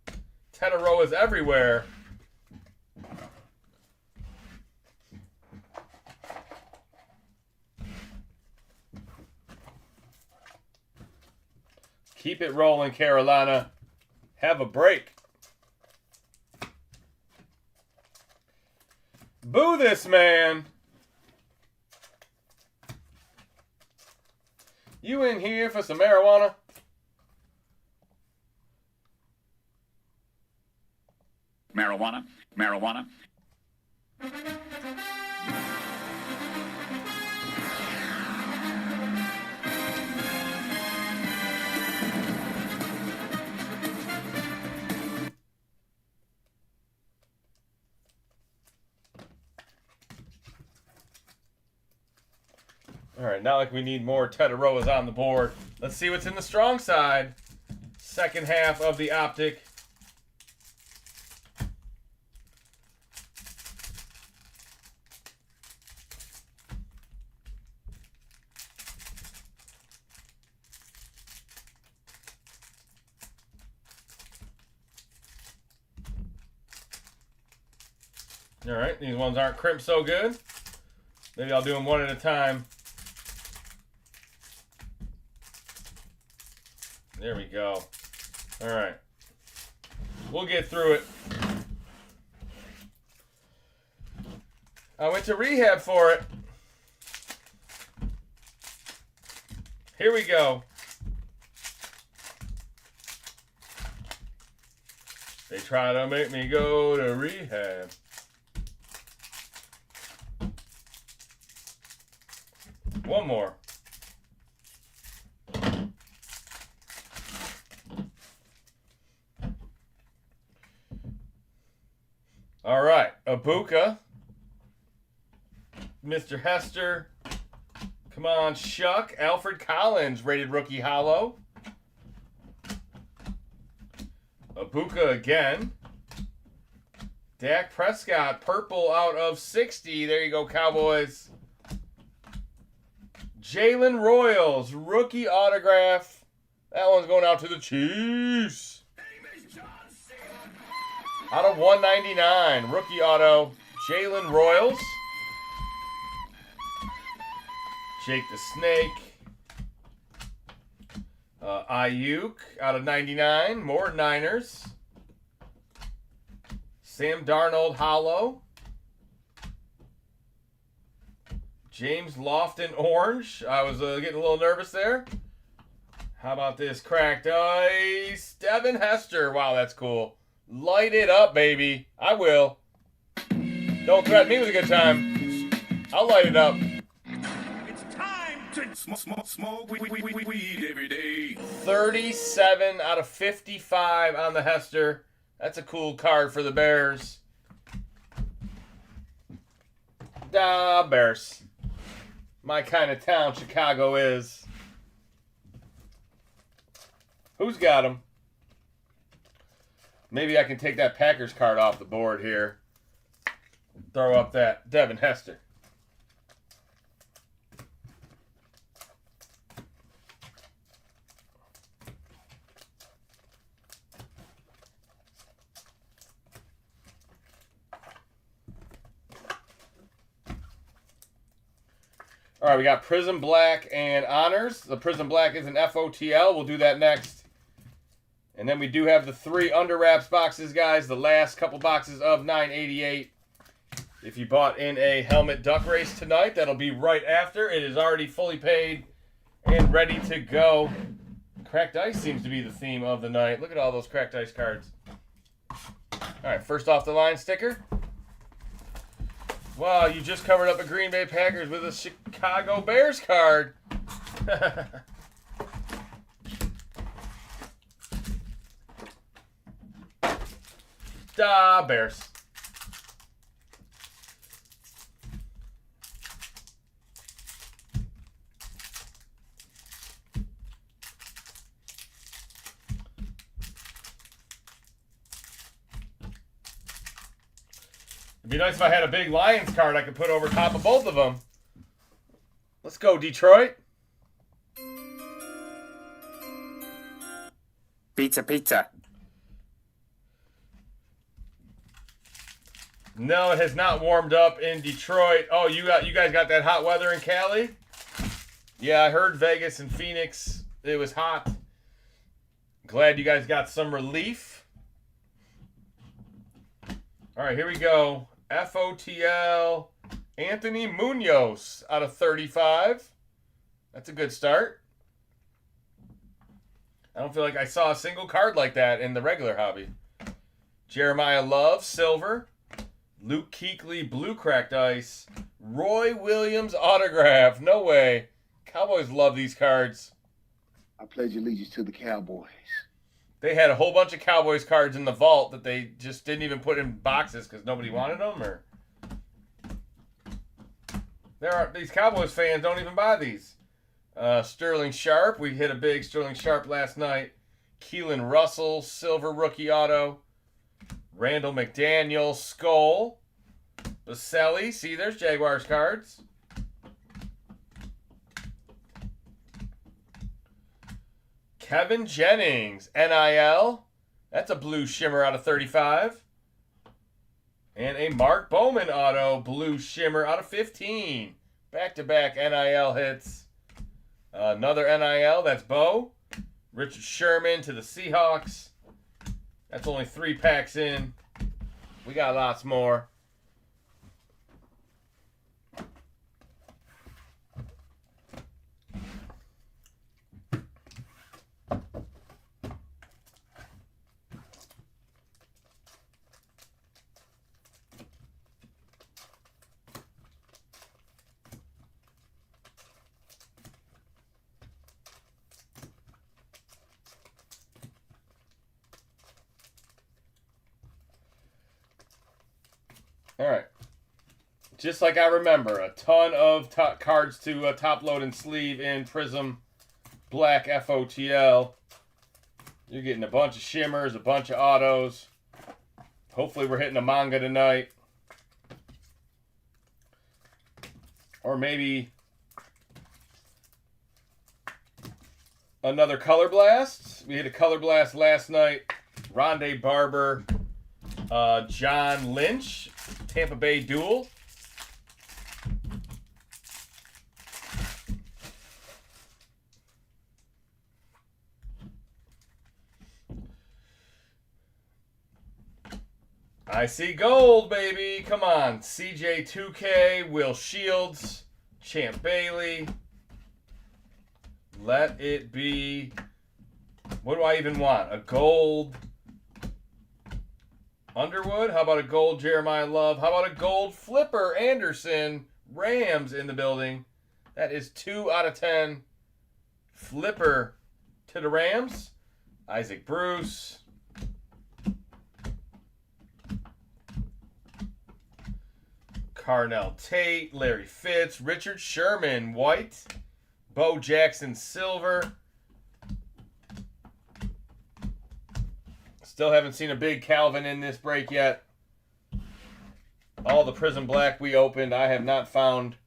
Tataroa is everywhere. Keep it rolling, Carolina. Have a break. Boo this man. You in here for some marijuana? Marijuana, marijuana. All right, not like we need more Tataroas on the board. Let's see what's in the strong side. Second half of the Optic. All right, these ones aren't crimped so good. Maybe I'll do them one at a time. There we go. All right. We'll get through it. I went to rehab for it. Here we go. They try to make me go to rehab. One more. All right, Abuka, Mr. Hester, come on, Shuck, Alfred Collins, rated rookie hollow. Abuka again. Dak Prescott, purple out of 60. There you go, Cowboys. Jalen Royals, rookie autograph. That one's going out to the Chiefs. Out of 199, rookie auto, Jalen Royals. Jake the Snake. Ayuk out of 99. More Niners. Sam Darnold hollow. James Lofton orange. I was getting a little nervous there. How about this cracked ice? Devin Hester. Wow, that's cool. Light it up, baby. I will. Don't threaten me with a good time. I'll light it up. It's time to smoke weed every day. 37 out of 55 on the Hester. That's a cool card for the Bears. Bears. My kind of town, Chicago is. Who's got them? Maybe I can take that Packers card off the board here. Throw up that Devin Hester. All right, we got PRIZM Black and Honors. The PRIZM Black is an FOTL. We'll do that next. And then we do have the 3 under wraps boxes, guys. The last couple boxes of 988. If you bought in a helmet duck race tonight, that'll be right after. It is already fully paid and ready to go. Cracked ice seems to be the theme of the night. Look at all those cracked ice cards. All right, first off the line sticker. Wow, you just covered up a Green Bay Packers with a Chicago Bears card. Bears. It'd be nice if I had a big Lions card I could put over top of both of them. Let's go, Detroit. Pizza, pizza. No, it has not warmed up in Detroit. Oh, you guys got that hot weather in Cali? Yeah, I heard Vegas and Phoenix. It was hot. Glad you guys got some relief. All right, here we go. FOTL Anthony Munoz out of 35. That's a good start. I don't feel like I saw a single card like that in the regular hobby. Jeremiah Love, silver. Luke Kuechly, blue cracked ice. Roy Williams autograph. No way. Cowboys love these cards. I pledge allegiance to the Cowboys. They had a whole bunch of Cowboys cards in the vault that they just didn't even put in boxes because nobody wanted them. Or these Cowboys fans don't even buy these. Sterling Sharp. We hit a big Sterling Sharp last night. Keelan Russell, silver rookie auto. Randall McDaniel, skull. Baselli. See, there's Jaguars cards. Kevin Jennings, NIL. That's a blue shimmer out of 35. And a Mark Bowman auto, blue shimmer out of 15. Back-to-back NIL hits. Another NIL, that's Bo. Richard Sherman to the Seahawks. That's only 3 packs in. We got lots more. All right. Just like I remember, a ton of cards to top load and sleeve in PRIZM Black FOTL. You're getting a bunch of shimmers, a bunch of autos. Hopefully we're hitting a manga tonight. Or maybe another Color Blast. We hit a Color Blast last night. Rondé Barber, John Lynch. Tampa Bay duel. I see gold, baby. Come on. CJ2K, Will Shields, Champ Bailey. Let it be. What do I even want? A gold Underwood? How about a gold Jeremiah Love? How about a gold Flipper Anderson? Rams in the building. That is 2 out of 10. Flipper to the Rams. Isaac Bruce. Carnell Tate, Larry Fitz, Richard Sherman, white. Bo Jackson, silver. Still haven't seen a big Calvin in this break yet. All the Prism Black we opened, I have not found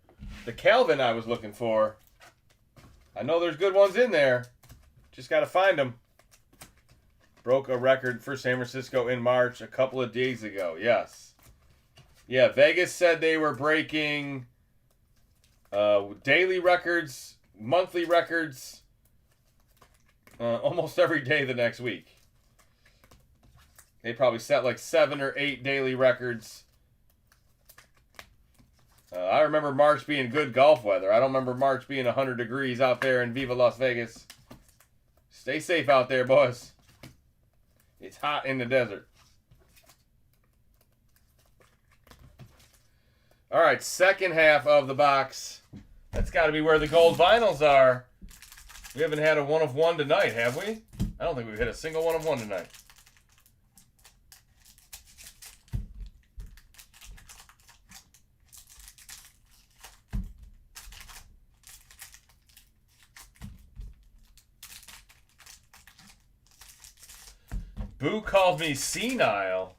the Calvin I was looking for. I know there's good ones in there. Just got to find them. Broke a record for San Francisco in March a couple of days ago. Yes. Yeah, Vegas said they were breaking daily records, monthly records, almost every day the next week. They probably set like 7 or 8 daily records. I remember March being good golf weather. I don't remember March being 100 degrees out there in Viva Las Vegas. Stay safe out there, boys. It's hot in the desert. All right, second half of the box. That's got to be where the gold vinyls are. We haven't had a 1 of 1 tonight, have we? I don't think we've hit a single 1 of 1 tonight. Boo called me senile.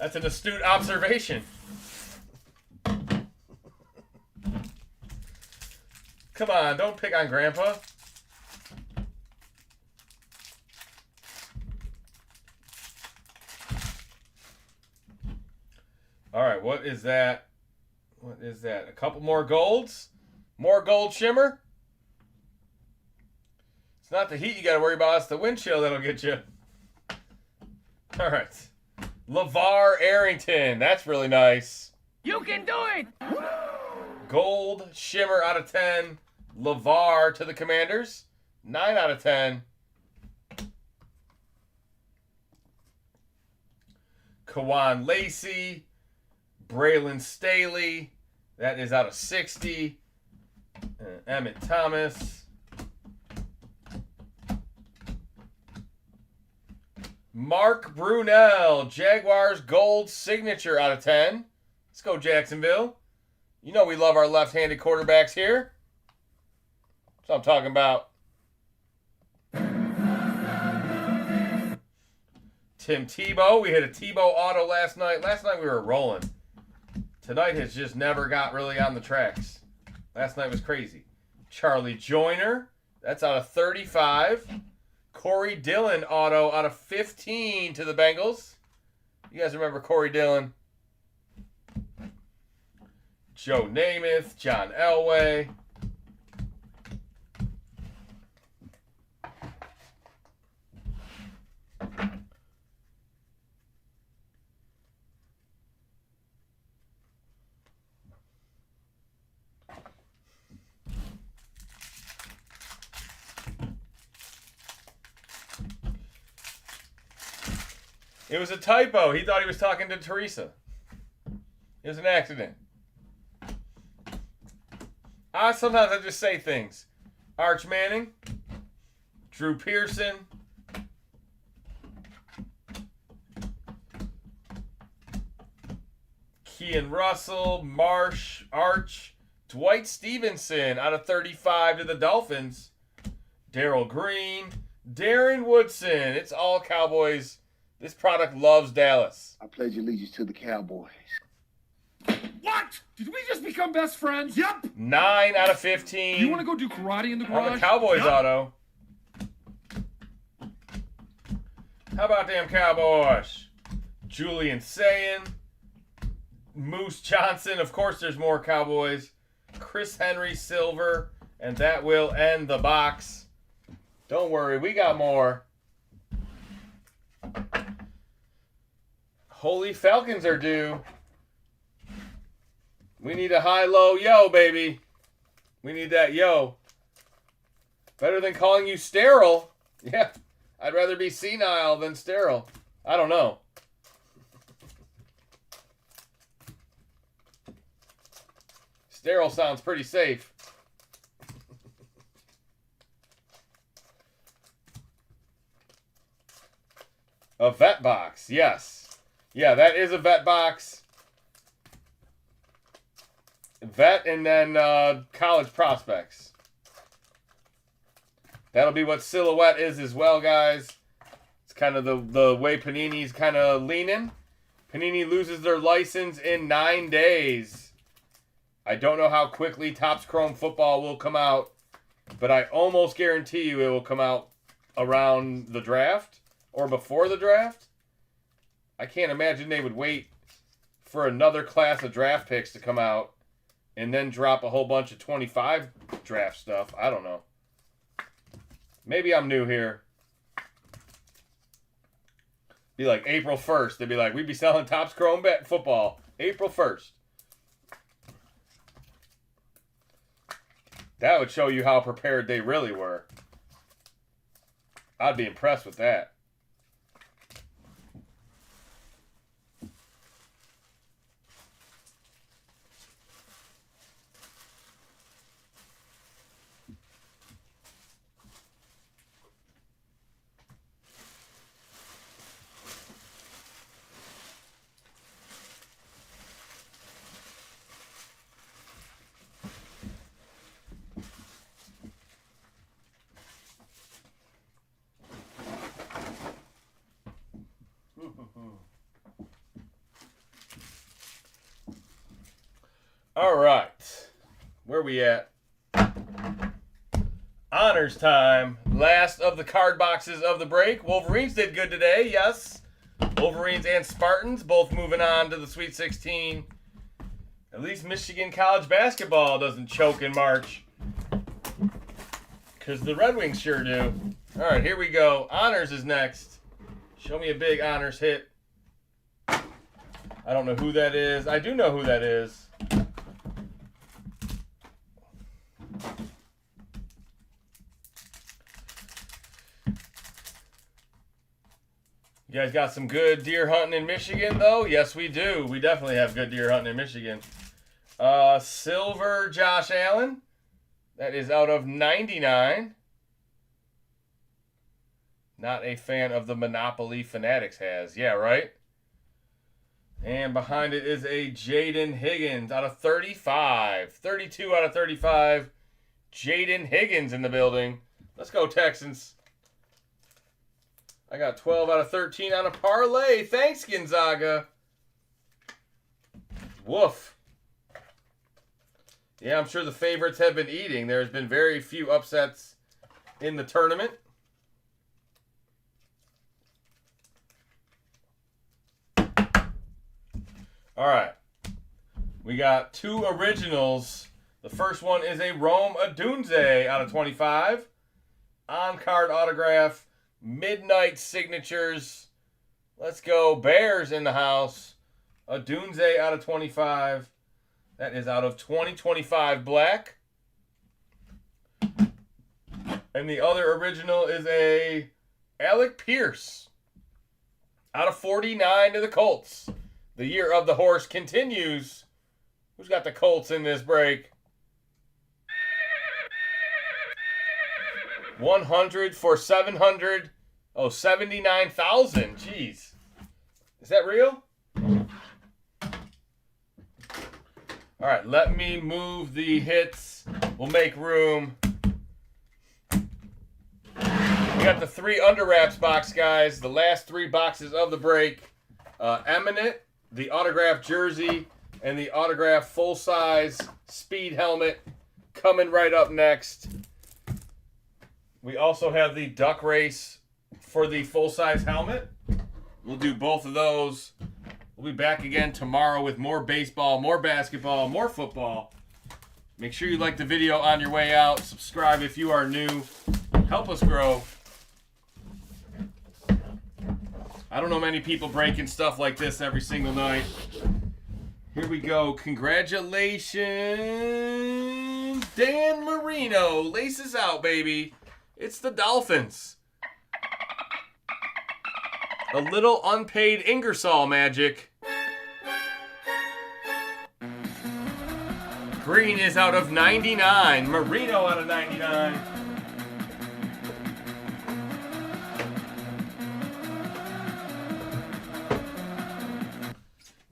That's an astute observation. Come on, don't pick on Grandpa. All right, what is that? What is that? A couple more golds? More gold shimmer? It's not the heat you got to worry about. It's the wind chill that'll get you. All right. LeVar Arrington. That's really nice. You can do it! Gold shimmer out of 10. LeVar to the Commanders. 9 out of 10. Kawan Lacey. Braylon Staley. That is out of 60. Emmett Thomas. Mark Brunell. Jaguars gold signature out of 10. Let's go Jacksonville. You know we love our left-handed quarterbacks here. That's what I'm talking about. Tim Tebow. We hit a Tebow auto last night. Last night we were rolling. Tonight has just never got really on the tracks. Last night was crazy. Charlie Joyner. That's out of 35. Corey Dillon auto out of 15 to the Bengals. You guys remember Corey Dillon? Joe Namath, John Elway. It was a typo. He thought he was talking to Teresa. It was an accident. Sometimes I just say things. Arch Manning. Drew Pearson. Kean Russell. Marsh. Arch. Dwight Stevenson out of 35 to the Dolphins. Darryl Green. Darren Woodson. It's all Cowboys. This product loves Dallas. I pledge allegiance to the Cowboys. What? Did we just become best friends? Yep. 9 out of 15. You want to go do karate in the garage? On the Cowboys Yep. auto. How about them Cowboys? Julian Sayin. Moose Johnson. Of course, there's more Cowboys. Chris Henry, silver. And that will end the box. Don't worry, we got more. Holy Falcons are due. We need a high-low yo, baby. We need that yo. Better than calling you sterile. Yeah, I'd rather be senile than sterile. I don't know. Sterile sounds pretty safe. A vet box, yes. Yeah, that is a vet box. Vet and then college prospects. That'll be what Silhouette is as well, guys. It's kind of the way Panini's kind of leaning. Panini loses their license in 9 days. I don't know how quickly Topps Chrome Football will come out, but I almost guarantee you it will come out around the draft or before the draft. I can't imagine they would wait for another class of draft picks to come out and then drop a whole bunch of 25 draft stuff. I don't know. Maybe I'm new here. Be like April 1st. They'd be like, we'd be selling Topps Chrome Football April 1st. That would show you how prepared they really were. I'd be impressed with that. All right, where we at? Honors time. Last of the card boxes of the break. Wolverines did good today, yes. Wolverines and Spartans both moving on to the Sweet 16. At least Michigan college basketball doesn't choke in March, because the Red Wings sure do. All right, here we go. Honors is next. Show me a big honors hit. I don't know who that is. I do know who that is. You guys got some good deer hunting in Michigan, though? Yes, we do. We definitely have good deer hunting in Michigan. Silver Josh Allen. That is out of 99. Not a fan of the Monopoly Fanatics has. Yeah, right? And behind it is a Jaden Higgins out of 35. 32 out of 35. Jaden Higgins in the building. Let's go, Texans. I got 12 out of 13 on a parlay. Thanks, Gonzaga. Woof. Yeah, I'm sure the favorites have been eating. There's been very few upsets in the tournament. All right. We got two originals. The first one is a Rome Odunze out of 25. On-card autograph. Midnight signatures. Let's go. Bears in the house. Odunze out of 25. That is out of 2025 black. And the other original is a Alec Pierce out of 49 to the Colts. The year of the horse continues. Who's got the Colts in this break? 100 for 700. Oh, 79,000. Jeez. Is that real? All right, let me move the hits. We'll make room. We got the 3 under wraps box, guys. The last 3 boxes of the break. Eminent, the autographed jersey, and the autographed full-size speed helmet coming right up next. We also have the duck race for the full-size helmet. We'll do both of those. We'll be back again tomorrow with more baseball, more basketball, more football. Make sure you like the video on your way out. Subscribe if you are new. Help us grow. I don't know many people breaking stuff like this every single night. Here we go. Congratulations, Dan Marino. Laces out, baby. It's the Dolphins. A little unpaid Ingersoll magic. Green is out of 99. Marino out of 99.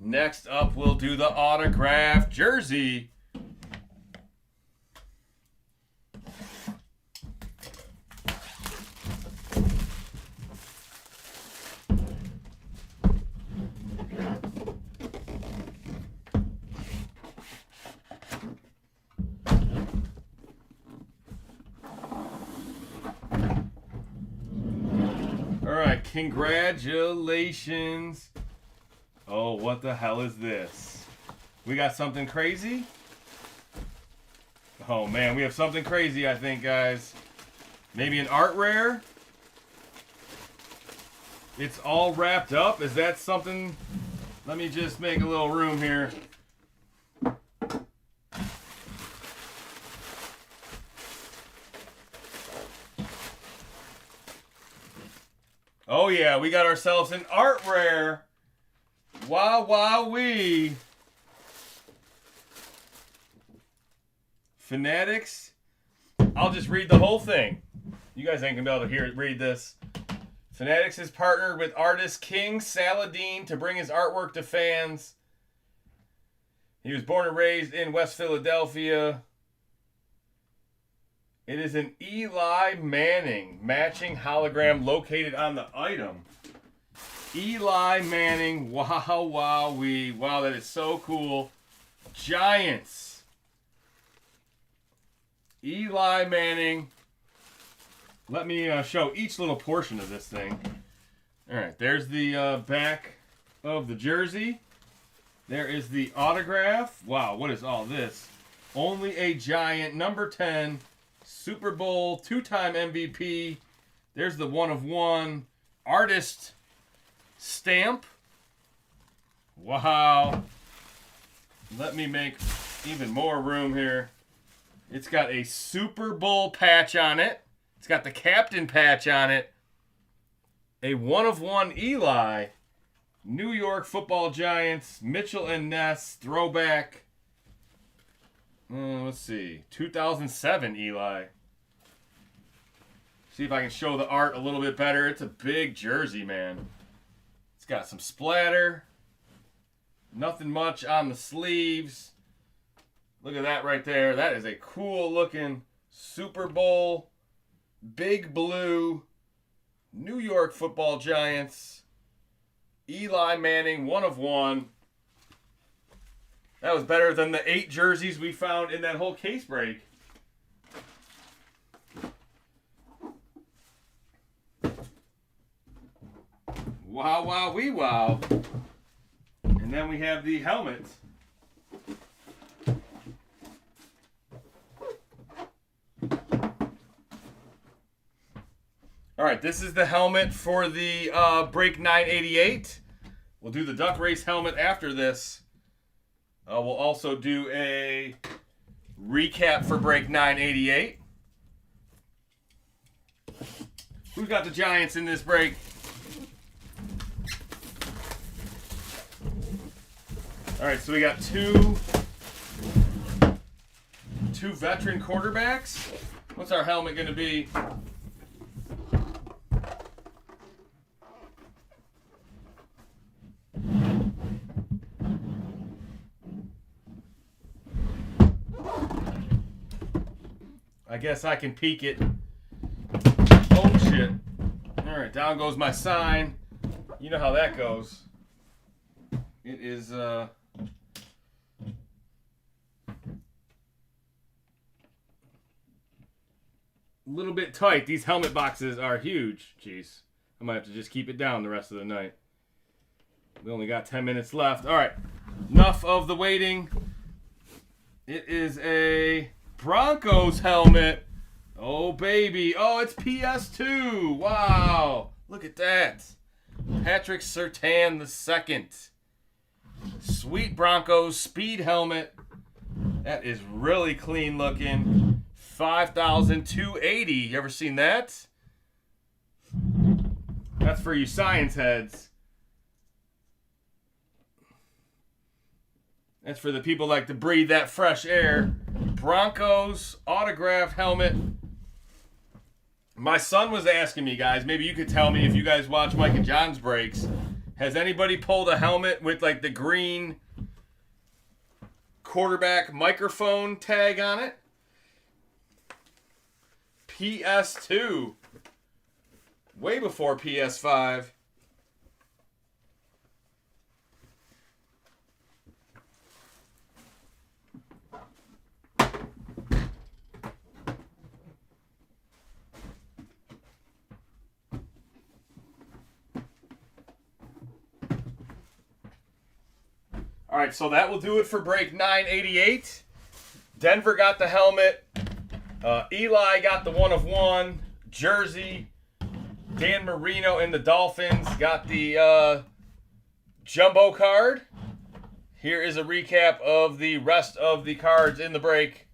Next up, we'll do the autograph jersey. All right, congratulations. Oh, what the hell is this? We got something crazy? Oh, man, we have something crazy, I think, guys. Maybe an art rare? It's all wrapped up? Is that something? Let me just make a little room here. Oh, yeah, we got ourselves an art rare. Wow, wow, wee. Fanatics. I'll just read the whole thing. You guys ain't gonna be able to read this. Fanatics has partnered with artist King Saladin to bring his artwork to fans. He was born and raised in West Philadelphia. It is an Eli Manning matching hologram located on the item. Eli Manning, wow, wow, wee. Wow, that is so cool. Giants. Eli Manning. Let me show each little portion of this thing. All right, there's the back of the jersey. There is the autograph. Wow, what is all this? Only a Giant, number 10, Super Bowl, two-time MVP. There's the 1 of 1 artist stamp. Wow. Let me make even more room here. It's got a Super Bowl patch on it. It's got the captain patch on it. A 1 of 1 Eli. New York Football Giants, Mitchell and Ness, throwback. Let's see. 2007 Eli. See if I can show the art a little bit better. It's a big jersey, man. It's got some splatter. Nothing much on the sleeves. Look at that right there. That is a cool looking Super Bowl, big blue, New York Football Giants, Eli Manning, 1 of 1. That was better than the 8 jerseys we found in that whole case break. Wow, wow, wee wow. And then we have the helmet. All right, this is the helmet for the Break 988. We'll do the Duck Race helmet after this. We'll also do a recap for Break 988. Who's got the Giants in this break? All right, so we got two veteran quarterbacks. What's our helmet going to be? I guess I can peek it. Oh, shit. All right, down goes my sign. You know how that goes. It is, a little bit tight. These helmet boxes are huge. Jeez. I might have to just keep it down the rest of the night. We only got 10 minutes left. All right. Enough of the waiting. It is a Broncos helmet. Oh, baby. Oh, it's PS2. Wow. Look at that. Patrick Surtain II. Sweet Broncos speed helmet. That is really clean looking. 5,280. You ever seen that? That's for you science heads. That's for the people like to breathe that fresh air. Broncos autograph helmet. My son was asking me, guys, maybe you could tell me if you guys watch Mike and John's breaks. Has anybody pulled a helmet with like the green quarterback microphone tag on it? PS2. Way before PS5. All right, so that will do it for break 988. Denver got the helmet. Eli got the 1/1 jersey. Dan Marino and the Dolphins got the jumbo card. Here is a recap of the rest of the cards in the break.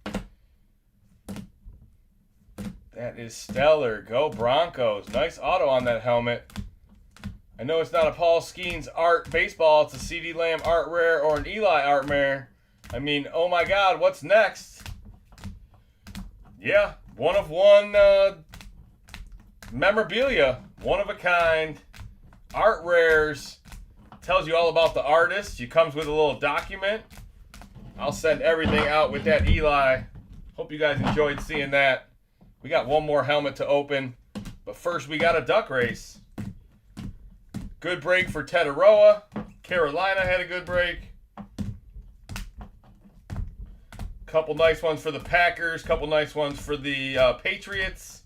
That is stellar. Go Broncos. Nice auto on that helmet. I know it's not a Paul Skeens art baseball. It's a CD Lamb art rare or an Eli art rare. I mean, oh my God, what's next? Yeah, 1/1 memorabilia. One of a kind. Art rares. Tells you all about the artist. It comes with a little document. I'll send everything out with that Eli. Hope you guys enjoyed seeing that. We got one more helmet to open. But first we got a duck race. Good break for Tetaroa. Carolina had a good break. Couple nice ones for the Packers. Couple nice ones for the Patriots.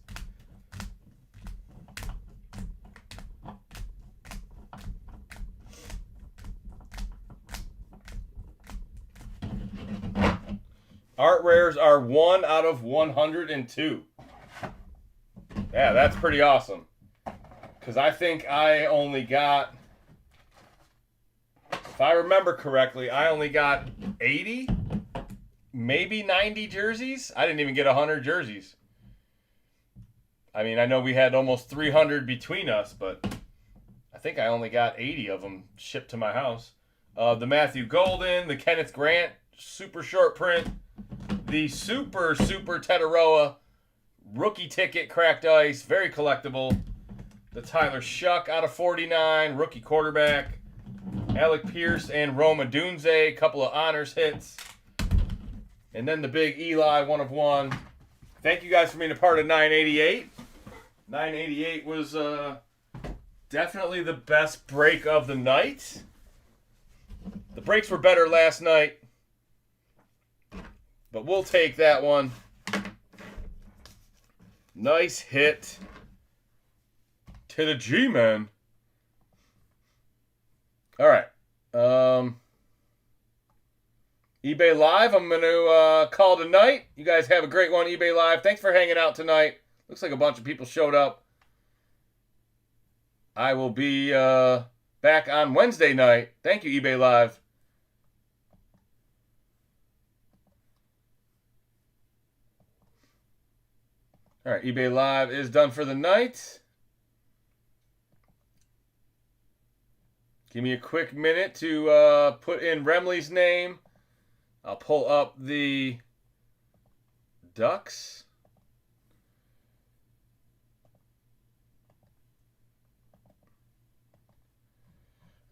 Art rares are 1 out of 102. Yeah, that's pretty awesome. Because I think I only got, if I remember correctly, I only got 80, maybe 90 jerseys. I didn't even get 100 jerseys. I mean, I know we had almost 300 between us, but I think I only got 80 of them shipped to my house. The Matthew Golden, the Kenneth Grant, super short print, the super Tetaroa rookie ticket, cracked ice, very collectible. The Tyler Shuck out of 49, rookie quarterback. Alec Pierce and Roma Dunze, couple of honors hits. And then the big Eli 1/1. Thank you guys for being a part of 988. 988 was definitely the best break of the night. The breaks were better last night, but we'll take that one. Nice hit to the G-Man. All right. eBay Live, I'm going to call tonight. You guys have a great one, eBay Live. Thanks for hanging out tonight. Looks like a bunch of people showed up. I will be back on Wednesday night. Thank you, eBay Live. All right, eBay Live is done for the night. Give me a quick minute to put in Remley's name. I'll pull up the Ducks.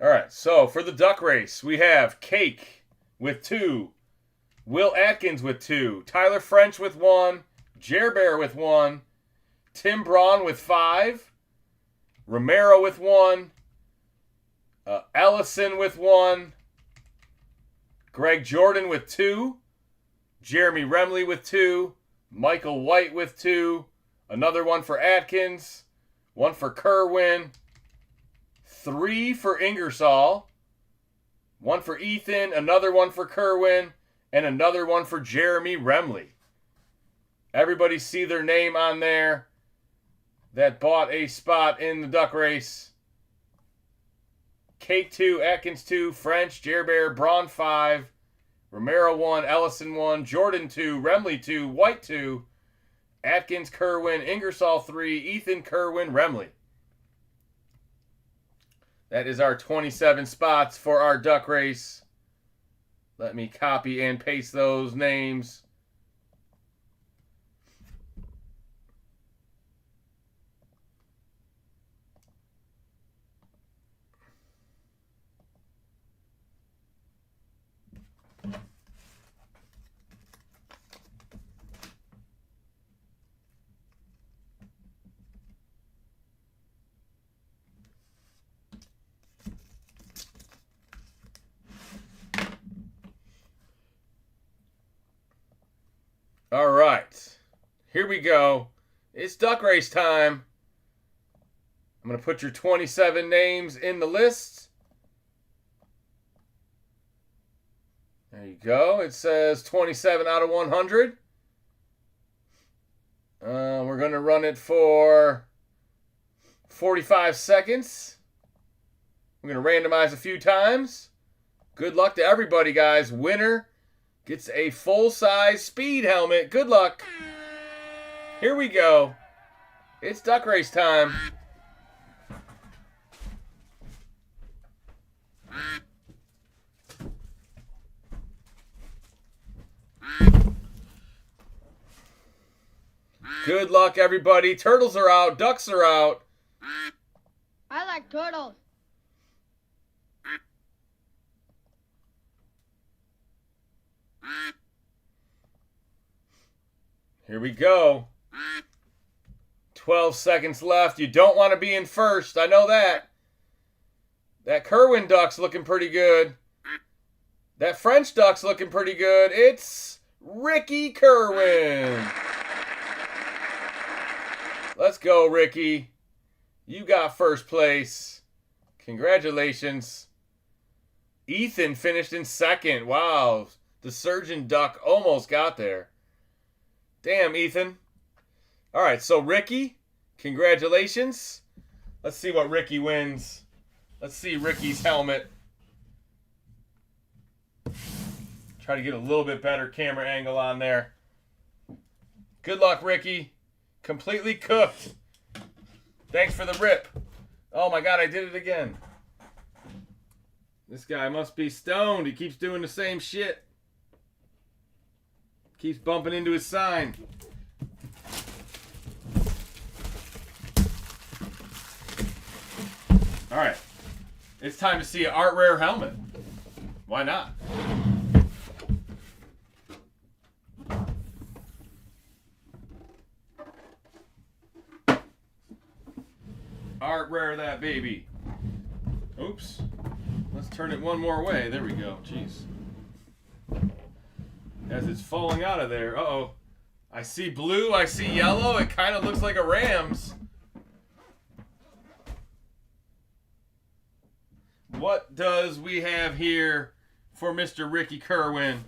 All right, so for the Duck race, we have Cake with 2, Will Atkins with 2, Tyler French with 1, Jer Bear with 1, Tim Braun with 5, Romero with 1, Ellison with 1, Greg Jordan with 2, Jeremy Remley with 2, Michael White with 2, another one for Atkins, one for Kerwin, 3 for Ingersoll, One for Ethan, another one for Kerwin, and another one for Jeremy Remley. Everybody see their name on there that bought a spot in the duck race. Cake 2, Atkins 2, French, Jerbear, Braun 5, Romero 1, Ellison 1, Jordan 2, Remley 2, White 2, Atkins, Kerwin, Ingersoll 3, Ethan, Kerwin, Remley. That is our 27 spots for our duck race. Let me copy and paste those names. All right, here we go. It's duck race time. I'm going to put your 27 names in the list. There you go. It says 27 out of 100. We're going to run it for 45 seconds. We're going to randomize a few times. Good luck to everybody, guys. Winner gets a full-size speed helmet. Good luck. Here we go. It's duck race time. Good luck, everybody. Turtles are out. Ducks are out. I like turtles. Here we go. 12 seconds left. You don't want to be in first. I know that. That Kerwin duck's looking pretty good. That French duck's looking pretty good. It's Ricky Kerwin. Let's go, Ricky. You got first place. Congratulations. Ethan finished in second. Wow. The surgeon duck almost got there. Damn, Ethan. All right, so Ricky, congratulations. Let's see what Ricky wins. Let's see Ricky's helmet. Try to get a little bit better camera angle on there. Good luck, Ricky. Completely cooked. Thanks for the rip. Oh my God, I did it again. This guy must be stoned. He keeps doing the same shit. Keeps bumping into his sign. All right. It's time to see an Art Rare helmet. Why not? Art Rare that baby. Oops. Let's turn it one more way. There we go. Jeez. As it's falling out of there. Uh-oh. I see blue. I see yellow. It kind of looks like a Rams. What does we have here for Mr. Ricky Kerwin?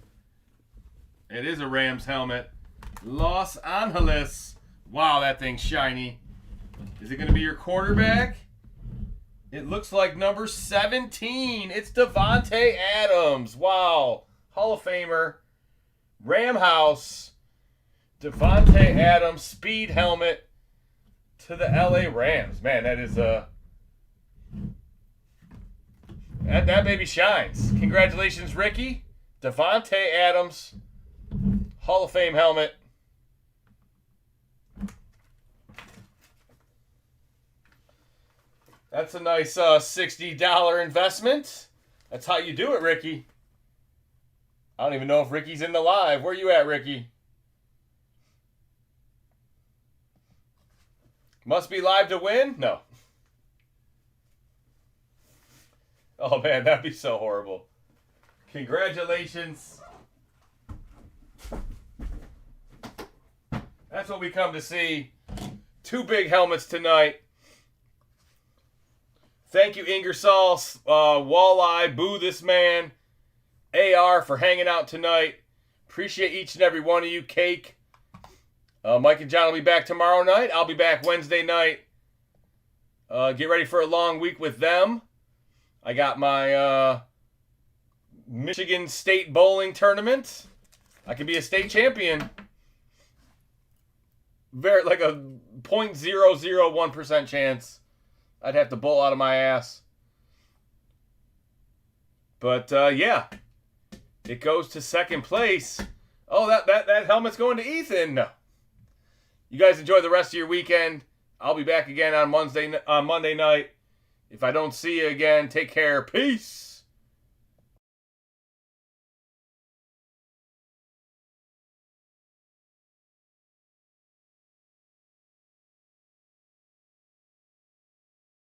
It is a Rams helmet. Los Angeles. Wow, that thing's shiny. Is it going to be your quarterback? It looks like number 17. It's Davante Adams. Wow. Hall of Famer. Ram House. Davante Adams speed helmet to the LA Rams. Man, that is that baby shines. Congratulations, Ricky. Davante Adams Hall of Fame helmet. That's a nice $60 investment. That's how you do it, Ricky. I don't even know if Ricky's in the live. Where you at, Ricky? Must be live to win? No. Oh, man, that'd be so horrible. Congratulations. That's what we come to see. Two big helmets tonight. Thank you, Ingersoll, Walleye, Boo This Man, AR for hanging out tonight. Appreciate each and every one of you. Cake. Mike and John will be back tomorrow night. I'll be back Wednesday night. Get ready for a long week with them. I got my Michigan State bowling tournament. I could be a state champion. Very like a 0.001% chance. I'd have to bowl out of my ass. But yeah, it goes to second place. Oh, that helmet's going to Ethan. You guys enjoy the rest of your weekend. I'll be back again on Monday night. If I don't see you again, take care. Peace.